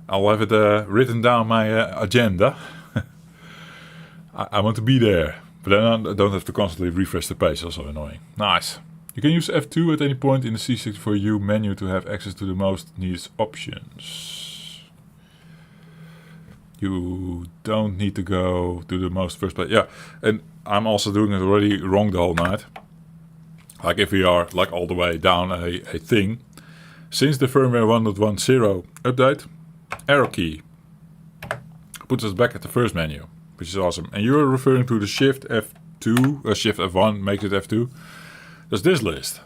I'll have it written down my agenda. I want to be there. But then I don't have to constantly refresh the page. Also annoying. Nice. You can use F2 at any point in the C64U menu to have access to the most needed options. You don't need to go to the most first place. Yeah, and I'm also doing it already wrong the whole night. Like if we are like all the way down a thing. Since the firmware 1.10 update, arrow key puts us back at the first menu, which is awesome. And you're referring to the Shift F2, Shift F1 makes it F2. There's this list.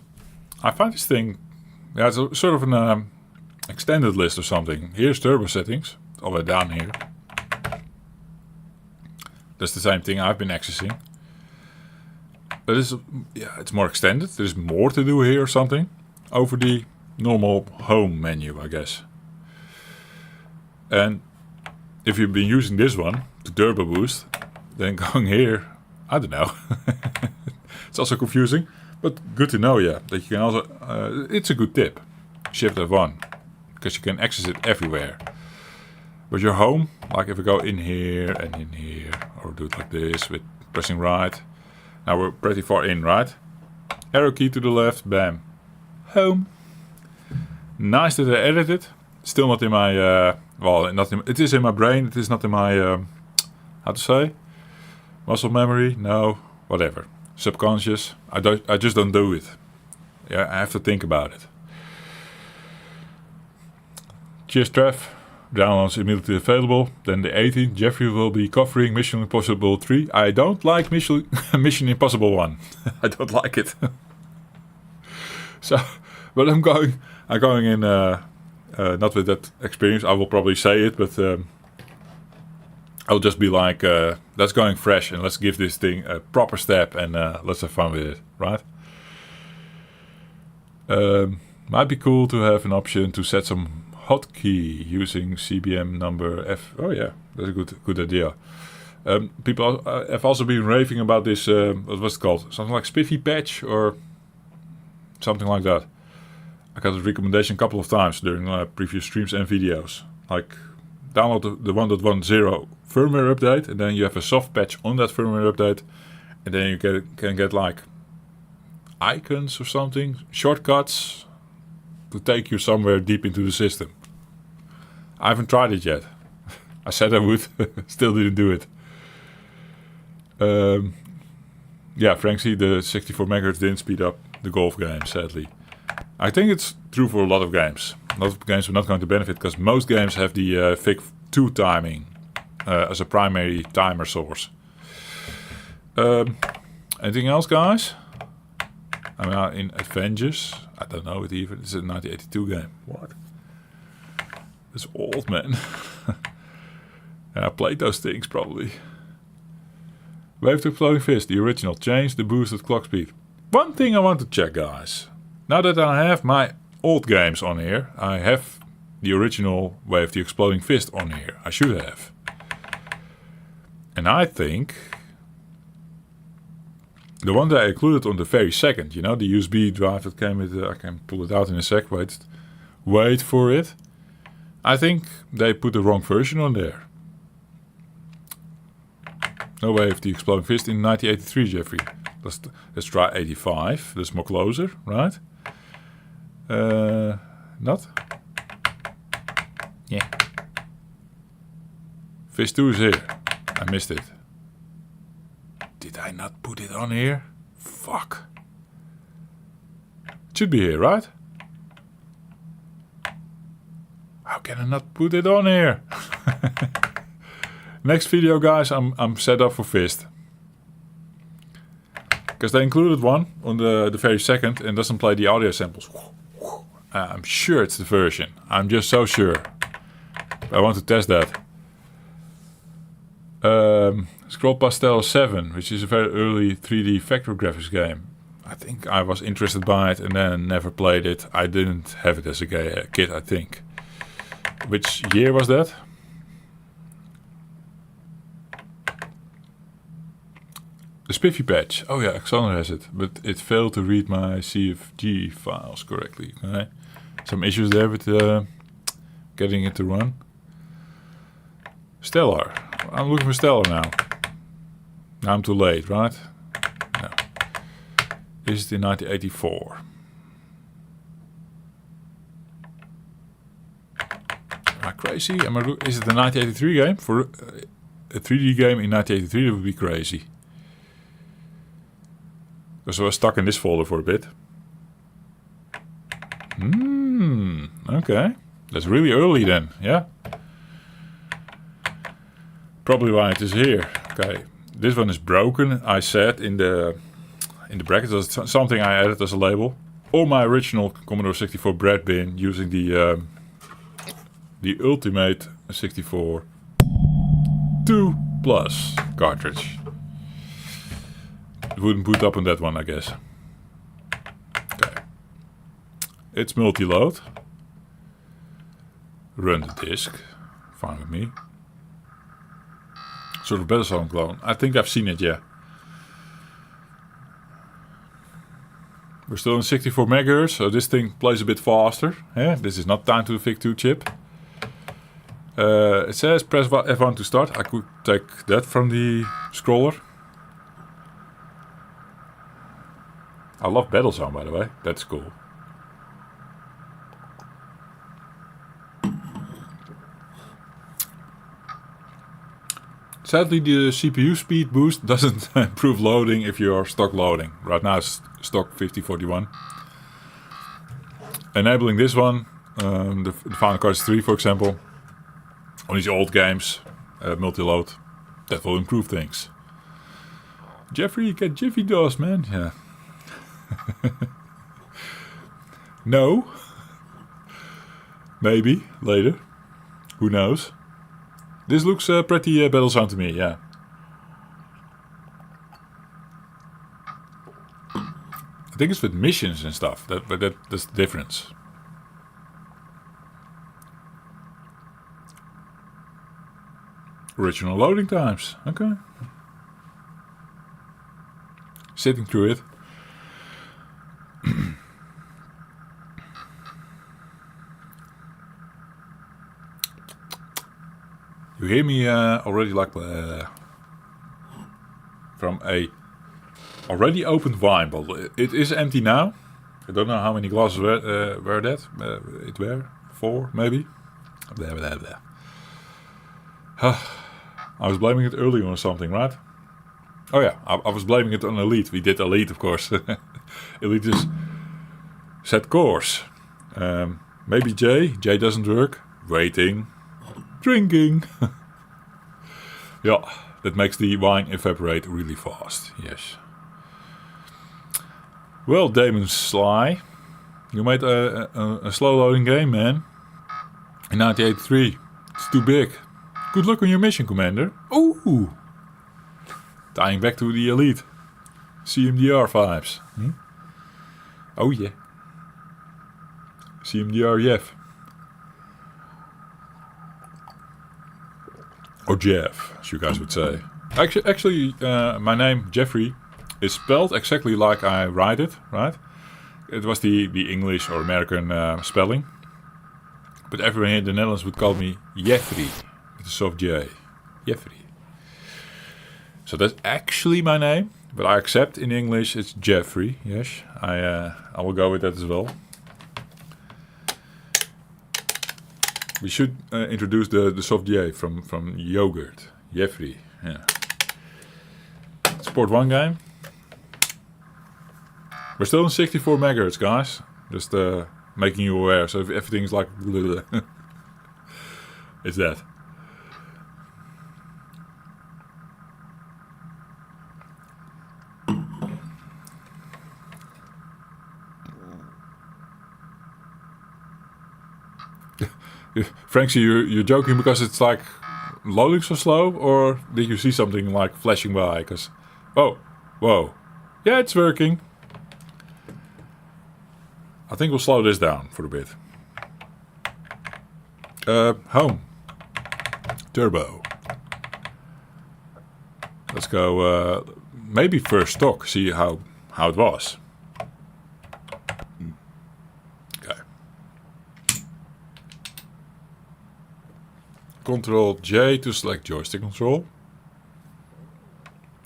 I find this thing, yeah, it's a, sort of an extended list or something. Here's turbo settings, all the way down here. That's the same thing I've been accessing. But it's more extended. There's more to do here or something over the normal home menu, I guess. And if you've been using this one to turbo boost, then going here, I don't know. It's also confusing, but good to know, yeah, that you can also, it's a good tip, Shift F1, because you can access it everywhere. But your home, like if we go in here and in here, or do it like this with pressing right. Now we're pretty far in, right? Arrow key to the left, bam. Home. Nice that I edited it. Still not in my, well, it is in my brain, it is not in my, how to say? Muscle memory? No, whatever. Subconscious. I just don't do it. Yeah, I have to think about it. Cheers, Trev. Downloads immediately available. Then the 18th, Jeffrey will be covering Mission Impossible 3. I don't like Mission Impossible 1. I don't like it. So, but I'm going in, not with that experience. I will probably say it, but I'll just be like, let's going fresh and let's give this thing a proper step and let's have fun with it, right? Might be cool to have an option to set some hotkey using CBM number F. Oh yeah, that's a good idea. People have also been raving about this, what was it called? Something like Spiffy patch or something like that. I got a recommendation a couple of times during previous streams and videos. Like download the 1.10 firmware update and then you have a soft patch on that firmware update and then you can get like icons or something, shortcuts to take you somewhere deep into the system. I haven't tried it yet. I said I would, still didn't do it. Yeah, frankly, the 64 MHz didn't speed up the golf game, sadly. I think it's true for a lot of games. A lot of games are not going to benefit because most games have the FIC2 timing as a primary timer source. Anything else, guys? I mean, in Avengers, I don't know it even. It's a 1982 game. What? It's old, man. Yeah, I played those things probably. Wave to Exploding Fist, the original. Change the boosted clock speed. One thing I want to check, guys. Now that I have my old games on here, I have the original Wave the Exploding Fist on here. I should have. And I think the one that I included on the very second, you know, the USB drive that came with, I can pull it out in a sec, wait for it. I think they put the wrong version on there. No Wave the Exploding Fist in 1983, Jeffrey. Let's try 85, that's more closer, right? Not? Yeah. Fist 2 is here. I missed it. Did I not put it on here? Fuck. It should be here, right? How can I not put it on here? Next video, guys, I'm set up for Fist. Because they included one on the very second and doesn't play the audio samples. I'm sure it's the version. I'm just so sure. I want to test that. Scroll Pastel 7, which is a very early 3D vector graphics game. I think I was interested by it and then never played it. I didn't have it as a kid, I think. Which year was that? The Spiffy patch. Oh yeah, Xander has it, but it failed to read my CFG files correctly. Okay. Some issues there with getting it to run. Stellar. I'm looking for Stellar now. Now I'm too late, right? No. Is it in 1984? Am I crazy? Is it a 1983 game? For a 3D game in 1983, that would be crazy. Because I was stuck in this folder for a bit. Okay. That's really early then, yeah? Probably why it is here. Okay. This one is broken, I said in the brackets. That's something I added as a label. Or my original Commodore 64 bread bin using the Ultimate 64 2 Plus cartridge. It wouldn't boot up on that one, I guess. Okay. It's multi-load. Run the disk. Fine with me. Sort of Battlezone clone. I think I've seen it, yeah. We're still in 64 MHz, so this thing plays a bit faster. Yeah, this is not time to the VIC-2 chip. It says press F1 to start. I could take that from the scroller. I love Battlezone, by the way. That's cool. Sadly, the CPU speed boost doesn't improve loading if you are stock loading. Right now it's stock 5041. Enabling this one, the Final Cards 3 for example, on these old games, multi-load, that will improve things. Jeffrey, you get Jiffy DOS, man. Yeah. No. Maybe later. Who knows? This looks pretty Battlezone to me, yeah. I think it's with missions and stuff, but that's the difference. Original loading times, okay. Sitting through it. You hear me already like from a already opened wine bottle. It is empty now. I don't know how many glasses were that. It were 4 maybe. Blah, blah, blah. I was blaming it earlier on something, right? Oh yeah, I was blaming it on Elite. We did Elite, of course. Elite is set course. Maybe J doesn't work. Waiting. Drinking. Yeah, that makes the wine evaporate really fast. Yes. Well, Damon Sly, you made a slow loading game, man. In 1983. It's too big. Good luck on your mission, Commander. Ooh. Tying back to the Elite. CMDR vibes. Oh yeah. CMDR Jeff. Or Jeff, as you guys would say. Actually, my name, Jeffrey, is spelled exactly like I write it, right? It was the English or American spelling. But everyone here in the Netherlands would call me Jeffrey, with a soft J. Jeffrey. So that's actually my name, but I accept in English it's Jeffrey, yes. I will go with that as well. We should introduce the soft J from yogurt. Jeffrey, yeah. Sport 1 game. We're still in 64 MHz, guys. Just making you aware. So if everything's like... it's that. Frankie, you're joking because it's like loading so slow, or did you see something like flashing by? Because, oh, whoa, yeah, it's working. I think we'll slow this down for a bit. Home, turbo. Let's go maybe first stock, see how it was. Okay. Control J to select joystick control.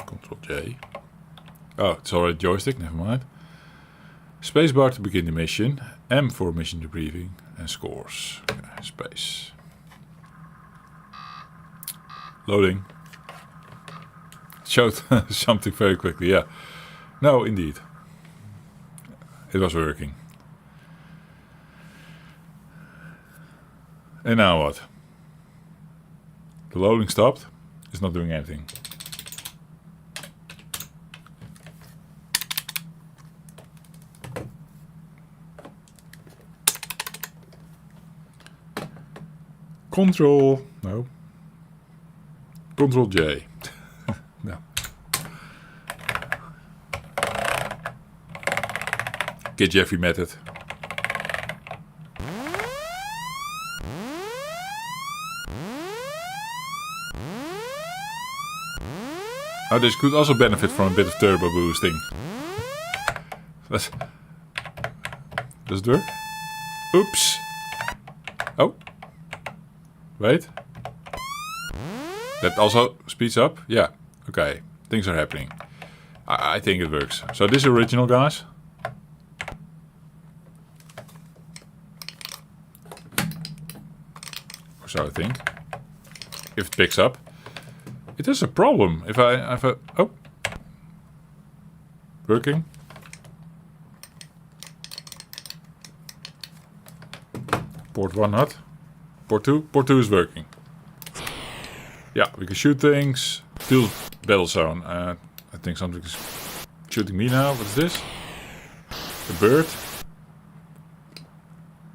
Control J. Oh, it's already joystick, never mind. Spacebar to begin the mission. M for mission debriefing and scores. Okay, space. Loading. Showed something very quickly, yeah. No, indeed. It was working. And now what? The loading stopped. It's not doing anything. Control J. No. Get Jeffrey method. Oh, this could also benefit from a bit of turbo boosting. Does it work? Oops. Oh. Wait. That also speeds up? Yeah. Okay. Things are happening. I think it works. So this is original, guys. Or so I think. If it picks up. It is a problem. If I oh. Working. Port 1 not. Port 2? Port 2 is working. Yeah, we can shoot things. Still battle zone. I think something is shooting me now. What is this? A bird?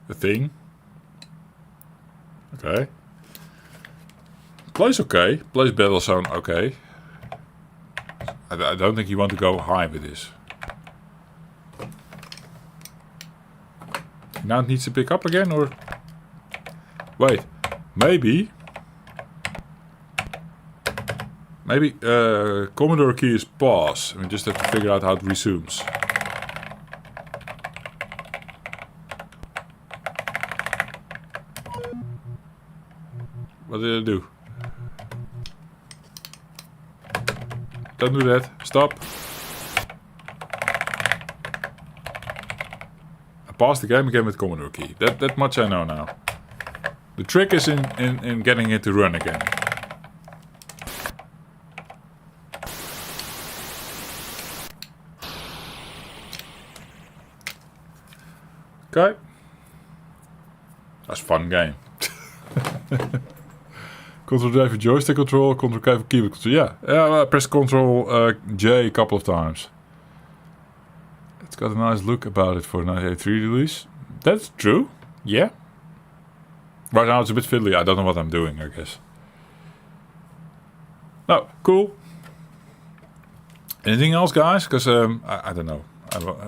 A thing? Okay. Place okay. Place battle zone okay. I don't think you want to go high with this. Now it needs to pick up again, or... Wait, maybe Commodore key is pause. We just have to figure out how it resumes. What did I do? Don't do that. Stop. I paused the game again with Commodore key. That much I know now. The trick is in getting it to run again. Okay. That's a fun game. Control J for joystick control, Control K for keyboard control. Yeah, I pressed Control J a couple of times. It's got a nice look about it for a 1983 release. That's true. Yeah. Right now it's a bit fiddly. I don't know what I'm doing, I guess. No, cool. Anything else, guys? Because I don't know.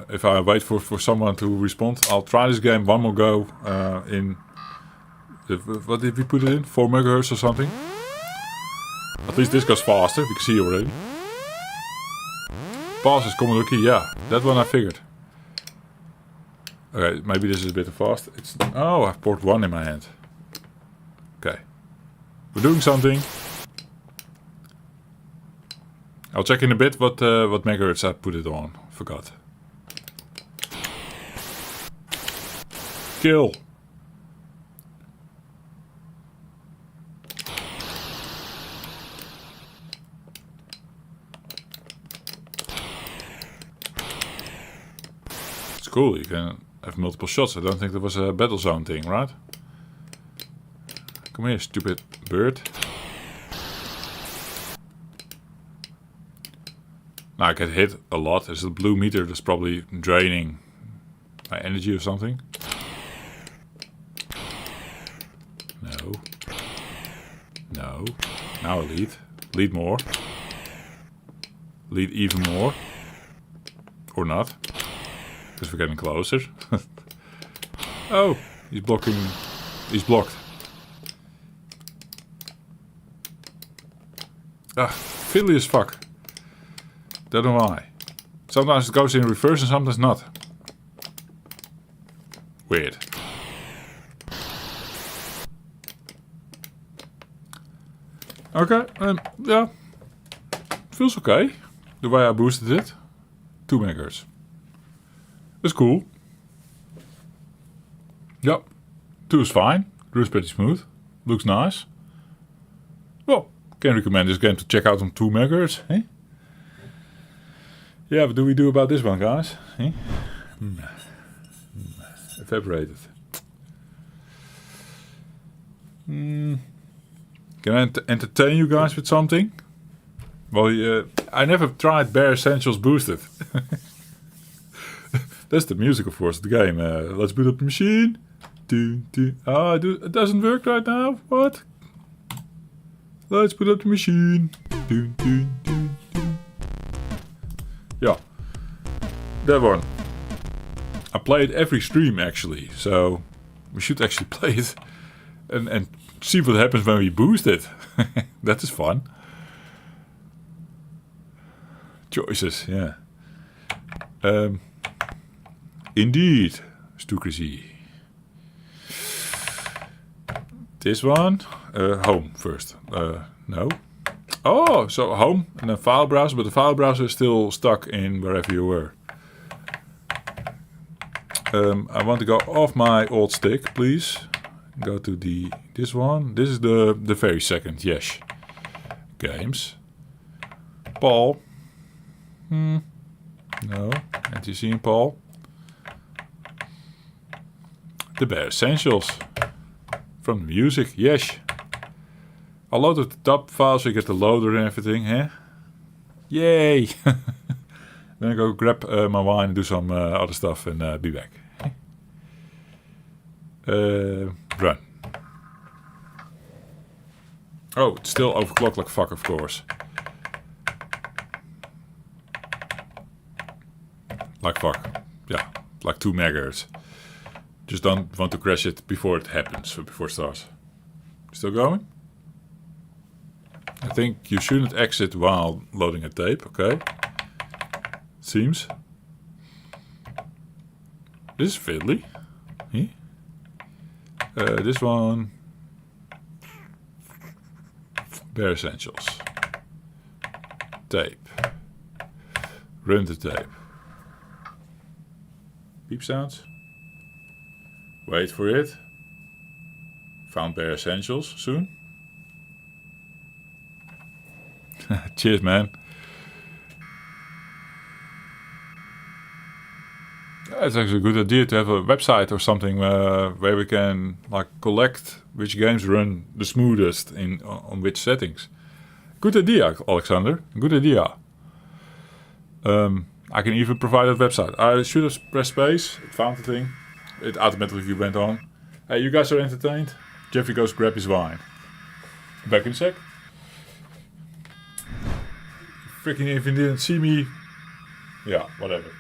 If I wait for someone to respond, I'll try this game one more go in... what did we put it in? 4 megahertz or something? At least this goes faster. We can see already. Pause is Commodore key. Yeah, that one I figured. Okay, maybe this is a bit fast. Oh, I have port 1 in my hand. Okay. We're doing something. I'll check in a bit what megahertz I put it on. Forgot. Kill. It's cool, you can have multiple shots. I don't think there was a battle zone thing, right? Come here, stupid bird. Now I get hit a lot. There's a blue meter that's probably draining my energy or something. No. No. Now I lead. Lead more. Lead even more. Or not. Because we're getting closer. Oh, he's blocking. He's blocked. Ah, fiddly as fuck. Don't know why. Sometimes it goes in reverse and sometimes not. Weird. Okay, yeah. Feels okay. The way I boosted it. 2 megahertz. That's cool. Yep. 2 is fine. Runs pretty smooth. Looks nice. Well, can recommend this game to check out on 2 megahertz. Eh? Yeah, what do we do about this one, guys? Eh? Evaporated. Can I entertain you guys with something? Well, I never tried Bare Essentials Boosted. That's the music, of course, of the game. Let's boot up the machine. Oh, it doesn't work right now. What? Let's boot up the machine. Yeah, that one. I play it every stream actually, so we should actually play it and see what happens when we boost it. That is fun. Choices, yeah. Indeed, Stukrisi. This one, home first. No. Oh, so home and then file browser, but the file browser is still stuck in wherever you were. I want to go off my old stick, please. Go to this one. This is the very second, yes. Games. Paul. No. NTC Paul. The Bare Essentials. From the music, yes. I'll load the top file so you get the loader and everything, huh? Yay! Then I go grab my wine and do some other stuff and be back. Run. Oh, it's still overclocked like fuck, of course. Like fuck. Yeah, like 2 megahertz. Just don't want to crash it before it happens, or before it starts. Still going? I think you shouldn't exit while loading a tape, okay? Seems. This is fiddly. Eh? This one. Bare Essentials. Tape. Run the tape. Beep sounds. Wait for it. Found Bare Essentials soon. Cheers, man. It's actually a good idea to have a website or something where we can like collect which games run the smoothest on which settings. Good idea, Alexander. Good idea. I can even provide a website. I should have pressed space. It found the thing. It automatically went on. Hey, you guys are entertained? Jeffrey goes grab his wine. Back in a sec. Freaking if you didn't see me. Yeah, whatever.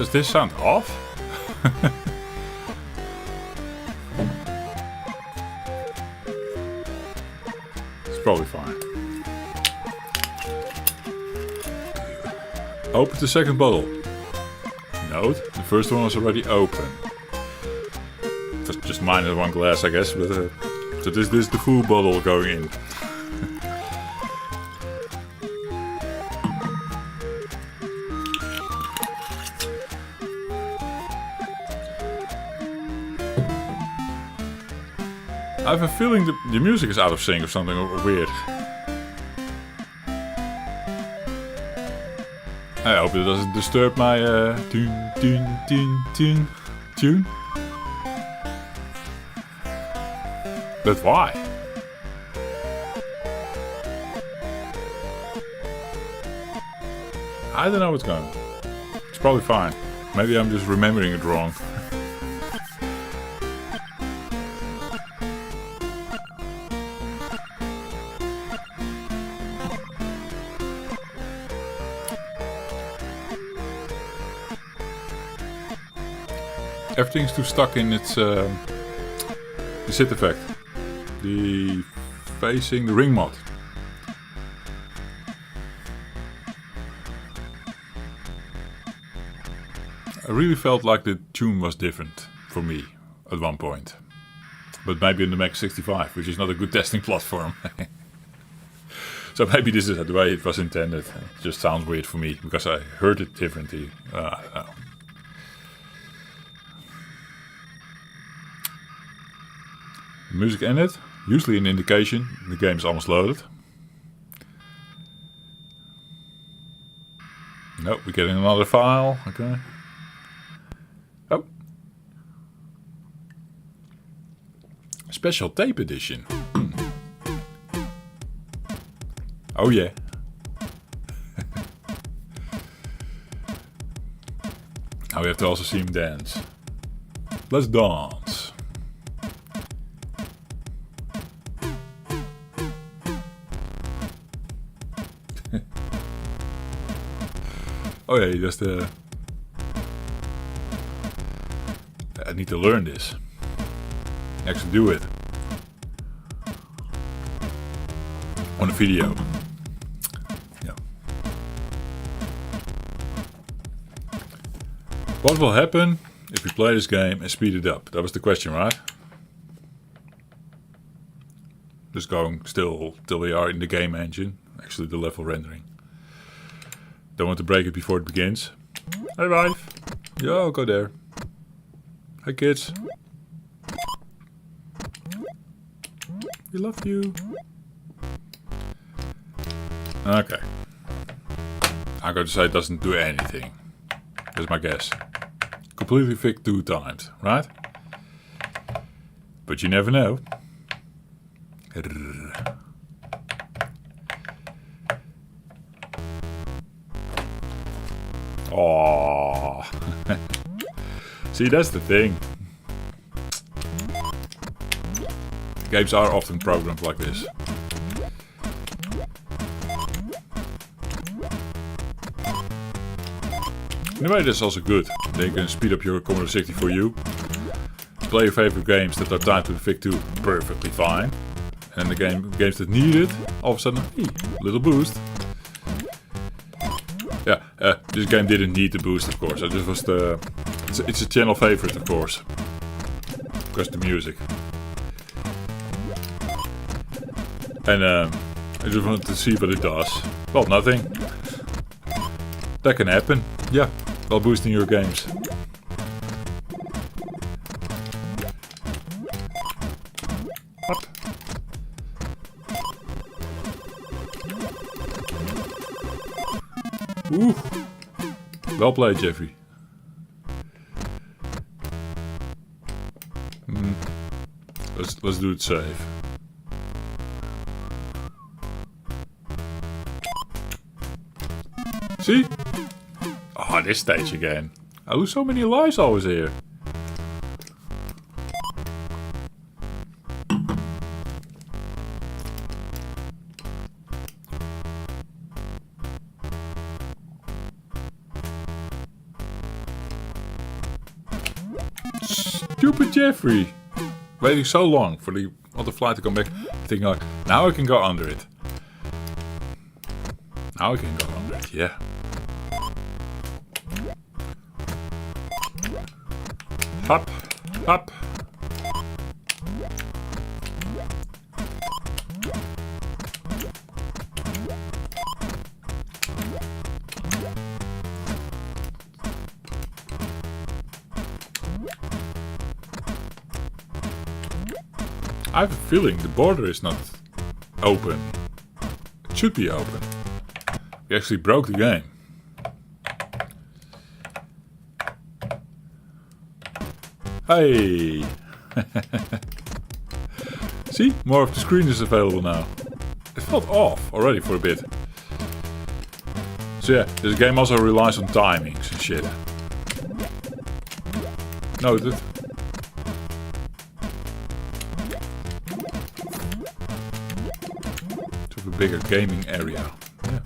Does this sound off? It's probably fine. Open the second bottle. Note, the first one was already open. Just minus one glass, I guess, but so this is the full bottle going in. I have a feeling the music is out of sync or something weird. I hope it doesn't disturb my tune. But why? I don't know what's going on. It's probably fine. Maybe I'm just remembering it wrong. Everything's too stuck in its the sit effect. The facing the ring mod. I really felt like the tune was different for me at one point. But maybe in the Mac 65, which is not a good testing platform. So maybe this is the way it was intended. It just sounds weird for me because I heard it differently. I don't know. Music in it, usually an indication the game is almost loaded. Nope, we're getting another file. Okay. Oh. Special tape edition. Oh yeah. Now we have to also see him dance. Let's dance. Oh yeah, that's the... I need to learn this. Actually do it. On a video. Yeah. What will happen if we play this game and speed it up? That was the question, right? Just going still till we are in the game engine. Actually the level rendering. Don't want to break it before it begins. Hey wife. Yo, go there. Hi kids. We love you. Okay. I'm going to say it doesn't do anything. That's my guess. Completely fixed 2 times, right? But you never know. Oh, see, that's the thing. Games are often programmed like this. In a way, that's also good. Then you can speed up your Commodore 64U. Play your favorite games that are timed to the VIC-2 perfectly fine. And the games that need it, all of a sudden, hey, little boost. Yeah, this game didn't need the boost, of course. This was the... It's a channel favorite, of course. Because the music. And I just wanted to see what it does. Well, nothing. That can happen. Yeah, while boosting your games. Up. Ooh. Well played, Jeffrey. Let's do it safe. See? Oh, this stage again. I lose so many lives always here. Stupid Jeffrey! Waiting so long for the other flight to come back, thinking like, now I can go under it. Now I can go under it, yeah. Hop, hop. I have a feeling the border is not open. It should be open. We actually broke the game. Hey! See? More of the screen is available now. It felt off already for a bit. So yeah, this game also relies on timings and shit. Noted. To a bigger gaming area. Yeah.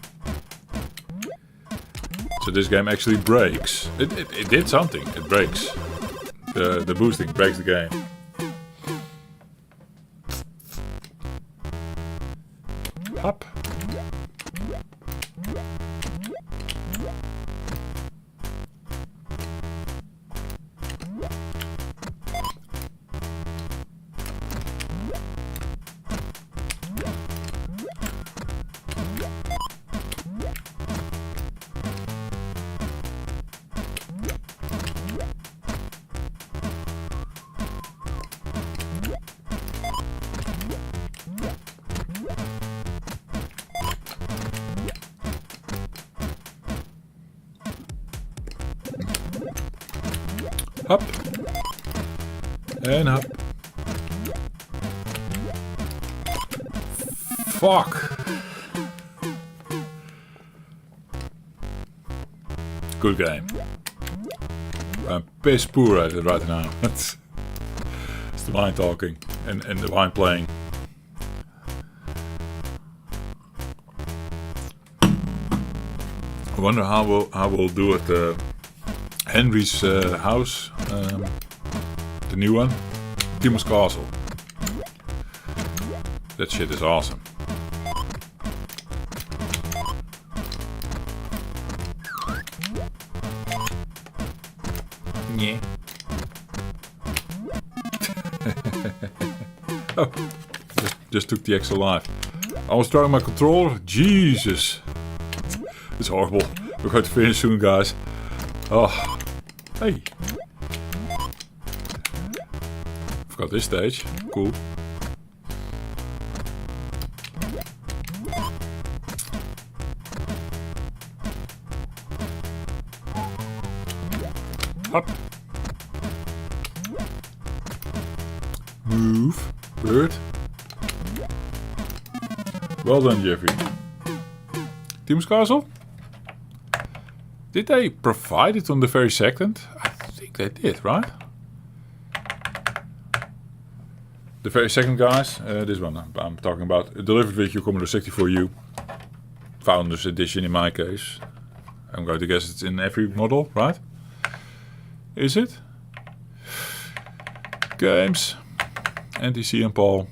So this game actually breaks. It did something. It breaks. The boosting breaks the game. Hop. Hop. En hop. Fuck. Good game. I'm piss poor at it right now. It's the wine talking and the wine playing. I wonder how we'll do it. Henry's house, the new one, Timon's Castle. That shit is awesome. Yeah. Oh, just took the extra life. I was throwing my controller. Jesus, it's horrible. We're going to finish soon, guys. Oh. Hey. Forgot this stage. Cool. Hop. Move. Bird. Well done, Jeffrey. Timon's Castle? Did they provide it on the very second? I think they did, right? The very second, guys. This one I'm talking about. Delivered with your Commodore 64U. Founders Edition in my case. I'm going to guess it's in every model, right? Is it? Games. NTC and Paul.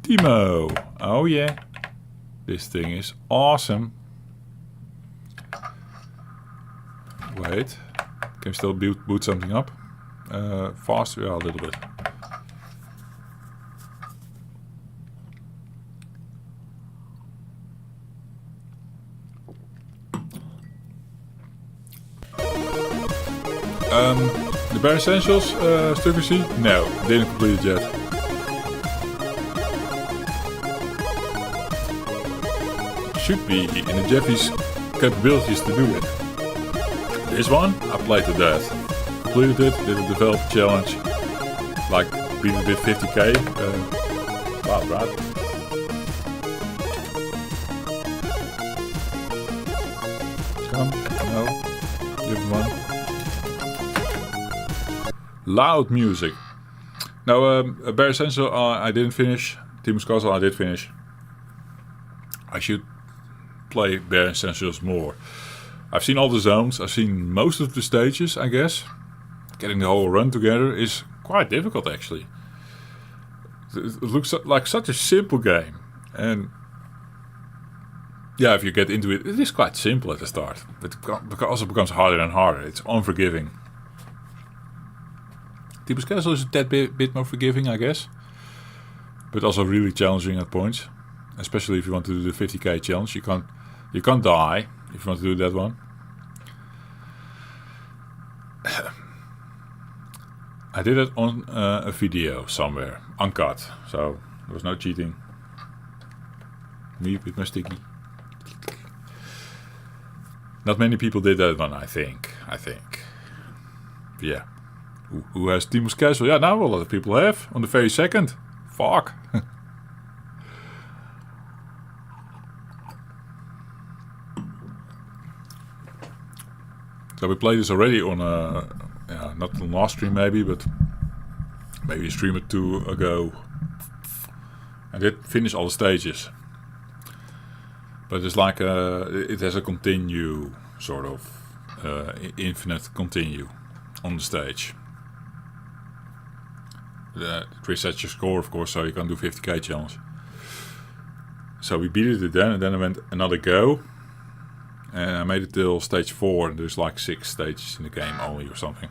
Timo. Oh yeah. This thing is awesome. Wait, can we still boot something up? Faster, yeah, a little bit. The Bare Essentials, Stucker C? No, didn't complete it yet. Should be in the Jeffy's capabilities to do it. This one, I played to death. Completed it, did a developer challenge. Like, beat it with 50k. Wow, right? Come, no. Different one. Loud music. Now, Bare Essential I didn't finish. Timon's Castle I did finish. I should play Bare Essentials more. I've seen all the zones, I've seen most of the stages, I guess. getting the whole run together is quite difficult actually. It looks like such a simple game, and yeah, if you get into it, it is quite simple at the start, but it also becomes harder and harder. It's unforgiving. Deepest Castle is a tad bit more forgiving, I guess, but also really challenging at points, especially if you want to do the 50k challenge. You can't die if you want to do that one. I did it on a video somewhere, uncut, so there was no cheating. Me with my sticky. Not many people did that one, I think. Yeah. Who has Deepest Castle? Yeah, now a lot of people have, on the very second. Fuck. So we played this already on not on last stream maybe, but maybe a stream or two ago. I did finish all the stages, but it's like it has a continue sort of infinite continue on the stage. It resets your score, of course, so you can do 50k challenge. So we beat it then, and then I went another go. And I made it till stage 4, and there's like 6 stages in the game only or something.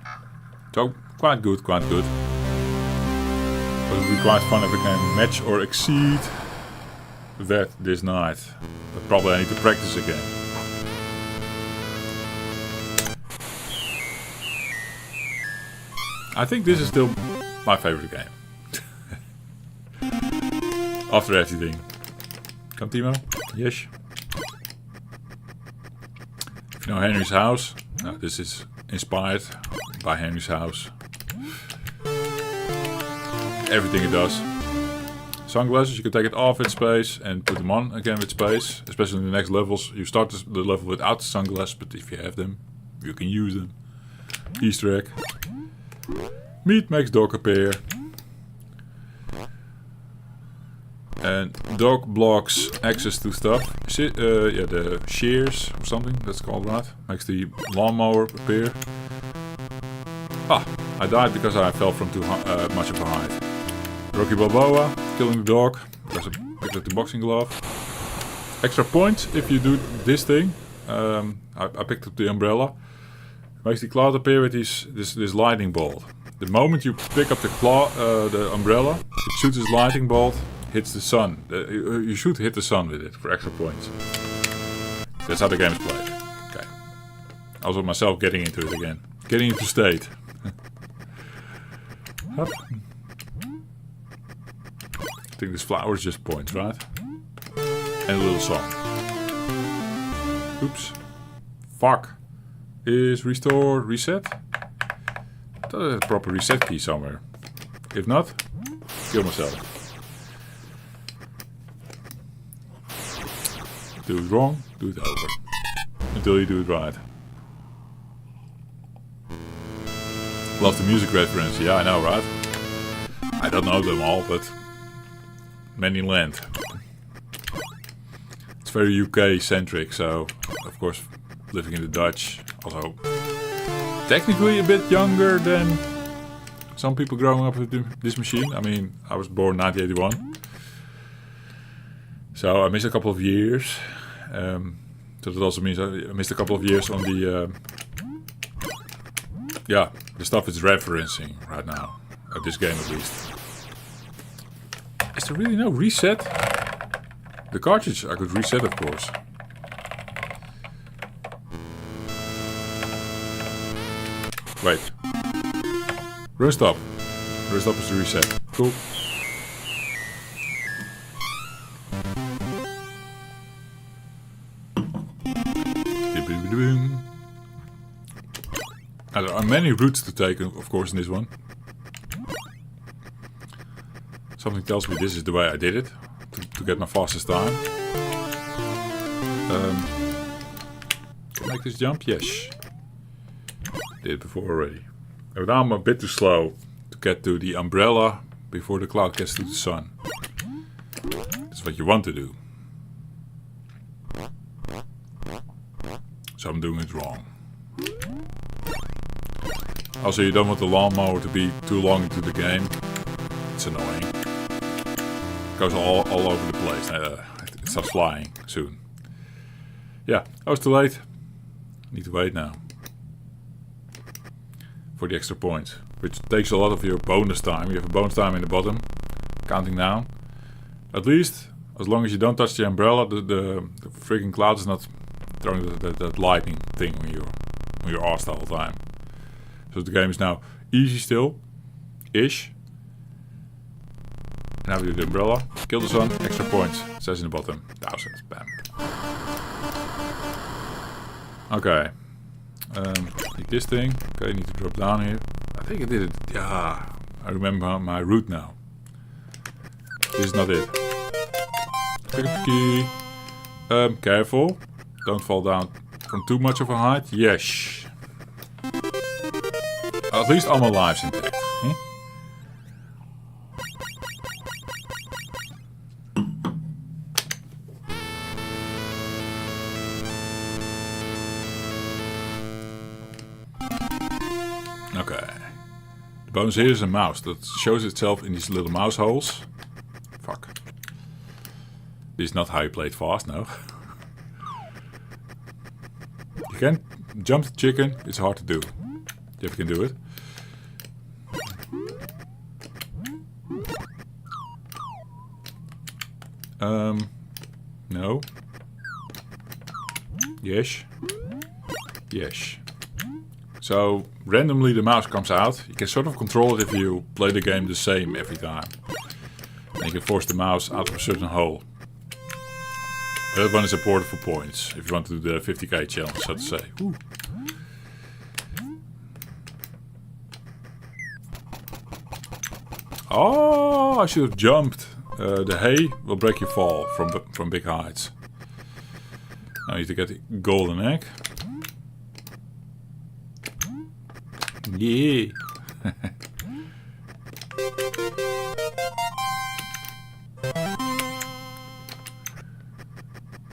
So, quite good. But it would be quite fun if I can match or exceed that this night. But probably I need to practice again. I think this is still my favorite game. After everything. Come Timo? Yes. You know Henry's House? This is inspired by Henry's House. Everything it does. Sunglasses, you can take it off with space and put them on again with space. Especially in the next levels. You start the level without the sunglasses, but if you have them, you can use them. Easter egg. Meat makes dog appear. And dog blocks access to stuff. Yeah, the shears or something that's called, right? Makes the lawnmower appear. Ah, I died because I fell from too much of a height. Rocky Balboa, killing the dog because I picked up the boxing glove. Extra points if you do this thing. I picked up the umbrella. Makes the cloud appear with this lightning bolt. The moment you pick up the umbrella, it shoots this lightning bolt. Hits the sun. You should hit the sun with it for extra points. That's how the game is played. Okay. Also myself getting into it again. Getting into state. Hup. I think this flower is just points, right? And a little song. Oops. Fuck. Is restore reset? I thought I had a proper reset key somewhere. If not, kill myself. Do it wrong, do it over. Until you do it right. Love the music reference, yeah I know, right? I don't know them all, but many land. It's very UK centric, so of course living in the Dutch. Also technically a bit younger than some people growing up with this machine. I mean, I was born 1981. So I missed a couple of years. So that also means I missed a couple of years on the the stuff it's referencing right now. At this game at least. Is there really no reset? The cartridge I could reset, of course. Wait. Run stop. Run stop is the reset. Cool. There are many routes to take, of course, in this one. Something tells me this is the way I did it to get my fastest time. Can I make this jump? Yes. Did it before already. But now I'm a bit too slow to get to the umbrella before the cloud gets to the sun. That's what you want to do. So I'm doing it wrong. Also, you don't want the lawnmower to be too long into the game. It's annoying. Goes all over the place. It starts flying soon. Yeah, I was too late. Need to wait now. For the extra points. Which takes a lot of your bonus time. You have a bonus time in the bottom. Counting down. At least, as long as you don't touch the umbrella, the freaking cloud is not throwing that lightning thing on your arse the whole time. So the game is now easy still. Ish. Now we do the umbrella. Kill the sun. Extra points. It says in the bottom. 1000. Bam. Okay. Take this thing. Okay, need to drop down here. I think I did it. Yeah. I remember my route now. This is not it. Pick up the key. Careful. Don't fall down from too much of a height. Yes. At least all my lives intact. Huh? Okay. The bonus here is a mouse that shows itself in these little mouse holes. Fuck. This is not how you play it fast, no. You can jump the chicken, it's hard to do. If you can do it. No. Yes. Yes. So, randomly the mouse comes out. You can sort of control it if you play the game the same every time. And you can force the mouse out of a certain hole. That one is important for points, if you want to do the 50k challenge, so to say. Ooh. Oh, I should have jumped. The hay will break your fall from big heights. Now I need to get the golden egg. Yeah.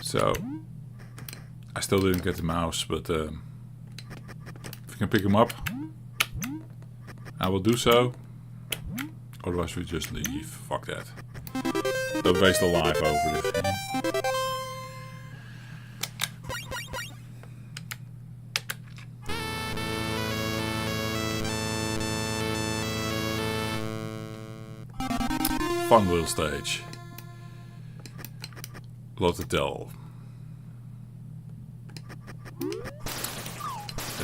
So, I still didn't get the mouse, but if you can pick him up, I will do so. Otherwise we just leave. Fuck that. Don't waste a life over this. Fun little stage. A lot to tell.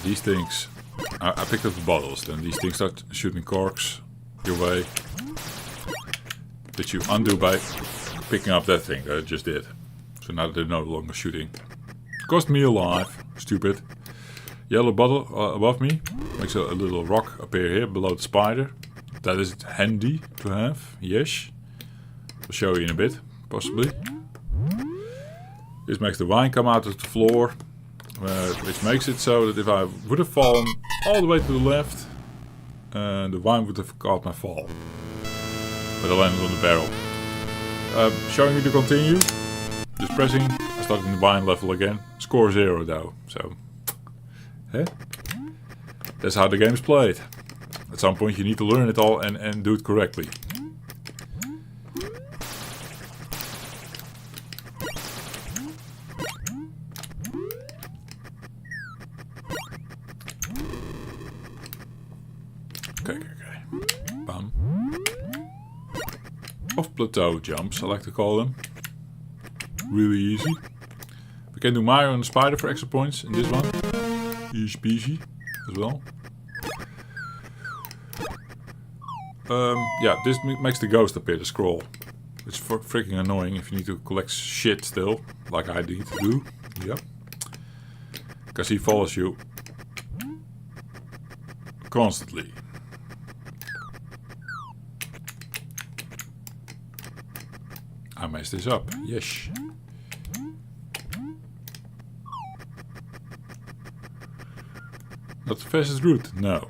These things, I picked up the bottles, then these things start shooting corks your way. That you undo by picking up that thing that I just did. So now they're no longer shooting. Cost me a life, stupid. Yellow bottle above me makes a little rock appear here below the spider. That is handy to have, yes. I'll show you in a bit, possibly. This makes the wine come out of the floor, which makes it so that if I would have fallen all the way to the left, the wine would have caught my fall. But I landed on the barrel. Showing you to continue. Just pressing. I started in the wine level again. Score 0 though, so... That's how the game is played. At some point you need to learn it all and do it correctly. Okay. Bam. Off-plateau jumps, I like to call them. Really easy. We can do Mario and the spider for extra points in this one. Easy peasy as well. Yeah, this makes the ghost appear, the scroll. It's freaking annoying if you need to collect shit still, like I need to do. Yep. Because he follows you constantly. I messed this up. Yes. Not the fastest route? No.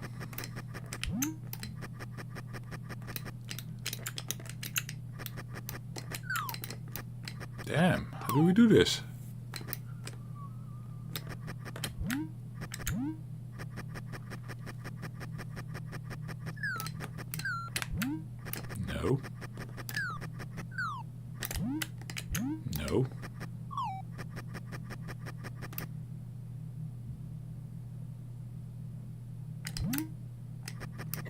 Damn, how do we do this? No. No.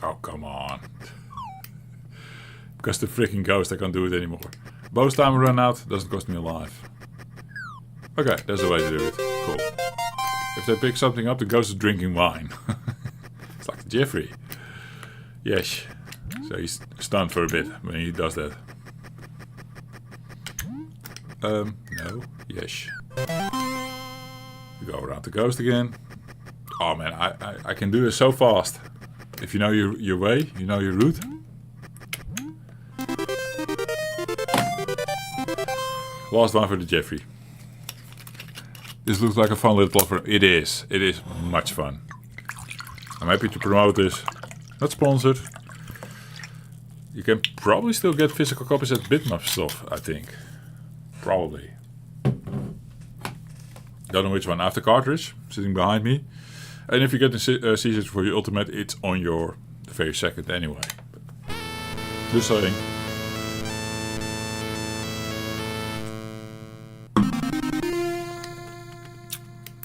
Oh, come on. Because the freaking ghost, I can't do it anymore. Bonus time run out, doesn't cost me a life. Okay, there's a way to do it. Cool. If they pick something up, the ghost is drinking wine. It's like Jeffrey. Yes. So he's stunned for a bit when he does that. No. Yes. We go around the ghost again. Oh man, I can do this so fast. If you know your way, you know your route. Last one for the Jeffrey. This looks like a fun little platform. It is. It is much fun. I'm happy to promote this. Not sponsored. You can probably still get physical copies at Bitmap stuff, I think. Probably. Don't know which one. I have the cartridge sitting behind me. And if you get the C64U Ultimate, it's on your very second anyway. Just saying.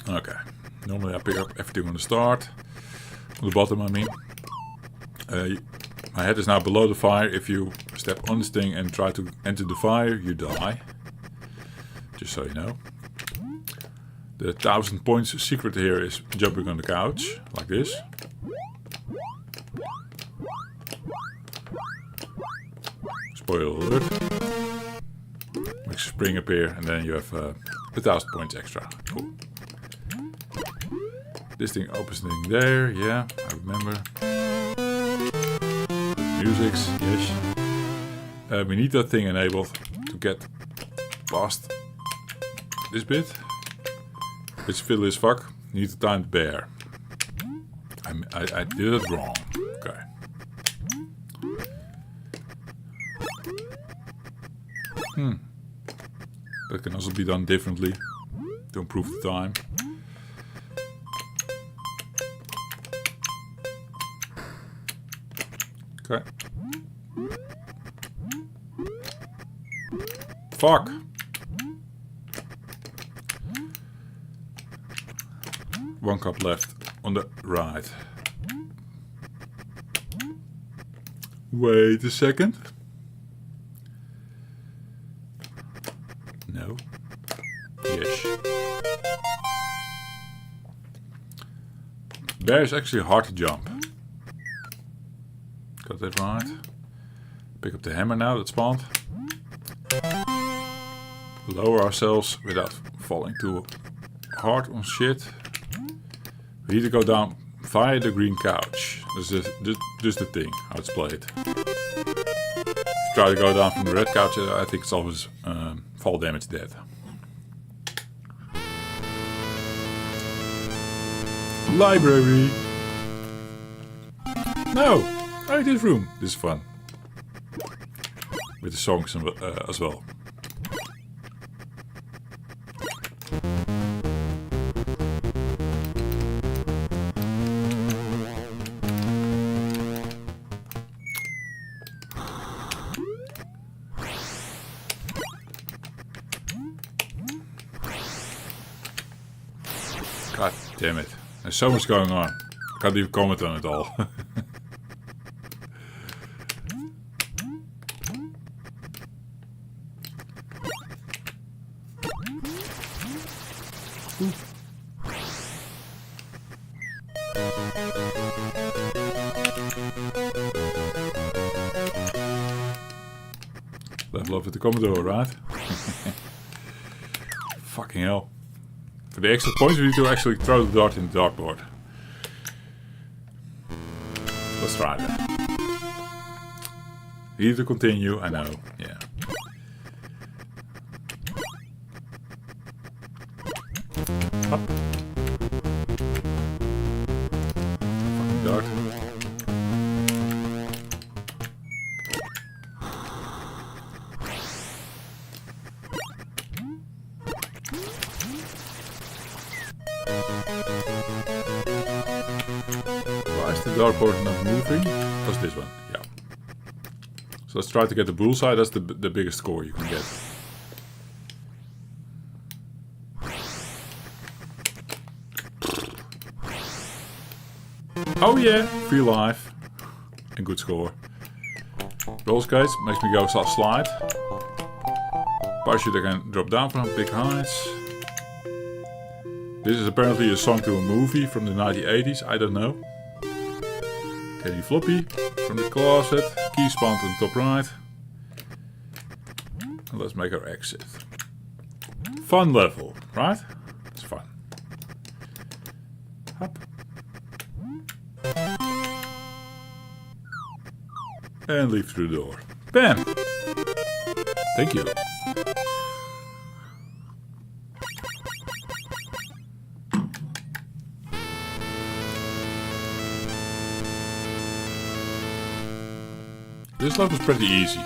Okay. Normally I pick up everything on the start. On the bottom, I mean. My head is now below the fire. If you step on this thing and try to enter the fire, you die. Just so you know. The 1000 points secret here is jumping on the couch, like this. Spoiler alert. Makes a spring appear and then you have 1000 points extra. Cool. This thing opens the thing there, yeah, I remember. Musics, yes. We need that thing enabled to get past this bit. It's fiddly as fuck. Need to time the bear. I did it wrong. Okay. That can also be done differently to improve the time. Okay. Fuck. One cup left on the right. Wait a second. No. Yes. Bear is actually hard to jump. Got that right. Pick up the hammer now that spawned. Lower ourselves without falling too hard on shit. We need to go down via the green couch. This is just the thing, how it's played. If you try to go down from the red couch, I think it's always fall damage dead. Library! No! I like this room. This is fun. With the songs as well. God damn it. There's so much going on. I can't even comment on it all. Level up with the Commodore, right? Fucking hell. For the extra points, we need to actually throw the dart in the dartboard. Let's try that. We need to continue, I know, yeah. Up. Fucking dart. Why is the dartboard not moving? What's this one? Yeah. So let's try to get the bullseye. That's the biggest score you can get. Oh yeah, free life. And good score. Roll skates makes me go slide. Parachute I can drop down from big heights. This is apparently a song to a movie from the 1980s, I don't know. Candy floppy from the closet. Key spawned on the top right. And let's make our exit. Fun level, right? It's fun. Hop. And leave through the door. Bam! Thank you. This level is pretty easy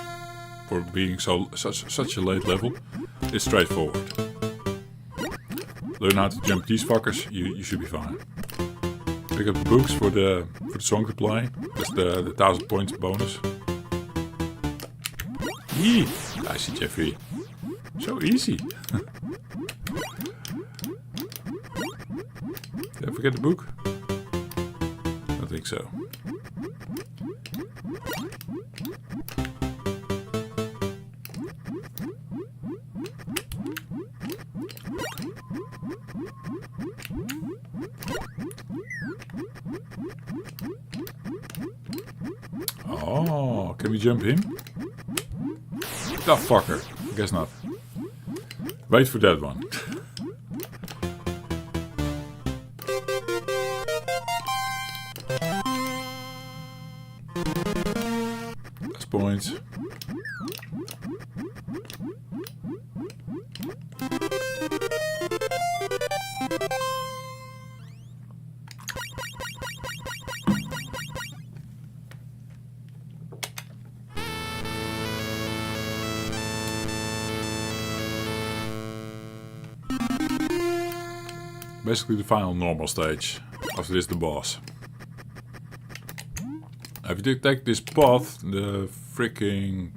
for being such a late level. It's straightforward. Learn how to jump these fuckers, you should be fine. Pick up the books for the song to play. That's the 1000 points bonus. Yee! I see Jeffrey. So easy. Did I forget the book? I think so. Oh, can we jump him? The fucker. I guess not. Wait for that one. Last points. Basically the final normal stage. After this, the boss. If you take this path, the freaking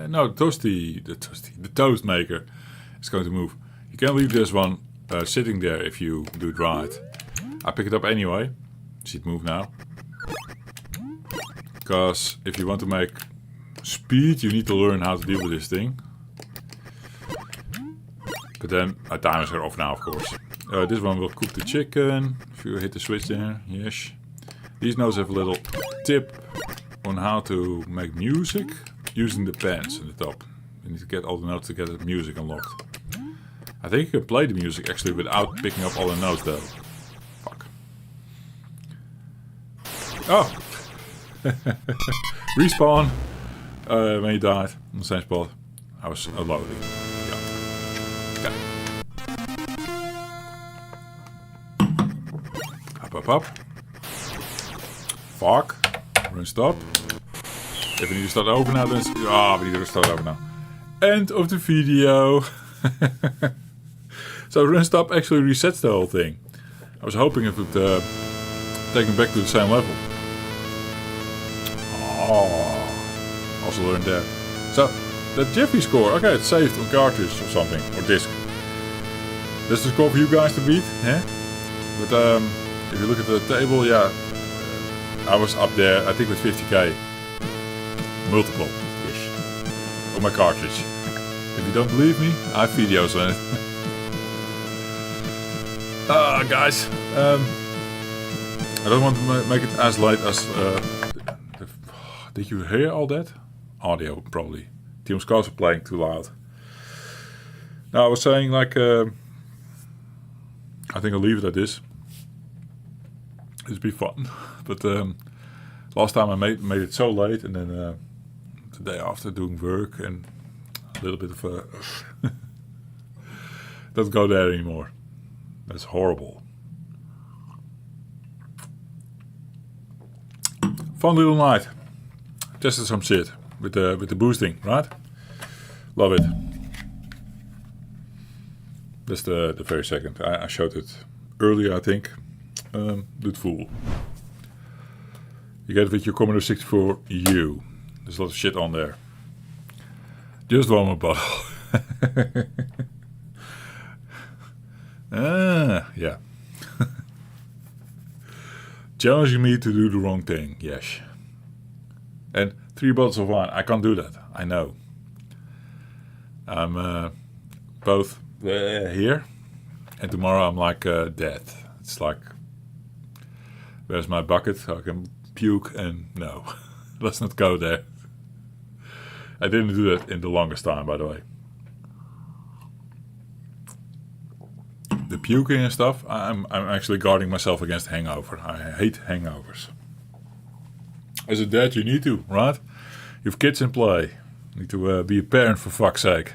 no, the toast maker is going to move. You can leave this one sitting there if you do it right. I pick it up anyway. See it move now. Because if you want to make speed, you need to learn how to deal with this thing. But then my timers are off now, of course. This one will cook the chicken. If you hit the switch there, yes. These notes have a little tip on how to make music using the pens in the top. You need to get all the notes to get the music unlocked. I think you can play the music actually without picking up all the notes though. Fuck. Oh! Respawn! When you died on the same spot. I was loading. Yeah. Up. Fuck. Run stop. If we need to start over now, then... we need to start over now. End of the video. So run stop actually resets the whole thing. I was hoping it would take me back to the same level. Oh. Also learned that. So, that Jeffrey score. Okay, it's saved on cartridge or something. Or disc. That's the score for you guys to beat. Eh? But, if you look at the table, yeah, I was up there, I think with 50k. Multiple-ish. On my cartridge. If you don't believe me, I have videos on it. Guys, I don't want to make it as late as... did you hear all that? Audio, probably. Team's cars are playing too loud. Now, I was saying, like, I think I'll leave it at this. It'd be fun, but last time I made it so late, and then the day after doing work and a little bit of a doesn't go there anymore. That's horrible. Fun little night. Tested some shit with the boosting, right? Love it. That's the very second. I showed it earlier, I think. Do it full. You get it with your Commodore 64U. There's a lot of shit on there. Just one more bottle. Yeah. Challenging me to do the wrong thing, yes. And 3 bottles of wine, I can't do that, I know. I'm both here, and tomorrow I'm like dead. It's like, where's my bucket? I can puke, and no, let's not go there. I didn't do that in the longest time, by the way. The puking and stuff, I'm actually guarding myself against hangover. I hate hangovers. As a dad, you need to, right? You have kids in play. You need to be a parent, for fuck's sake.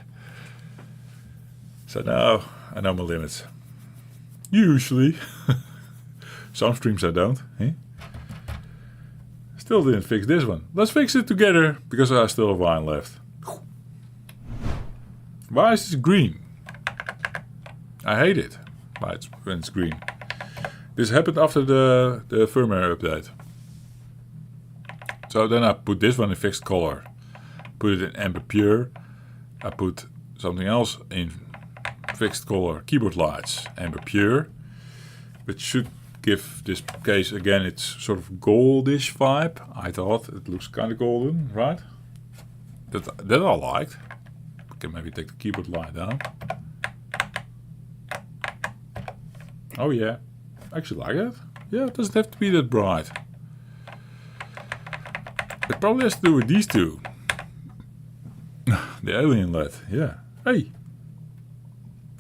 So now, I know my limits. Usually. Some streams I don't. Eh? Still didn't fix this one. Let's fix it together, because I still have wine left. Why is this green? I hate it when it's green. This happened after the firmware update. So then I put this one in fixed color. Put it in amber pure. I put something else in fixed color, keyboard lights, amber pure. Which should give this case again its sort of goldish vibe. I thought it looks kind of golden, right? That I liked. I can maybe take the keyboard light down. Oh yeah, I actually like it. Yeah, it doesn't have to be that bright. It probably has to do with these two. The alien LED, yeah. Hey!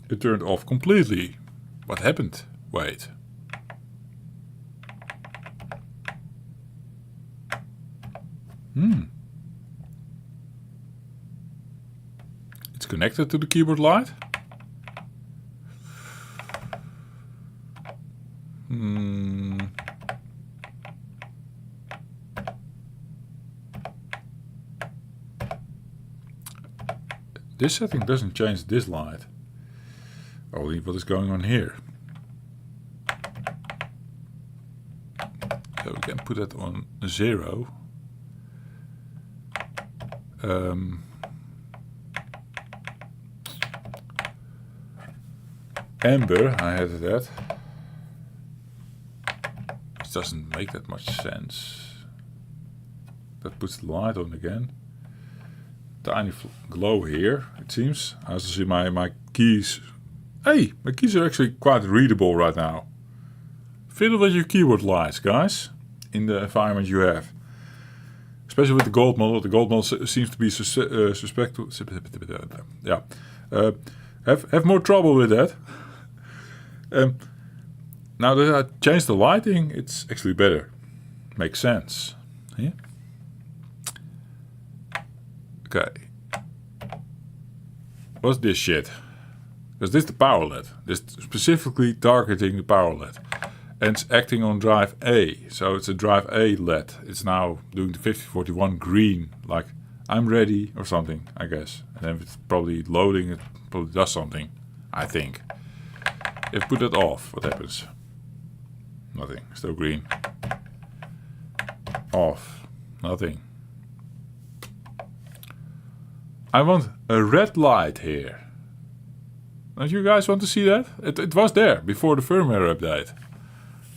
It turned off completely. What happened? Wait. It's connected to the keyboard light? This setting doesn't change this light. Only what is going on here. So we can put that on 0. Amber, I had it at. Which doesn't make that much sense. That puts the light on again. Tiny glow here, it seems. I also see my keys. Hey, my keys are actually quite readable right now. Fiddle with your keyboard lights, guys, in the environment you have. Especially with the gold model. The gold model seems to be have more trouble with that. Now that I changed the lighting, it's actually better. Makes sense. Yeah. Okay. What's this shit? Because this is the power LED. This specifically targeting the power LED. And it's acting on drive A. So it's a drive A LED. It's now doing the 5041 green. Like, I'm ready or something, I guess. And then it's probably loading, it probably does something. I think. If I put that off, what happens? Nothing. Still green. Off. Nothing. I want a red light here. Don't you guys want to see that? It was there before the firmware update.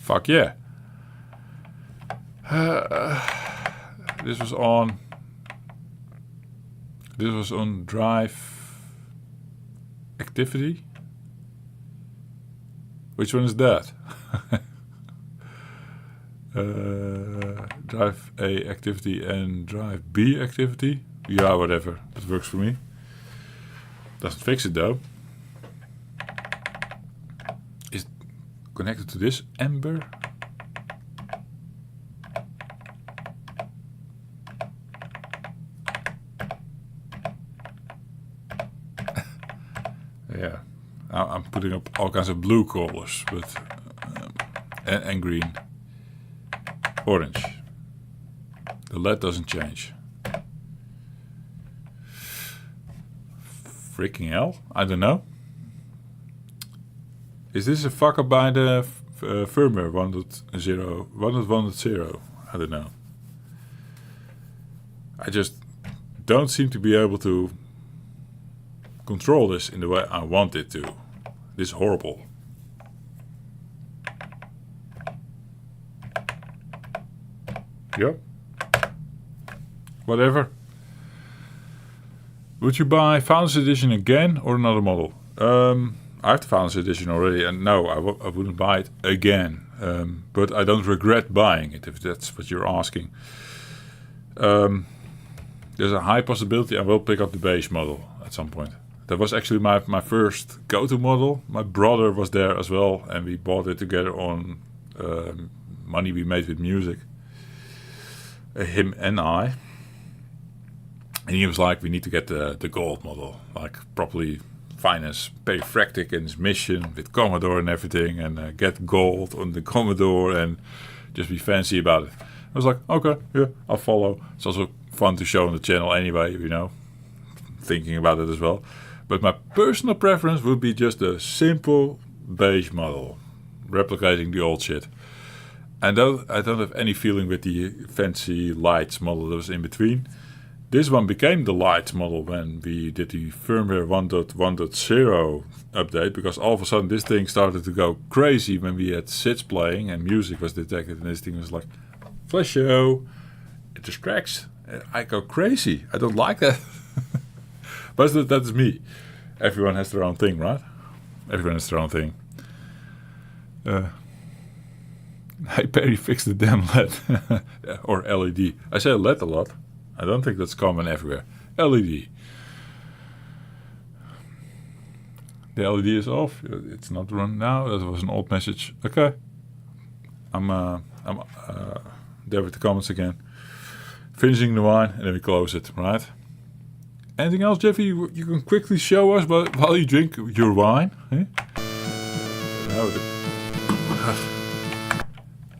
Fuck yeah. This was on drive activity. Which one is that? Drive A activity and drive B activity. Yeah, whatever. That works for me. Doesn't fix it though. Is it connected to this amber? Yeah. I'm putting up all kinds of blue colors, but and green. Orange. The LED doesn't change. Freaking hell, I don't know. Is this a fuck up by the firmware 1.0? I don't know. I just don't seem to be able to control this in the way I want it to. This is horrible. Yep. Whatever. Would you buy Founders Edition again or another model? I have the Founders Edition already, and no, I wouldn't buy it again. But I don't regret buying it, if that's what you're asking. There's a high possibility I will pick up the base model at some point. That was actually my first go-to model. My brother was there as well, and we bought it together on money we made with music. Him and I. And he was like, we need to get the gold model, like properly finance Perifractic in his mission with Commodore and everything, and get gold on the Commodore and just be fancy about it. I was like, okay, yeah, I'll follow. It's also fun to show on the channel anyway, you know, thinking about it as well. But my personal preference would be just a simple beige model, replicating the old shit. And I don't have any feeling with the fancy lights model that was in between. This one became the lights model when we did the firmware 1.1.0 update, because all of a sudden this thing started to go crazy when we had SIDS playing and music was detected, and this thing was like, flash show, it distracts. I go crazy. I don't like that. But that's me. Everyone has their own thing, right? Everyone has their own thing. Hey Perry, fix the damn LED. Or LED. I say LED a lot. I don't think that's common everywhere. LED. The LED is off. It's not run now. That was an old message. Okay. I'm there with the comments again. Finishing the wine and then we close it, right? Anything else, Jeffy? You can quickly show us while you drink your wine. Eh? No,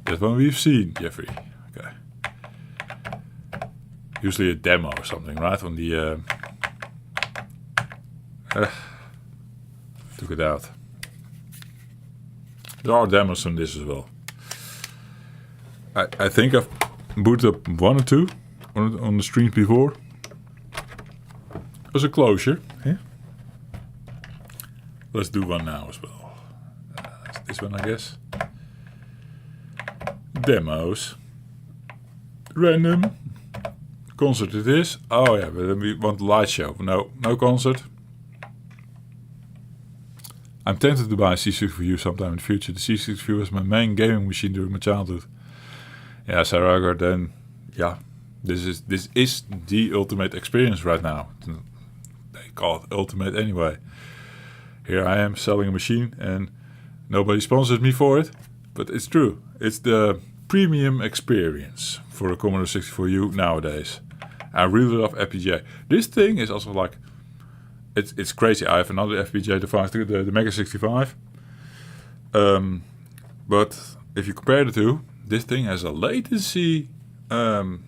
that's one we've seen, Jeffrey. Okay. Usually a demo or something, right? On the took it out. There are demos on this as well. I think I've booted up one or two on the streams before. It was a closure. Yeah? Let's do one now as well. This one, I guess. Demos. Random. Concert it is. Oh yeah, but then we want the light show. No concert. I'm tempted to buy a C64U sometime in the future. The C64U was my main gaming machine during my childhood. Yeah, Sarah, then yeah, this is the ultimate experience right now. They call it ultimate anyway. Here I am selling a machine and nobody sponsored me for it, but it's true. It's the premium experience for a Commodore 64U nowadays. I really love FPGA. This thing is also like, it's crazy. I have another FPGA device, the Mega 65. But if you compare the two, this thing has a latency of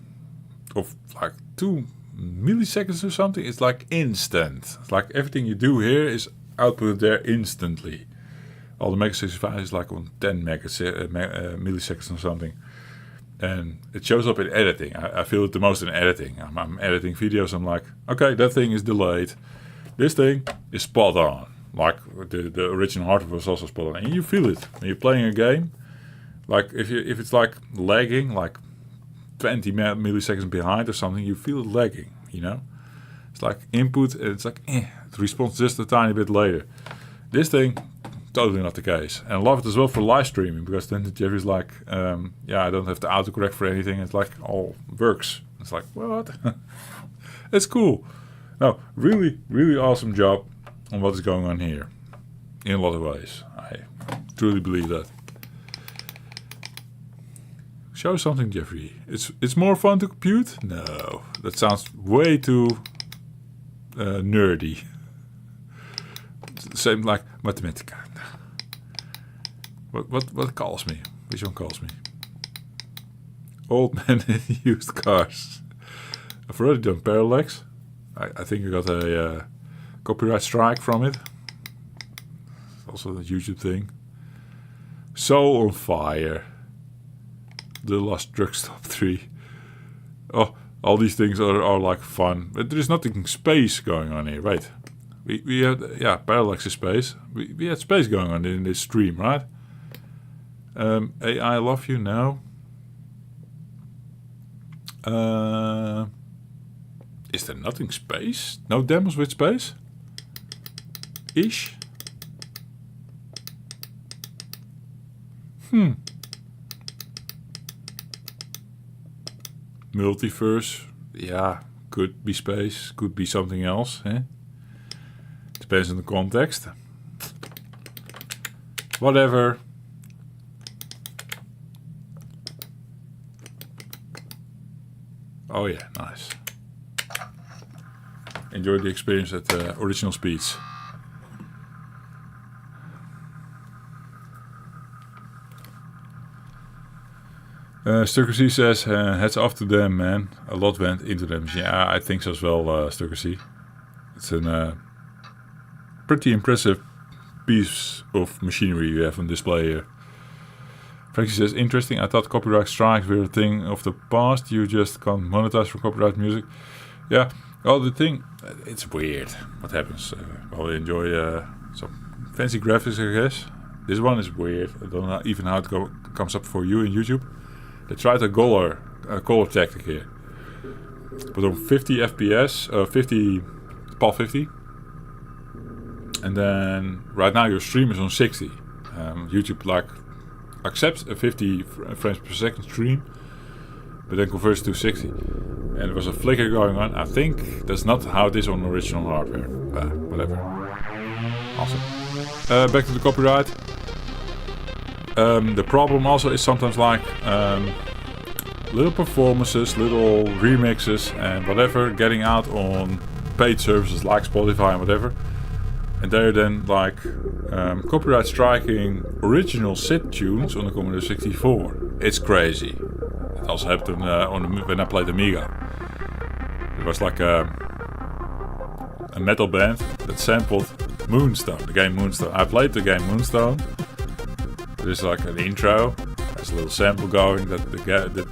like 2 milliseconds or something. It's like instant. It's like everything you do here is output there instantly. All the Mega 65 is like on 10 milliseconds or something. And it shows up in editing. I feel it the most in editing. I'm editing videos. I'm like, okay, that thing is delayed. This thing is spot on. Like the original hardware was also spot on. And you feel it when you're playing a game. Like if it's like lagging, like 20 milliseconds behind or something, you feel it lagging, you know? It's like input, and it's like, it responds just a tiny bit later. This thing, totally not the case. And I love it as well for live streaming, because then Jeffrey's like, yeah, I don't have to autocorrect for anything. It's like all works. It's like, what? It's cool. No, really, really awesome job on what is going on here. In a lot of ways. I truly believe that. Show something, Jeffrey. It's more fun to compute? No, that sounds way too nerdy. Same like Mathematica. What calls me? Which one calls me? Old man in used cars. I've already done Parallax. I think I got a copyright strike from it. It's also a YouTube thing. Soul on Fire. The Lost Drug Stop 3. Oh, all these things are like fun, but there is nothing space going on here. Wait, we had parallax is space. We had space going on in this stream, right? AI love you now. Is there nothing space? No demos with space? Ish? Multiverse, yeah, could be space, could be something else. Eh? Depends on the context. Whatever. Oh yeah, nice. Enjoy the experience at original speeds. Sturker C says, heads off to them, man. A lot went into them. Yeah, I think so as well, Sturker C. It's a pretty impressive piece of machinery you have on display here. Frankie says, interesting. I thought copyright strikes were a thing of the past. You just can't monetize for copyright music. Yeah, well, the thing, it's weird what happens. Well, we enjoy some fancy graphics, I guess. This one is weird. I don't know even how it comes up for you in YouTube. They tried a color tactic here. Put on 50 FPS, 50, PAL 50. And then right now your stream is on 60. YouTube like accepts a 50 frames per second stream, but then converts to 60. And there was a flicker going on. I think that's not how it is on original hardware. Whatever. Awesome. Back to the copyright. The problem also is sometimes like little performances, little remixes and whatever getting out on paid services like Spotify and whatever. And they're then like copyright striking original SID tunes on the Commodore 64. It's crazy. It also happened when I played Amiga. It was like a metal band that sampled Moonstone, the game Moonstone. I played the game Moonstone. There's like an intro. There's a little sample going that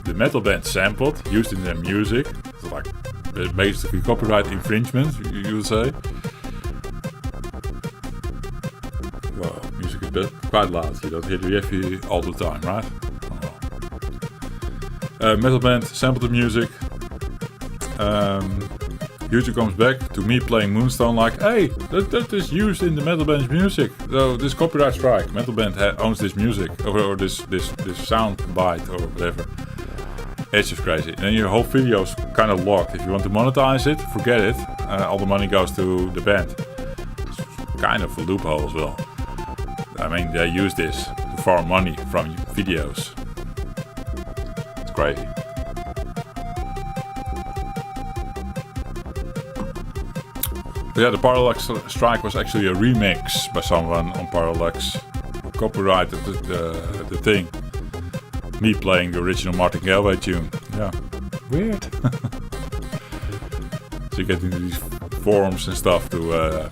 the metal band sampled, used in their music. It's like basically copyright infringement, you would say. Well, music is quite loud. You don't hear the Jeffy all the time, right? Metal band sampled the music. YouTube comes back to me playing Moonstone like, hey, that is used in the metal band's music. So this copyright strike. Metal band owns this music or this sound bite or whatever. It's just crazy. And then your whole video is kind of locked. If you want to monetize it, forget it. All the money goes to the band. It's kind of a loophole as well. I mean, they use this to farm money from videos. It's crazy. But yeah, the Parallax strike was actually a remix by someone on Parallax who copyrighted the thing. Me playing the original Martin Galway tune. Yeah, weird. So you get into these forums and stuff to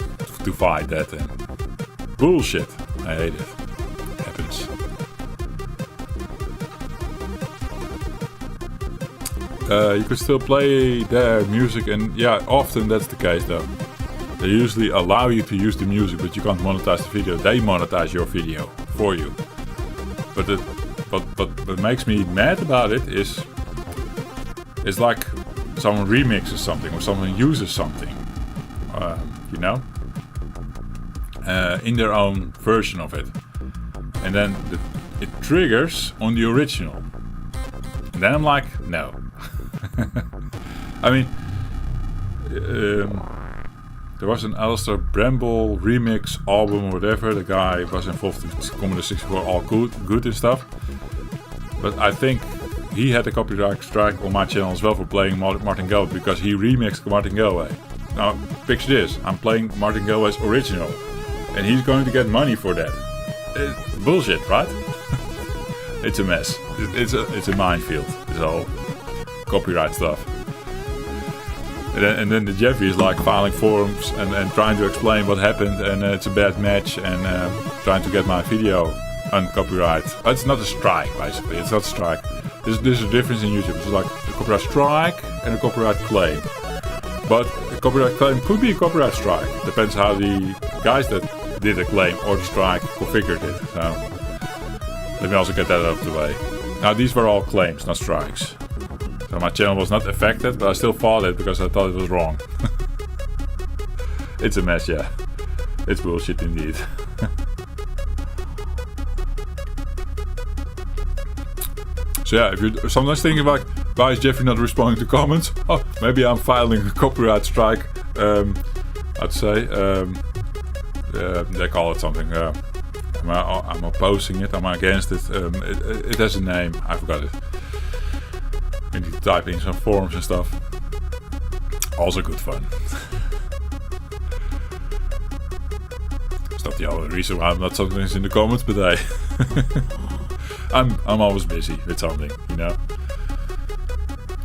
fight that and bullshit. I hate it. It happens. You could still play their music, and yeah, often that's the case though. They usually allow you to use the music, but you can't monetize the video. They monetize your video for you. But what makes me mad about it is like someone remixes something or someone uses something, you know, in their own version of it, and then it triggers on the original, and then I'm like, no. I mean, there was an Alistair Bramble remix album or whatever. The guy was involved in Commodore 64, all good and stuff. But I think he had a copyright strike on my channel as well for playing Martin Galway because he remixed Martin Galway. Now, picture this. I'm playing Martin Galway's original. And he's going to get money for that. It's bullshit, right? It's a mess. It's a minefield. This whole copyright stuff. And then the Jeffy is like filing forums and trying to explain what happened and it's a bad match and trying to get my video uncopyright. It's not a strike, basically. It's not a strike. There's a difference in YouTube. It's like copyright strike and a copyright claim. But a copyright claim could be a copyright strike. Depends how the guys that did the claim or the strike configured it. So let me also get that out of the way. Now these were all claims, not strikes. So my channel was not affected, but I still fought it because I thought it was wrong. It's a mess, yeah. It's bullshit indeed. So yeah, if you're sometimes thinking like, why is Jeffrey not responding to comments? Oh, maybe I'm filing a copyright strike. I'd say they call it something. I'm opposing it. I'm against it. It has a name. I forgot it. I need to type in some forums and stuff. Also good fun. It's not the only reason why I'm not sometimes in the comments, but hey. I'm always busy with something, you know.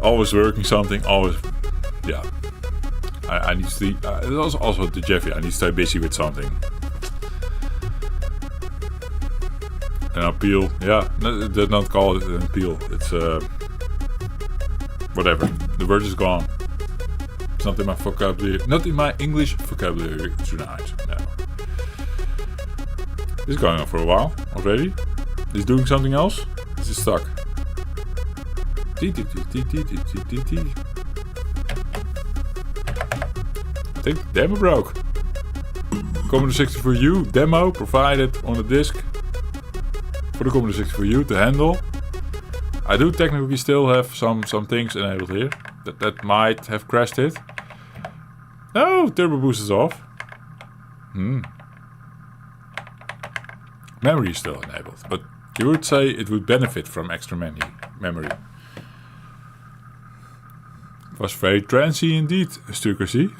Always working something, always, yeah. I need to stay, also to Jeffrey, I need to stay busy with something. An appeal, yeah, they don't call it an appeal, it's whatever, the word is gone. It's not in my vocabulary, not in my English vocabulary tonight, no. This is going on for a while already. Is doing something else? This is stuck. I think the demo broke. Commodore 64U demo provided on the disk for the Commodore 64U to handle. I do technically still have some things enabled here that might have crashed it. No, turbo boost is off. Memory is still enabled, but you would say it would benefit from extra memory. It was very trancy indeed, Stukersy.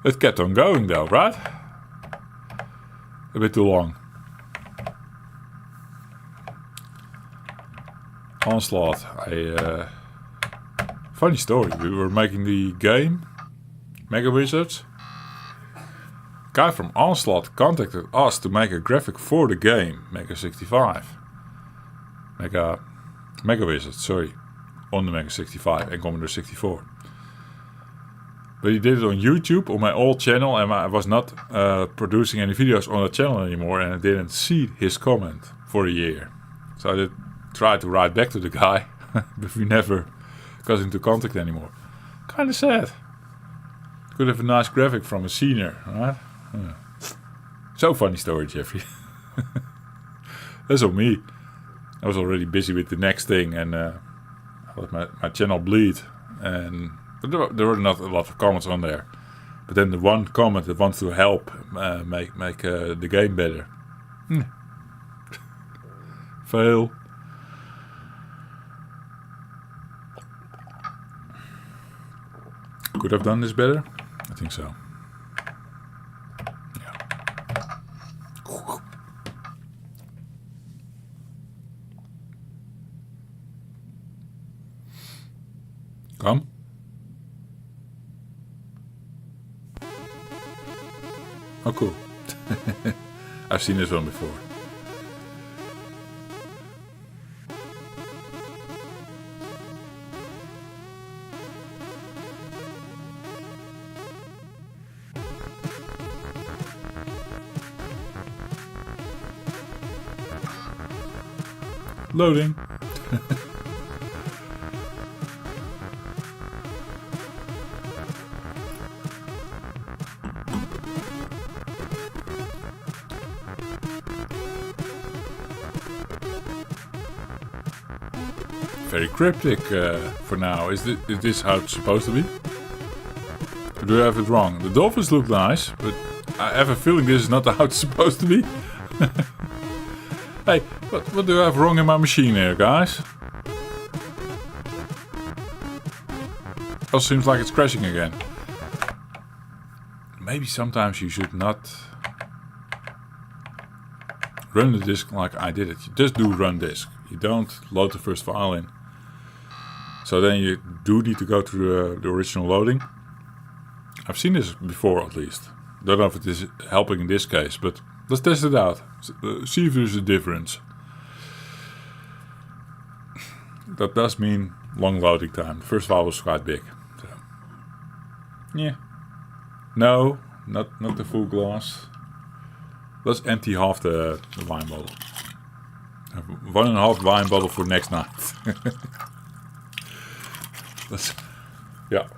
It kept on going though, right? A bit too long. Onslaught. Funny story. We were making the game, Mega Wizards. Guy from Onslaught contacted us to make a graphic for the game, Mega 65. Mega Wizards, sorry. On the Mega 65 and Commodore 64. But he did it on YouTube, on my old channel, and I was not producing any videos on the channel anymore, and I didn't see his comment for a year. So I did try to write back to the guy, but we never got into contact anymore. Kinda sad. Could have a nice graphic from a senior, right? Yeah. So funny story, Jeffrey. That's on me. I was already busy with the next thing, and I let my channel bleed. And there were not a lot of comments on there. But then the one comment that wants to help make the game better. Fail. Could have done this better? I think so. Come. Oh, cool. I've seen this one before. Loading. Very cryptic for now. Is this how it's supposed to be? Or do I have it wrong? The dolphins look nice, but I have a feeling this is not how it's supposed to be. Hey, what do I have wrong in my machine here, guys? Also seems like it's crashing again. Maybe sometimes you should not run the disk like I did it. You just do run disk. You don't load the first file in. So then you do need to go through the original loading. I've seen this before at least. Don't know if it is helping in this case, but let's test it out. See if there's a difference. that does mean long loading time. The first file was quite big. So. Yeah. No, not the full glass. Let's empty half the wine bottle. 1.5 wine bottle for next night. That's, yeah.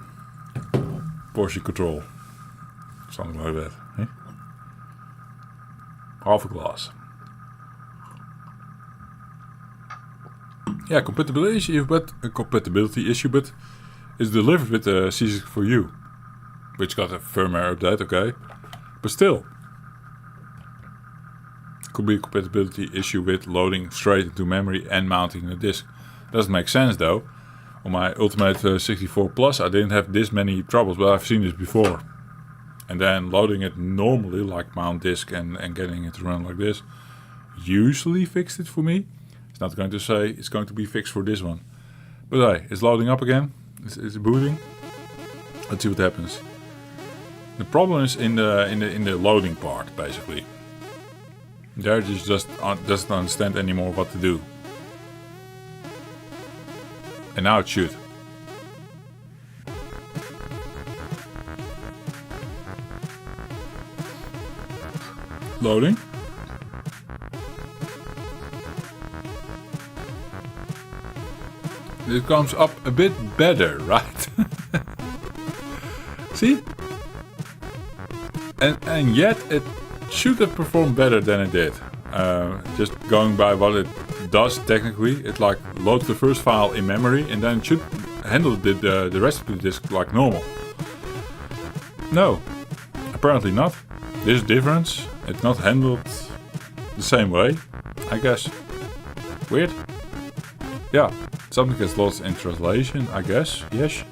Portion control. Something like that. Eh? Half a glass. Yeah, compatibility issue, but it's delivered with the C64U, which got a firmware update, okay, but still, could be a compatibility issue with loading straight into memory and mounting the disk. Doesn't make sense though. On my Ultimate 64 Plus, I didn't have this many troubles, but I've seen this before. And then loading it normally, like mount disk and getting it to run like this, usually fixed it for me. It's not going to say it's going to be fixed for this one. But hey, it's loading up again. It's booting. Let's see what happens. The problem is in the loading part, basically. There it just doesn't understand anymore what to do. And now it should. Loading. It comes up a bit better, right? See? And yet it should have performed better than it did. Just going by what it does technically, it like loads the first file in memory and then it should handle the rest of the disk like normal. No, apparently not. There's a difference. It's not handled the same way, I guess. Weird. Yeah, something gets lost in translation, I guess. Yes.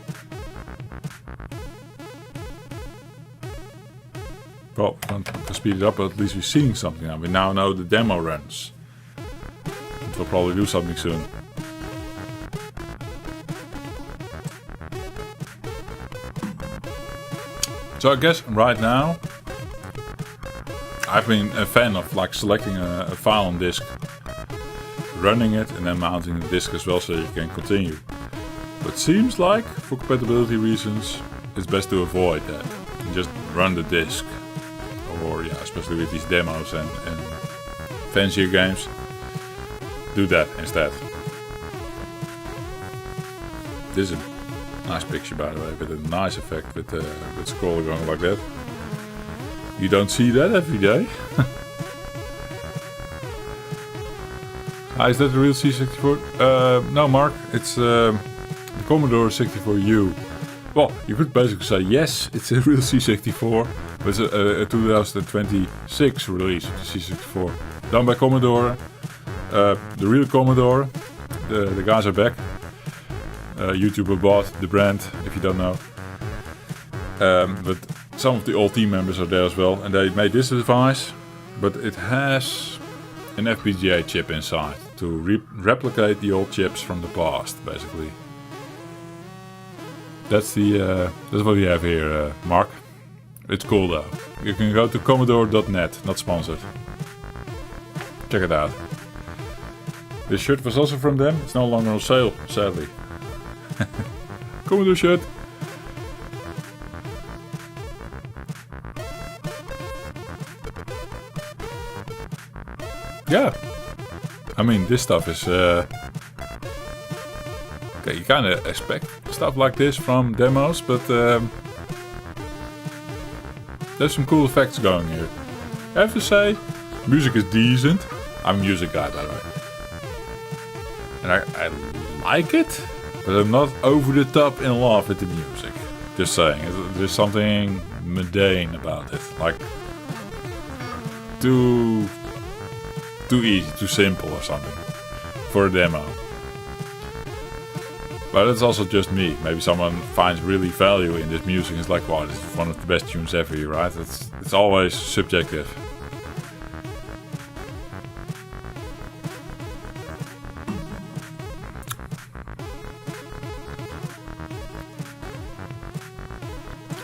Well, we don't speed it up, but at least we're seeing something now. We now know the demo runs. It will probably do something soon. So I guess right now, I've been a fan of like selecting a file on disk, running it and then mounting the disk as well so you can continue. But seems like, for compatibility reasons, it's best to avoid that. And just run the disk. Or yeah, especially with these demos and fancier games, do that instead. This is a nice picture, by the way, with a nice effect with scroller going like that. You don't see that every day. Is that the real C64? No, Mark, it's the Commodore 64U. Well, you could basically say yes, it's a real C64, but it's a 2026 release of the C64. Done by Commodore, the real Commodore. The guys are back. YouTuber bought the brand, if you don't know. But some of the old team members are there as well, and they made this device, but it has an FPGA chip inside to replicate the old chips from the past, basically. That's what we have here, Mark. It's cool though. You can go to commodore.net, not sponsored. Check it out. This shirt was also from them. It's no longer on sale, sadly. Commodore shirt. Yeah. I mean, this stuff is... Okay, you kind of expect stuff like this from demos, but there's some cool effects going here. I have to say, music is decent. I'm a music guy, by the way. And I like it, but I'm not over the top in love with the music. Just saying, there's something mundane about it. Like, too easy, too simple or something for a demo. But it's also just me. Maybe someone finds really value in this music and is like, wow, this is one of the best tunes ever, right? It's always subjective.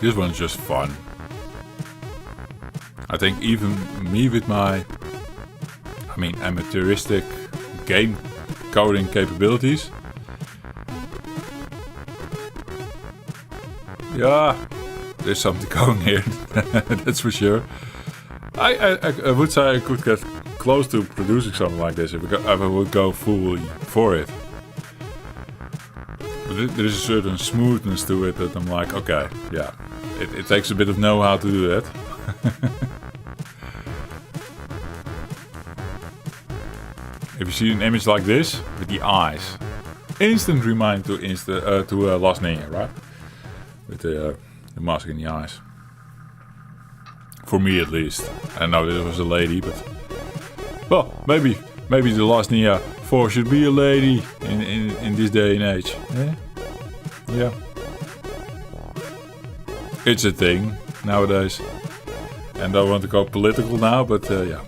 This one's just fun. I think even me with my, amateuristic game coding capabilities, Yeah, there's something going here. That's for sure. I would say I could get close to producing something like this if I would go fully for it. But there's a certain smoothness to it that I'm like, okay, yeah. It takes a bit of know-how to do that. If you see an image like this with the eyes, instant remind to Last Ninja, right? With the mask in the eyes. For me at least. I know this was a lady, but well, maybe the Last Ninja 4 should be a lady in this day and age. Yeah. It's a thing nowadays. And I don't want to go political now, but yeah.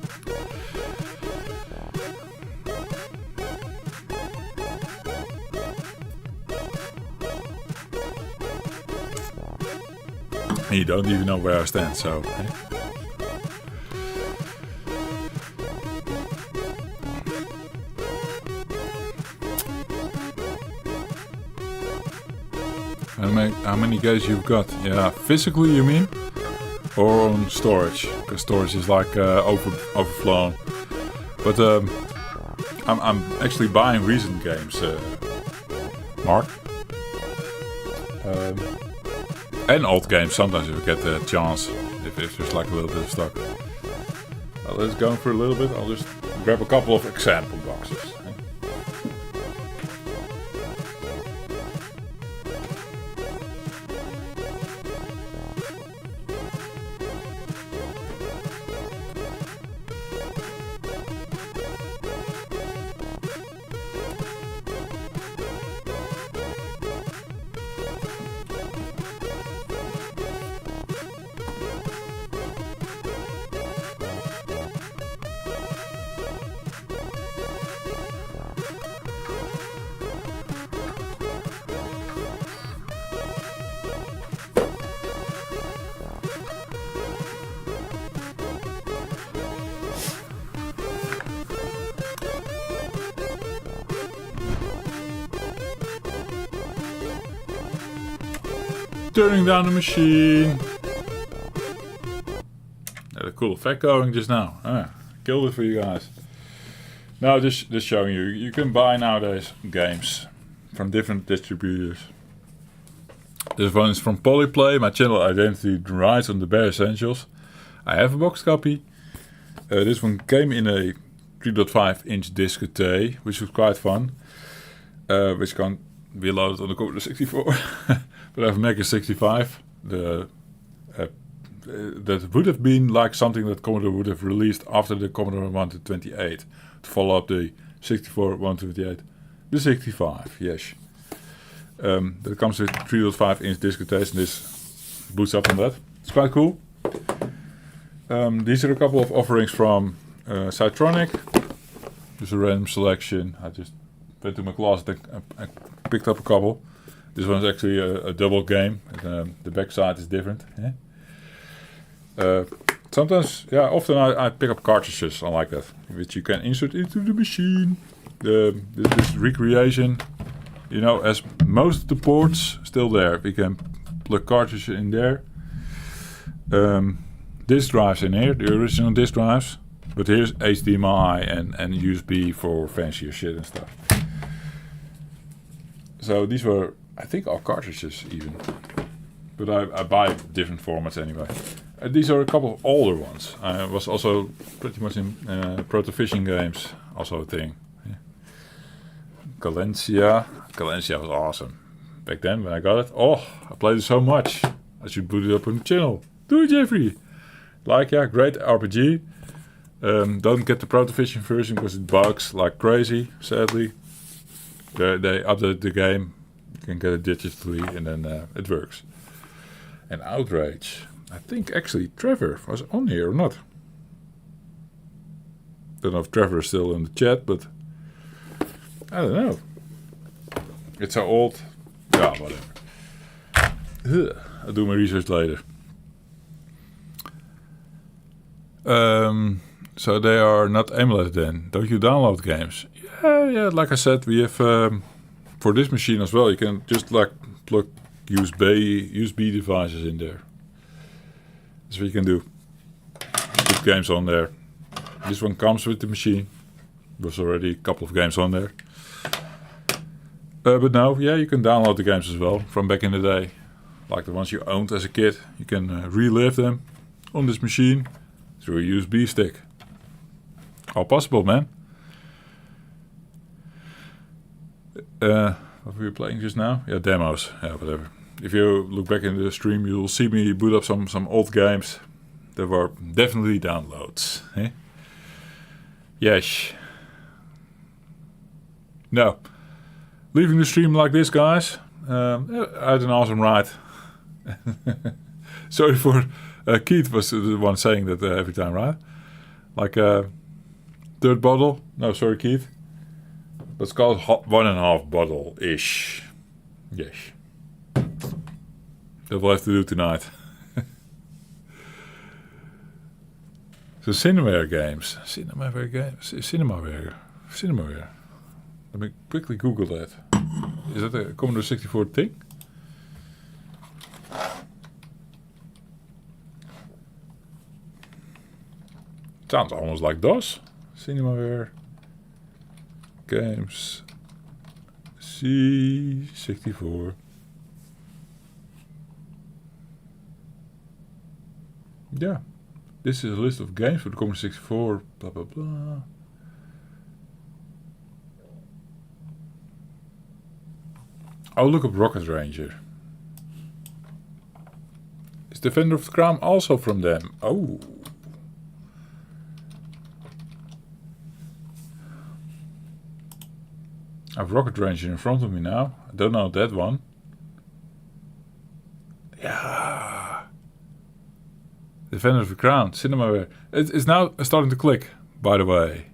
And you don't even know where I stand, so. How many games you've got? Yeah, physically you mean? Or on storage? Because storage is like overflown. But I'm actually buying recent games, Mark. And old games sometimes if I get the chance. If there's like a little bit of stock. Let's go for a little bit. I'll just grab a couple of example boxes. Turning down the machine. Had a cool effect going just now. Killed it for you guys. Now just showing you. You can buy nowadays games from different distributors. This one is from Polyplay. My channel identity rides on the bare essentials. I have a box copy. This one came in a 3.5 inch disc, which was quite fun. Which can be loaded on the Commodore 64. But I have a Mega 65. That would have been like something that Commodore would have released after the Commodore 128 to follow up the 64 128. The 65, yes. That comes with 3.5 inch disc and this boots up on that. It's quite cool. These are a couple of offerings from Cytronic. Just a random selection. I just went to my closet and picked up a couple. This one's actually a double game. The back side is different. Sometimes, yeah, often I pick up cartridges like that, which you can insert into the machine. This recreation, you know, as most of the ports still there. We can plug cartridges in there. Disk drives in here, the original disk drives. But here's HDMI and USB for fancier shit and stuff. So these were, I think, all cartridges even. But I buy different formats anyway. These are a couple of older ones. I was also pretty much in proto fishing games, also a thing. Yeah. Galencia was awesome. Back then when I got it, I played it so much. I should boot it up on the channel. Do it, Jeffrey! Like, yeah, great RPG. Don't get the proto fishing version because it bugs like crazy, sadly. They updated the game. You can get it digitally and then it works. And Outrage. I think actually Trevor was on here or not. Don't know if Trevor is still in the chat, but I don't know. It's so old. Yeah, whatever. I'll do my research later. So they are not emulated then. Don't you download games? Yeah. Like I said, we have for this machine as well. You can just like plug USB devices in there. That's what you can do. Put games on there. This one comes with the machine. There's already a couple of games on there. But now, yeah, you can download the games as well from back in the day. Like the ones you owned as a kid. You can relive them on this machine through a USB stick. All possible, man. What were we playing just now? Yeah, demos. Yeah, whatever. If you look back in the stream, you'll see me boot up some old games. There were definitely downloads. Eh? Yes. Now, leaving the stream like this, guys. I had an awesome ride. Sorry for Keith was the one saying that every time, right? Like third bottle. No, sorry, Keith. Let's call it 1.5 bottle-ish. Yes. That we'll have to do tonight. So Cinemaware games. Cinemaware. Let me quickly Google that. Is that a Commodore 64 thing? Sounds almost like DOS. Cinemaware games. C64. Yeah. This is a list of games for the Commodore 64. Blah blah blah. I'll look up Rocket Ranger. Is Defender of the Crown also from them? Oh. I have Rocket Ranger in front of me now. I don't know that one. Yeah. Defender of the Crown, Cinemaware. It's now starting to click, by the way.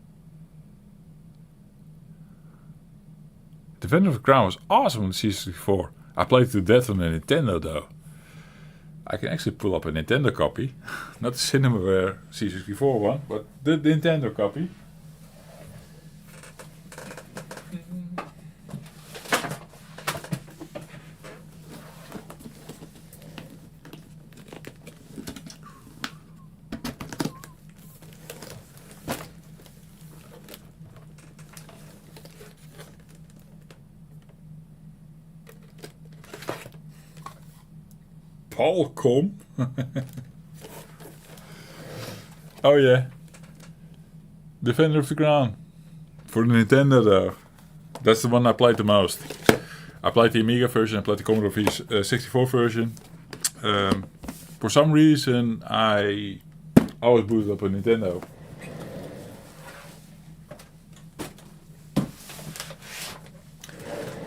Defender of the Crown was awesome on the C64. I played it to death on the Nintendo though. I can actually pull up a Nintendo copy. Not the Cinemaware C64 one, but the Nintendo copy. Qualcomm. Oh yeah. Defender of the Crown. For the Nintendo though. That's the one I played the most. I played the Amiga version, I played the Commodore 64 version. For some reason I always booted up a Nintendo.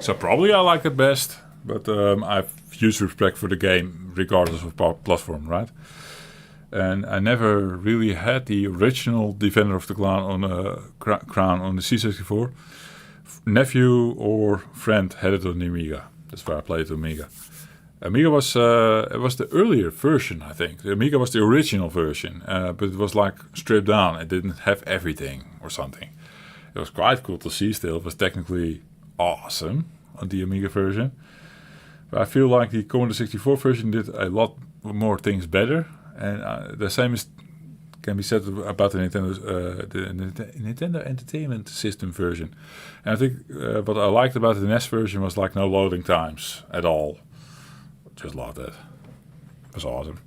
So probably I like it best, but I've huge respect for the game regardless of platform, right? And I never really had the original Defender of the Crown on the C64. Nephew or friend had it on the Amiga. That's where I played the Amiga. Amiga was it was the earlier version, I think. The Amiga was the original version, but it was like stripped down. It didn't have everything or something. It was quite cool to see still. It was technically awesome on the Amiga version. But I feel like the Commodore 64 version did a lot more things better. And the same can be said about the Nintendo Entertainment System version. And I think what I liked about the NES version was like no loading times at all. Just loved it. It was awesome.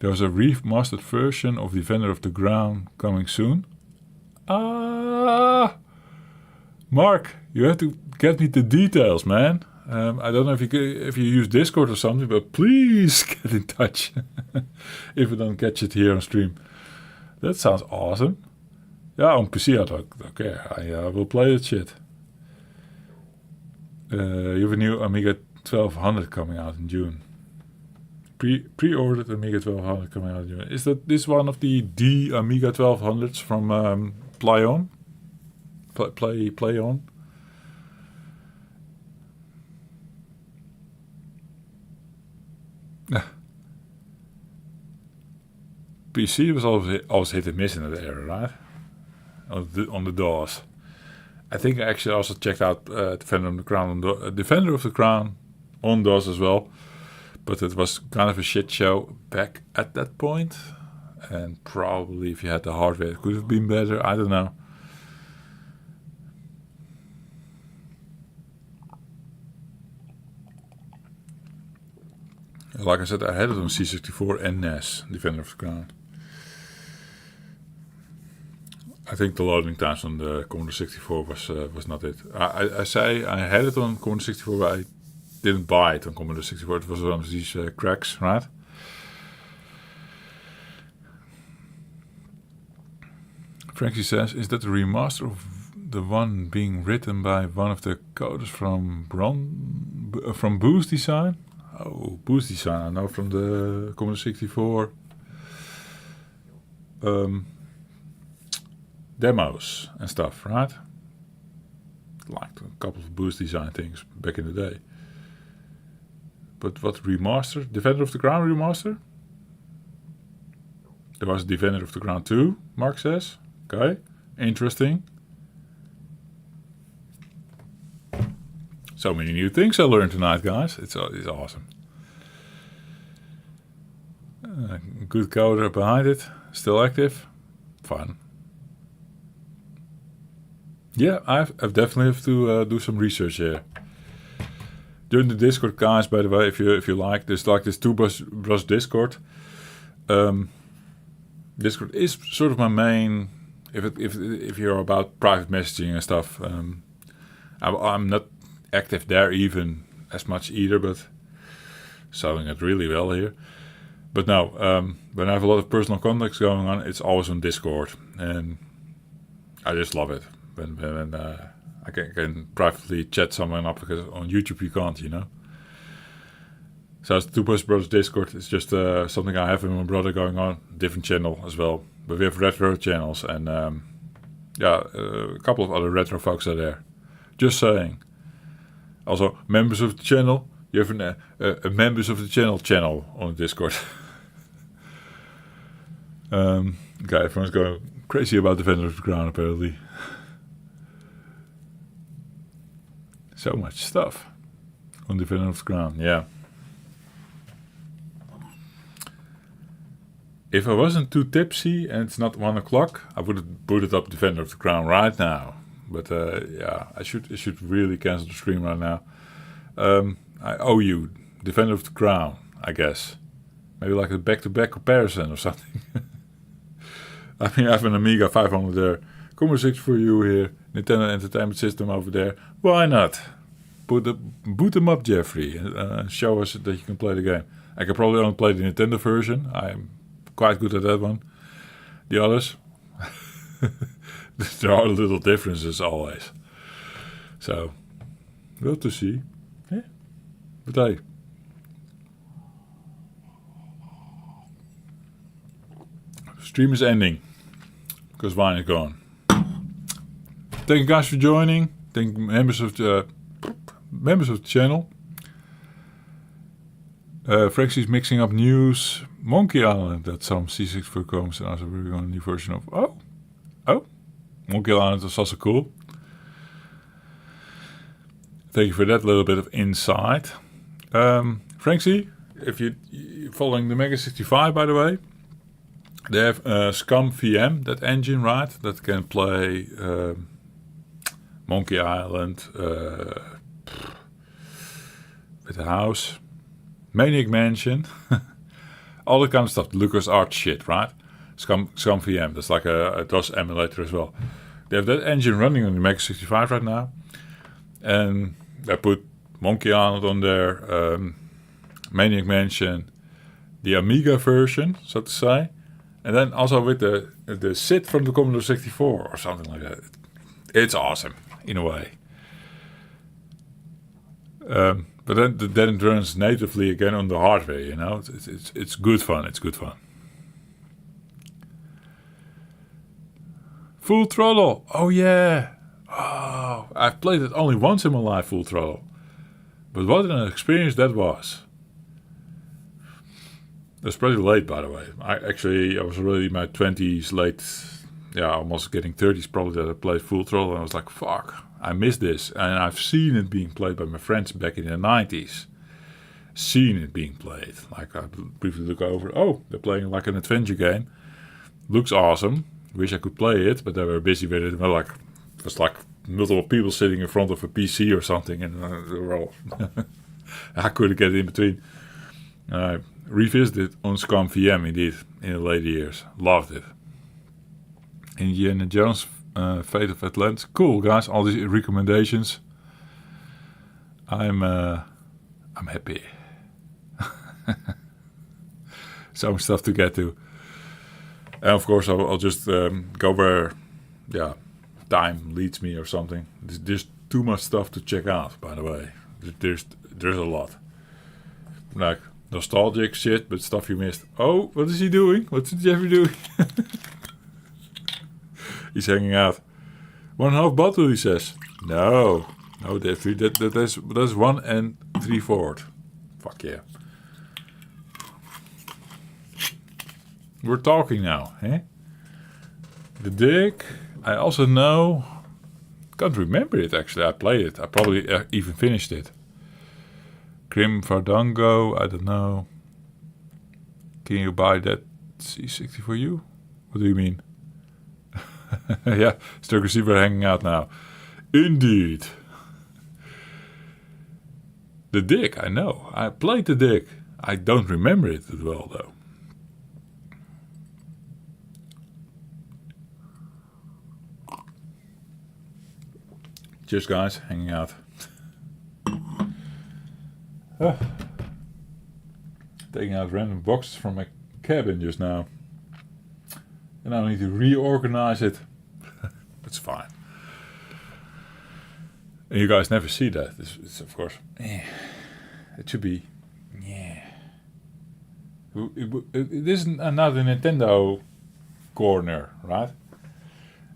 There was a remastered version of Defender of the Crown coming soon. Mark, you have to get me the details, man. I don't know if you use Discord or something, but please get in touch if we don't catch it here on stream. That sounds awesome. Yeah, on PC I don't care. I will play that shit. You have a new Amiga 1200 coming out in June. Pre-ordered Amiga 1200 coming out in June. Is that this one of the Amiga 1200s from Play-On? Play-On? PC was always hit and miss in that era, right? On the DOS. I think I actually also checked out Defender of the Crown Defender of the Crown on DOS as well, but it was kind of a shit show back at that point, and probably if you had the hardware it could have been better, I don't know. Like I said, I had it on C64 and NES, Defender of the Crown. I think the loading times on the Commodore 64 was not it. I say I had it on Commodore 64, but I didn't buy it on Commodore 64. It was one of these cracks, right? Frankie says, is that the remaster of the one being written by one of the coders from Boost Design? Oh, Boost Design, I know from the Commodore 64 demos and stuff, right? Like a couple of Boost Design things back in the day. But what remaster? Defender of the Crown remaster? There was Defender of the Crown 2, Mark says. Okay, interesting. So many new things I learned tonight, guys. It's awesome. Good coder behind it. Still active. Fun. Yeah, I've definitely have to do some research here. During the Discord, guys, by the way, if you like, there's like this Two Bros Discord. Discord is sort of my main. If you're about private messaging and stuff, I'm not active there even as much either, but selling it really well here. But no, when I have a lot of personal contacts going on, it's always on Discord, and I just love it when I can privately chat someone up, because on YouTube you can't, you know. So it's Two Bros Discord. It's just something I have with my brother going on, different channel as well. But we have retro channels, and a couple of other retro folks are there. Just saying. Also, members of the channel. You have a members of the channel on Discord. Okay, everyone's going crazy about Defender of the Crown apparently. So much stuff on Defender of the Crown, yeah. If I wasn't too tipsy and it's not 1 o'clock, I would have booted up Defender of the Crown right now. But yeah, I should really cancel the stream right now. I owe you Defender of the Crown, I guess. Maybe like a back-to-back comparison or something. I mean, I have an Amiga 500 there, Commodore 64U here, Nintendo Entertainment System over there. Why not? Boot them up, Jeffrey, and show us that you can play the game. I can probably only play the Nintendo version. I'm quite good at that one. The others, there are little differences always. So, we'll have to see. Yeah. But hey. Stream is ending because wine is gone. Thank you guys for joining. Thank members of the channel. Frankie's mixing up news. Monkey Island, that some C64 comes and also working on a new version of. Oh, Monkey Island was also cool. Thank you for that little bit of insight. Frankie, if you're following the Mega 65, by the way, they have Scum VM, that engine, right? That can play Monkey Island, with the house, Maniac Mansion, all that kind of stuff. LucasArts shit, right? Scum VM, that's like a DOS emulator as well. They have that engine running on the Mega 65 right now. And they put Monkey Island on there, Maniac Mansion, the Amiga version, so to say. And then also with the SID from the Commodore 64 or something like that. It's awesome, in a way. But then it runs natively again on the hardware, you know. It's good fun, it's good fun. Full Throttle, oh yeah. Oh, I've played it only once in my life, Full Throttle. But what an experience that was. That's pretty late, by the way. I was already in my 20s, late almost getting 30s probably that I played Full Throttle, and I was like, fuck, I missed this. And I've seen it being played by my friends back in the 90s. Seen it being played. Like, I briefly look over, oh, they're playing like an adventure game. Looks awesome. Wish I could play it, but they were busy with it. Well, like, it was like multiple people sitting in front of a PC or something, and they were all... I couldn't get in between. I revisited on Scum VM, indeed, in the later years. Loved it. Indiana Jones, Fate of Atlantis. Cool, guys. All these recommendations. I'm happy. Some stuff to get to. And of course, I'll just go where, time leads me or something. There's too much stuff to check out, by the way. There's a lot. Like, nostalgic shit, but stuff you missed. Oh, what is he doing? What's Jeffrey doing? He's hanging out. 1.5 bottle, he says. No, Jeffrey, that's 1 3/4. Fuck yeah. We're talking now, eh? The Dig, I also know... Can't remember it, actually. I played it. I probably even finished it. Grim Fandango, I don't know. Can you buy that C64U? What do you mean? Yeah, Sturk Receiver hanging out now. Indeed. The Dig, I know. I played The Dig. I don't remember it as well, though. Cheers, guys. Hanging out. Taking out random boxes from my cabin just now. And I need to reorganize it. That's fine. And you guys never see that. It's of course... It should be... Yeah. It isn't another Nintendo corner, right?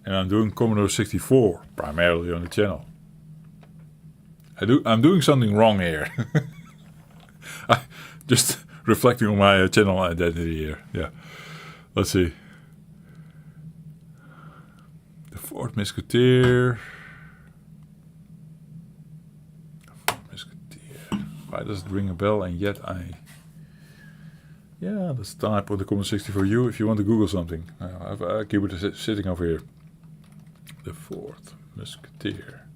And I'm doing Commodore 64 primarily on the channel. I'm doing something wrong here. Just reflecting on my channel identity here. Yeah. Let's see. The Fourth Musketeer. Why does it ring a bell? And yet Yeah, let's type on the Commodore 64U if you want to Google something. I have a keyboard sitting over here. The Fourth Musketeer.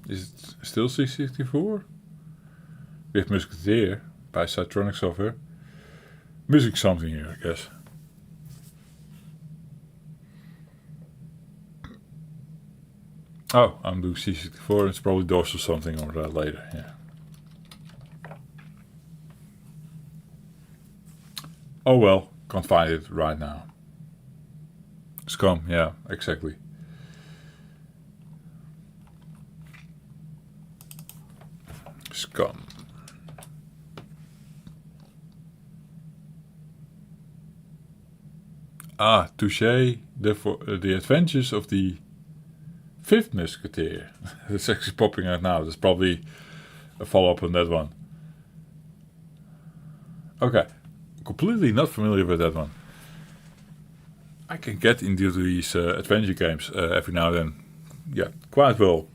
Is it still C64? We have Musketeer by Cytronic Software. Music something here, I guess. Oh, I'm doing C64. It's probably DOS or something or that later, yeah. Oh well, can't find it right now. Scum, yeah, exactly. Scum. Ah, touché. The Adventures of the Fifth Musketeer. It's actually popping out now. There's probably a follow-up on that one. Okay. Completely not familiar with that one. I can get into these adventure games every now and then. Yeah, quite well.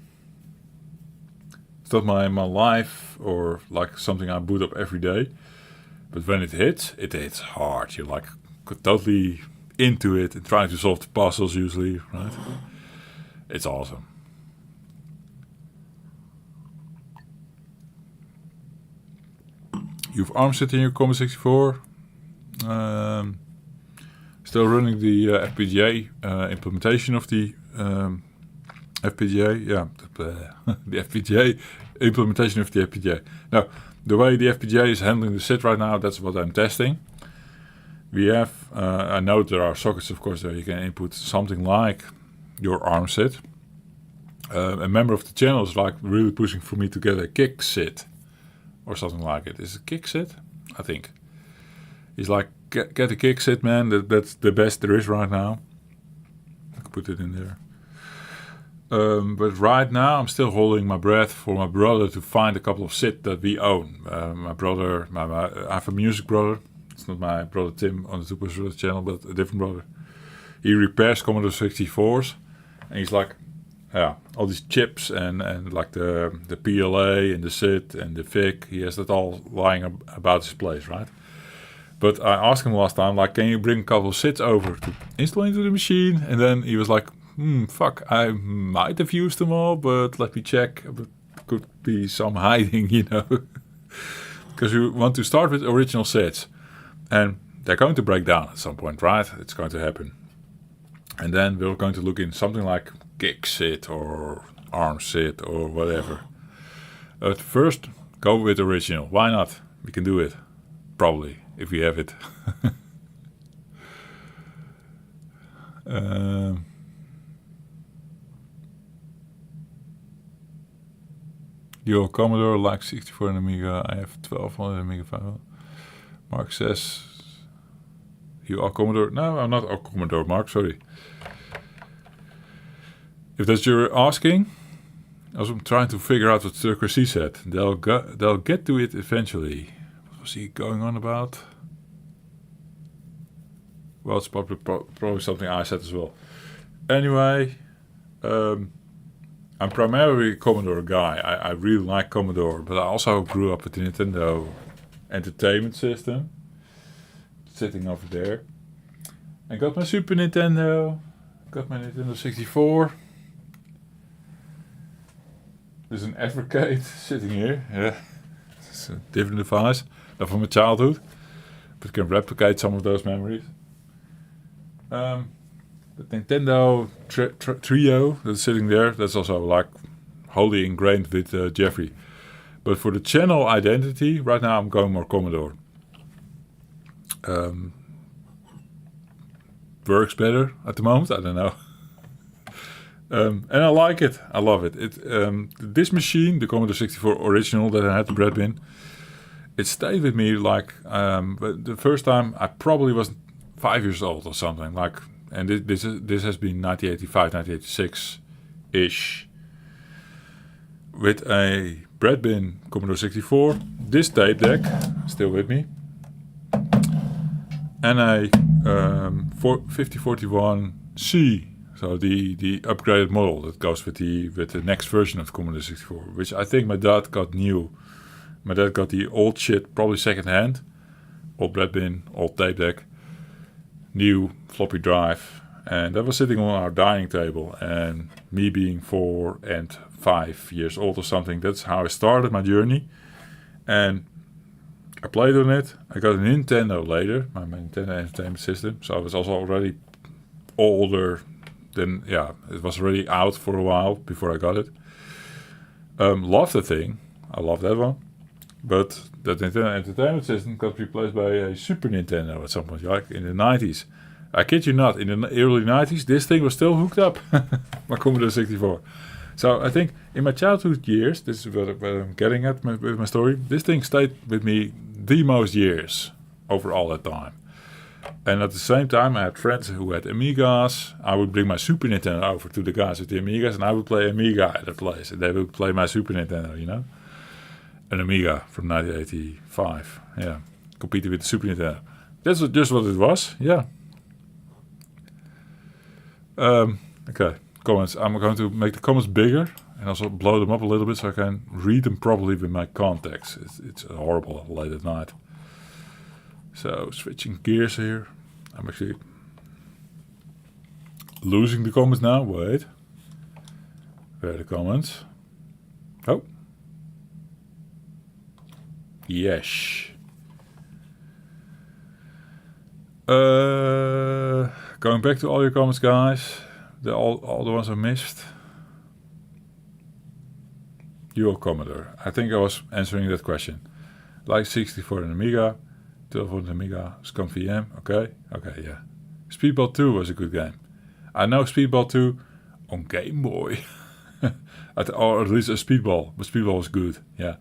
It's not my life or like something I boot up every day. But when it hits hard. You're like totally into it and trying to solve the puzzles usually, right? It's awesome. You've ARMSit in your Commodore 64. Still running the FPGA implementation of the FPGA. Yeah, the FPGA implementation of the FPGA. Now, the way the FPGA is handling the SID right now, that's what I'm testing. We have, I know there are sockets, of course, where you can input something like your ARM SID. A member of the channel is like really pushing for me to get a kick SID or something like it. Is it kick SID? I think. He's like, get a kick SID, man. That's the best there is right now. I can put it in there. But right now I'm still holding my breath for my brother to find a couple of SID that we own. My brother, I have a music brother. It's not my brother Tim on the Super Brother channel, but a different brother. He repairs Commodore 64s, and he's like, yeah, all these chips and like the PLA and the SID and the VIC. He has that all lying about his place, right? But I asked him last time, like, can you bring a couple of SIDs over to install into the machine? And then he was like, fuck, I might have used them all, but let me check. But could be some hiding, you know. Because we want to start with original SIDs. And they're going to break down at some point, right? It's going to happen. And then we're going to look in something like Kick SID or ARM SID or whatever. But first, go with original. Why not? We can do it. Probably, if we have it. Your Commodore like 64 and Amiga. I have 1200 Amiga 500. Mark says, you are Commodore? No, I'm not a Commodore, Mark, sorry. If that's you're asking, I'm trying to figure out what Turker C said. They'll get to it eventually. What was he going on about? Well, it's probably something I said as well. Anyway, I'm primarily a Commodore guy. I really like Commodore, but I also grew up with the Nintendo Entertainment System, sitting over there. I got my Super Nintendo, got my Nintendo 64. There's an Advocate sitting here. Yeah, it's a different device, not from my childhood, but can replicate some of those memories. The Nintendo Trio that's sitting there, that's also like wholly ingrained with Jeffrey. But for the channel identity, right now I'm going more Commodore. Works better at the moment, I don't know. And I like it. I love it. This machine, the Commodore 64 original that I had, the bread bin, it stayed with me like the first time I probably was 5 years old or something. Like, and this has been 1985, 1986-ish. With a bread bin Commodore 64, this tape deck, still with me, and a 5041C. So the upgraded model that goes with the next version of Commodore 64, which I think my dad got new. My dad got the old shit, probably second hand, old bread bin, old tape deck, new floppy drive, and that was sitting on our dining table. And me being 4 and 5 years old or something, that's how I started my journey. And I played on it. I got a Nintendo later, my Nintendo Entertainment System, so I was also already older. Then, yeah, it was already out for a while before I got it. Loved the thing. I love that one. But that Nintendo Entertainment System got replaced by a Super Nintendo at some point, like in the 90s. I kid you not, in the early 90s, this thing was still hooked up. My Commodore 64. So I think in my childhood years, this is what I'm getting at with my story, this thing stayed with me the most years over all that time. And at the same time, I had friends who had Amigas. I would bring my Super Nintendo over to the guys with the Amigas, and I would play Amiga at their place. And they would play my Super Nintendo, you know? An Amiga from 1985. Yeah. Competing with the Super Nintendo. That's just what it was. Yeah. Okay. Comments. I'm going to make the comments bigger and also blow them up a little bit so I can read them properly with my contacts. It's horrible late at night. So, switching gears here. I'm actually losing the comments now. Wait. Where are the comments? Oh. Yes. Going back to all your comments, guys. All the ones I missed. Your Commodore. I think I was answering that question. Like 64 and Amiga. 12 on Amiga, Scum VM, okay, yeah. Speedball 2 was a good game. I know Speedball 2 on Game Boy. Or at least a Speedball, but Speedball was good, yeah.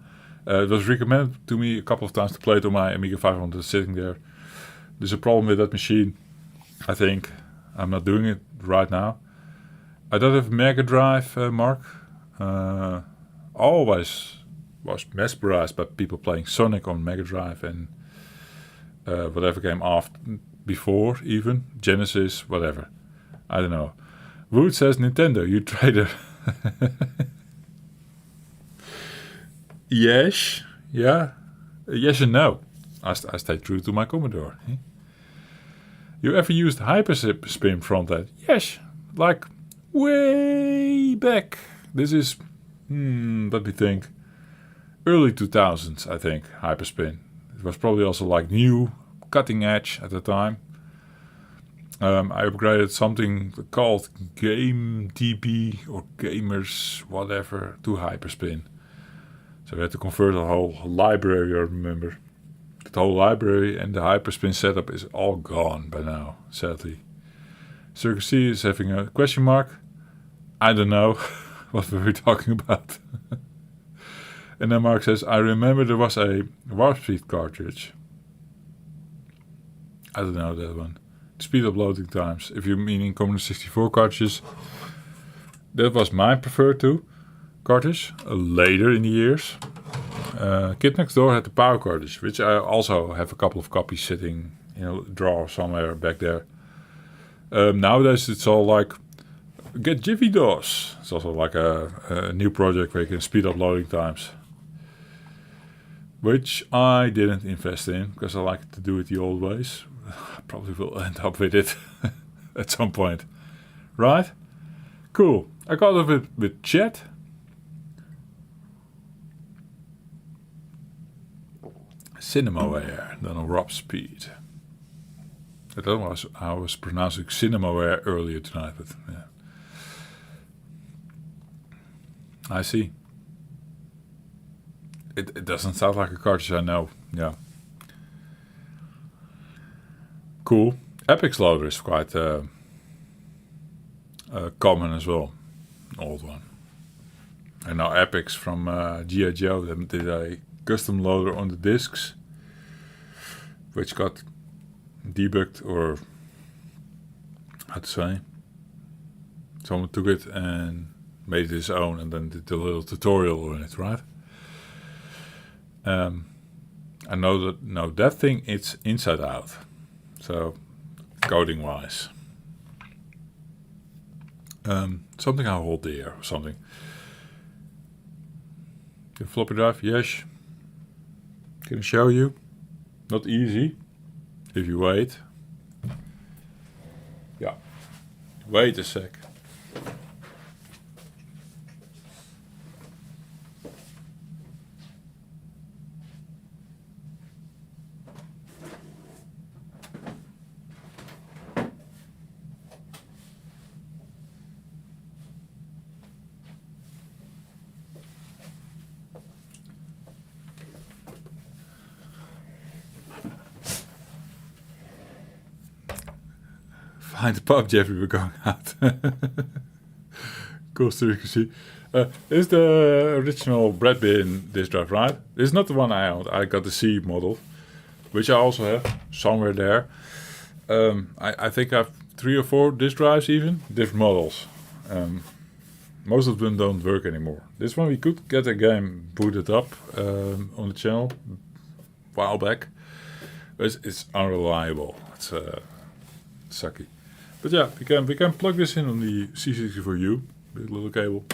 It was recommended to me a couple of times to play it on my Amiga 500 sitting there. There's a problem with that machine, I think. I'm not doing it right now. I don't have Mega Drive, Mark. Always was mesmerized by people playing Sonic on Mega Drive and whatever came after, before even Genesis, whatever. I don't know. Wood says Nintendo, you traitor. Yes, yeah, yes and no. I stay true to my Commodore. Eh? You ever used Hyperspin front end? Yes, like way back. This is, let me think, early 2000s, I think, Hyperspin. It was probably also like new, cutting edge at the time. I upgraded something called GameDB or Gamers, whatever, to Hyperspin. So we had to convert a whole library, I remember. The whole library and the Hyperspin setup is all gone by now, sadly. Circus C is having a question mark. I don't know what we were talking about. And then Mark says, I remember there was a Warp Speed cartridge. I don't know that one. Speed up loading times. If you're meaning Commodore 64 cartridges, that was my preferred cartridge. Later in the years. Kid Next Door had the power cartridge, which I also have a couple of copies sitting in a drawer somewhere back there. Nowadays it's all like get Jiffy DOS. It's also like a new project where you can speed up loading times, which I didn't invest in because I like to do it the old ways. I probably will end up with it at some point. Right? Cool. I got it with chat. Cinemaware, then a Warp Speed. That was I was pronouncing Cinemaware earlier tonight, but yeah. I see. It doesn't sound like a cartridge I know. Yeah. Cool. Epix loader is quite common as well. Old one. And now Epix from G.I. Joe did a custom loader on the discs, which got debugged, or how to say, someone took it and made it his own and then did a little tutorial on it, right? I know that thing, it's inside out, so coding wise, something I hold dear or something. The floppy drive, yes. Can I show you? Not easy. If you wait. Yeah. Wait a sec. Find the pub, Jeffrey, we're going out. Cool see. This is the original bread bin disk drive, right? This is not the one I owned. I got the C model, which I also have somewhere there. I think I have 3 or 4 disk drives even, different models. Most of them don't work anymore. This one we could get a game booted up on the channel a while back. But it's unreliable. It's sucky. But yeah, we can plug this in on the C64U with a little cable.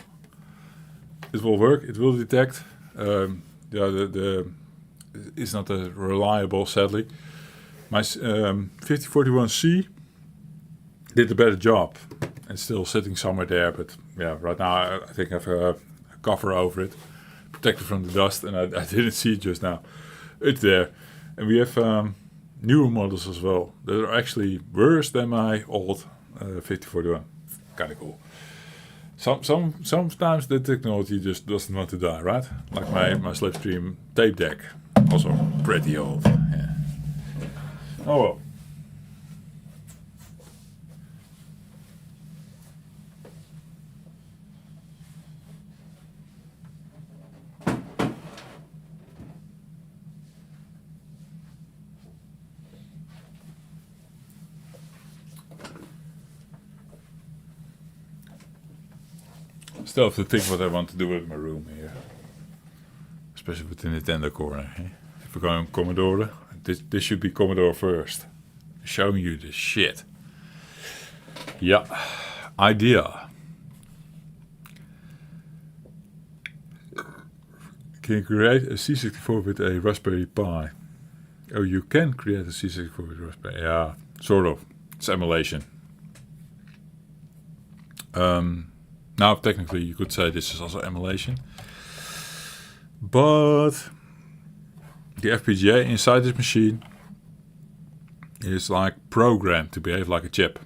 It will work. It will detect. It's not reliable, sadly. My 5041C did a better job. It's still sitting somewhere there, but yeah, right now I think I have a cover over it, protected from the dust, and I didn't see it just now. It's there, and we have newer models as well that are actually worse than my old 5041. Kind of cool. Sometimes the technology just doesn't want to die, right? Like my Slipstream tape deck, also pretty old. Yeah. Oh well. Still have to think what I want to do with my room here. Especially with the Nintendo corner. Eh? If we're going Commodore, this should be Commodore first. Showing you this shit. Yeah. Idea. Can you create a C64 with a Raspberry Pi? Oh, you can create a C64 with Raspberry. Yeah, sort of. It's emulation. Now, technically, you could say this is also emulation. But the FPGA inside this machine is like programmed to behave like a chip.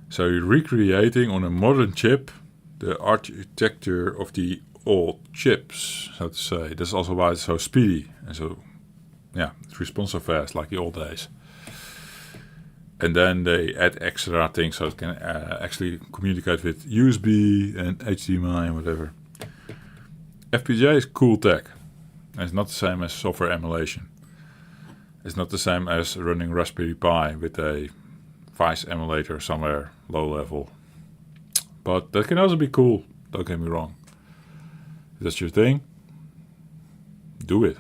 So you're recreating on a modern chip the architecture of the old chips, so to say. That's also why it's so speedy and so, yeah, it responds so fast like the old days. And then they add extra things so it can actually communicate with USB and HDMI and whatever. FPGA is cool tech. And it's not the same as software emulation. It's not the same as running Raspberry Pi with a Vice emulator somewhere low level. But that can also be cool, don't get me wrong. If that's your thing, do it.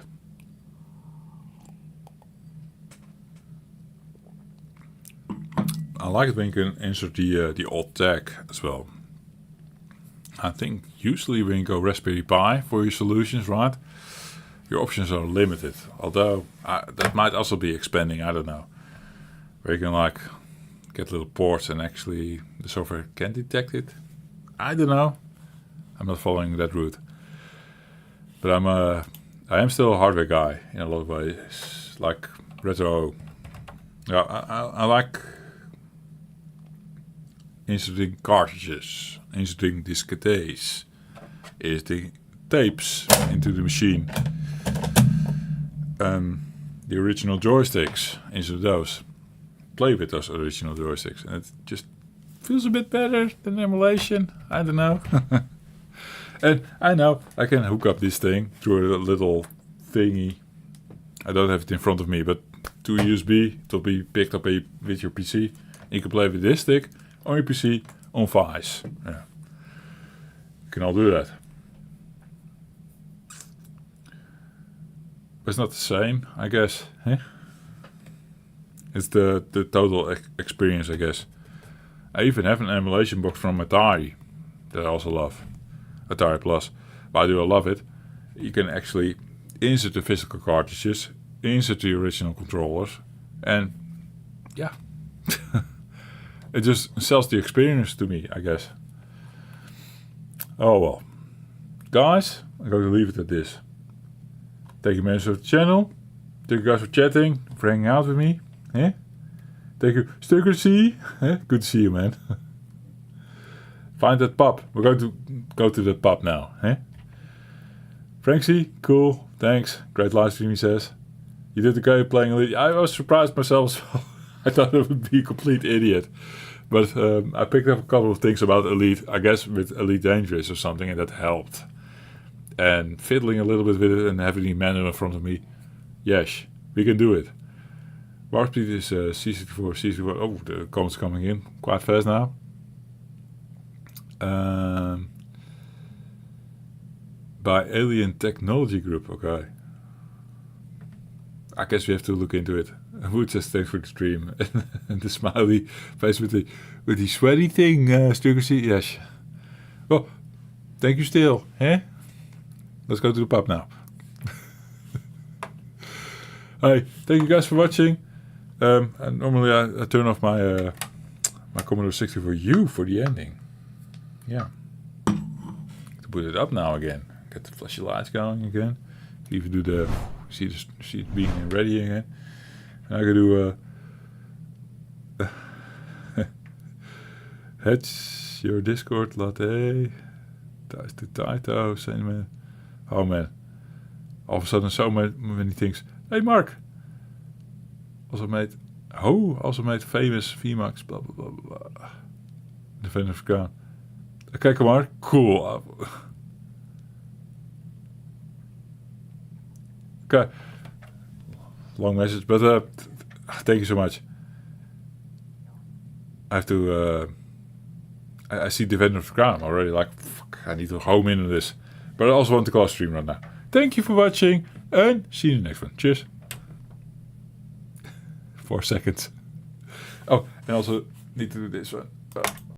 I like it when you can insert the old tag as well. I think usually when you go Raspberry Pi for your solutions, right, your options are limited. Although that might also be expanding, I don't know. Where you can like get little ports and actually the software can detect it. I don't know. I'm not following that route. But I am still a hardware guy in a lot of ways. Like retro. Yeah, I like inserting cartridges, inserting diskettes, inserting tapes into the machine. The original joysticks, insert those. Play with those original joysticks. And it just feels a bit better than emulation. I don't know. And I know I can hook up this thing through a little thingy. I don't have it in front of me, but to USB, it will be picked up with your PC. You can play with this stick on your PC on Vice. Yeah. You can all do that. But it's not the same, I guess. Eh? It's the total experience, I guess. I even have an emulation box from Atari that I also love. Atari Plus. Why do I love it? You can actually insert the physical cartridges, insert the original controllers, and yeah. It just sells the experience to me, I guess. Oh well. Guys, I'm going to leave it at this. Thank you members of the channel. Thank you guys for chatting, for hanging out with me. Eh? Thank you. Still good to see you. Eh? Good to see you, man. Find that pub. We're going to go to that pub now. Eh? Franksy, cool. Thanks. Great live stream, he says. You did okay playing Elite. I was surprised myself. So I thought I would be a complete idiot. But I picked up a couple of things about Elite. I guess with Elite Dangerous or something, and that helped. And fiddling a little bit with it and having the manual in front of me. Yes, we can do it. Warp speed is C64, C64. Oh, the comments coming in quite fast now. By Alien Technology Group, okay. I guess we have to look into it. Wood says thanks for the stream. And the smiley face with the sweaty thing, Stuckers. Yes. Well, thank you still. Eh? Let's go to the pub now. Hi, thank you guys for watching. And normally I turn off my my Commodore 64U for the ending. Yeah. To put it up now again. Get the flashy lights going again. Even do the see it being ready again. And I can do Hedge your Discord latte. Thuis to Taito. Sentiment. Oh man. All of a sudden so many things. Hey Mark. Also made famous VMAX blah blah blah blah. The fan of Crown. Okay, come on. Cool. Okay. Long message, but thank you so much. I have to I see Defender of the Crown. I'm already like, fuck, I need to home in on this. But I also want to call a stream right now. Thank you for watching, and see you in the next one. Cheers. 4 seconds. Oh, and also need to do this one.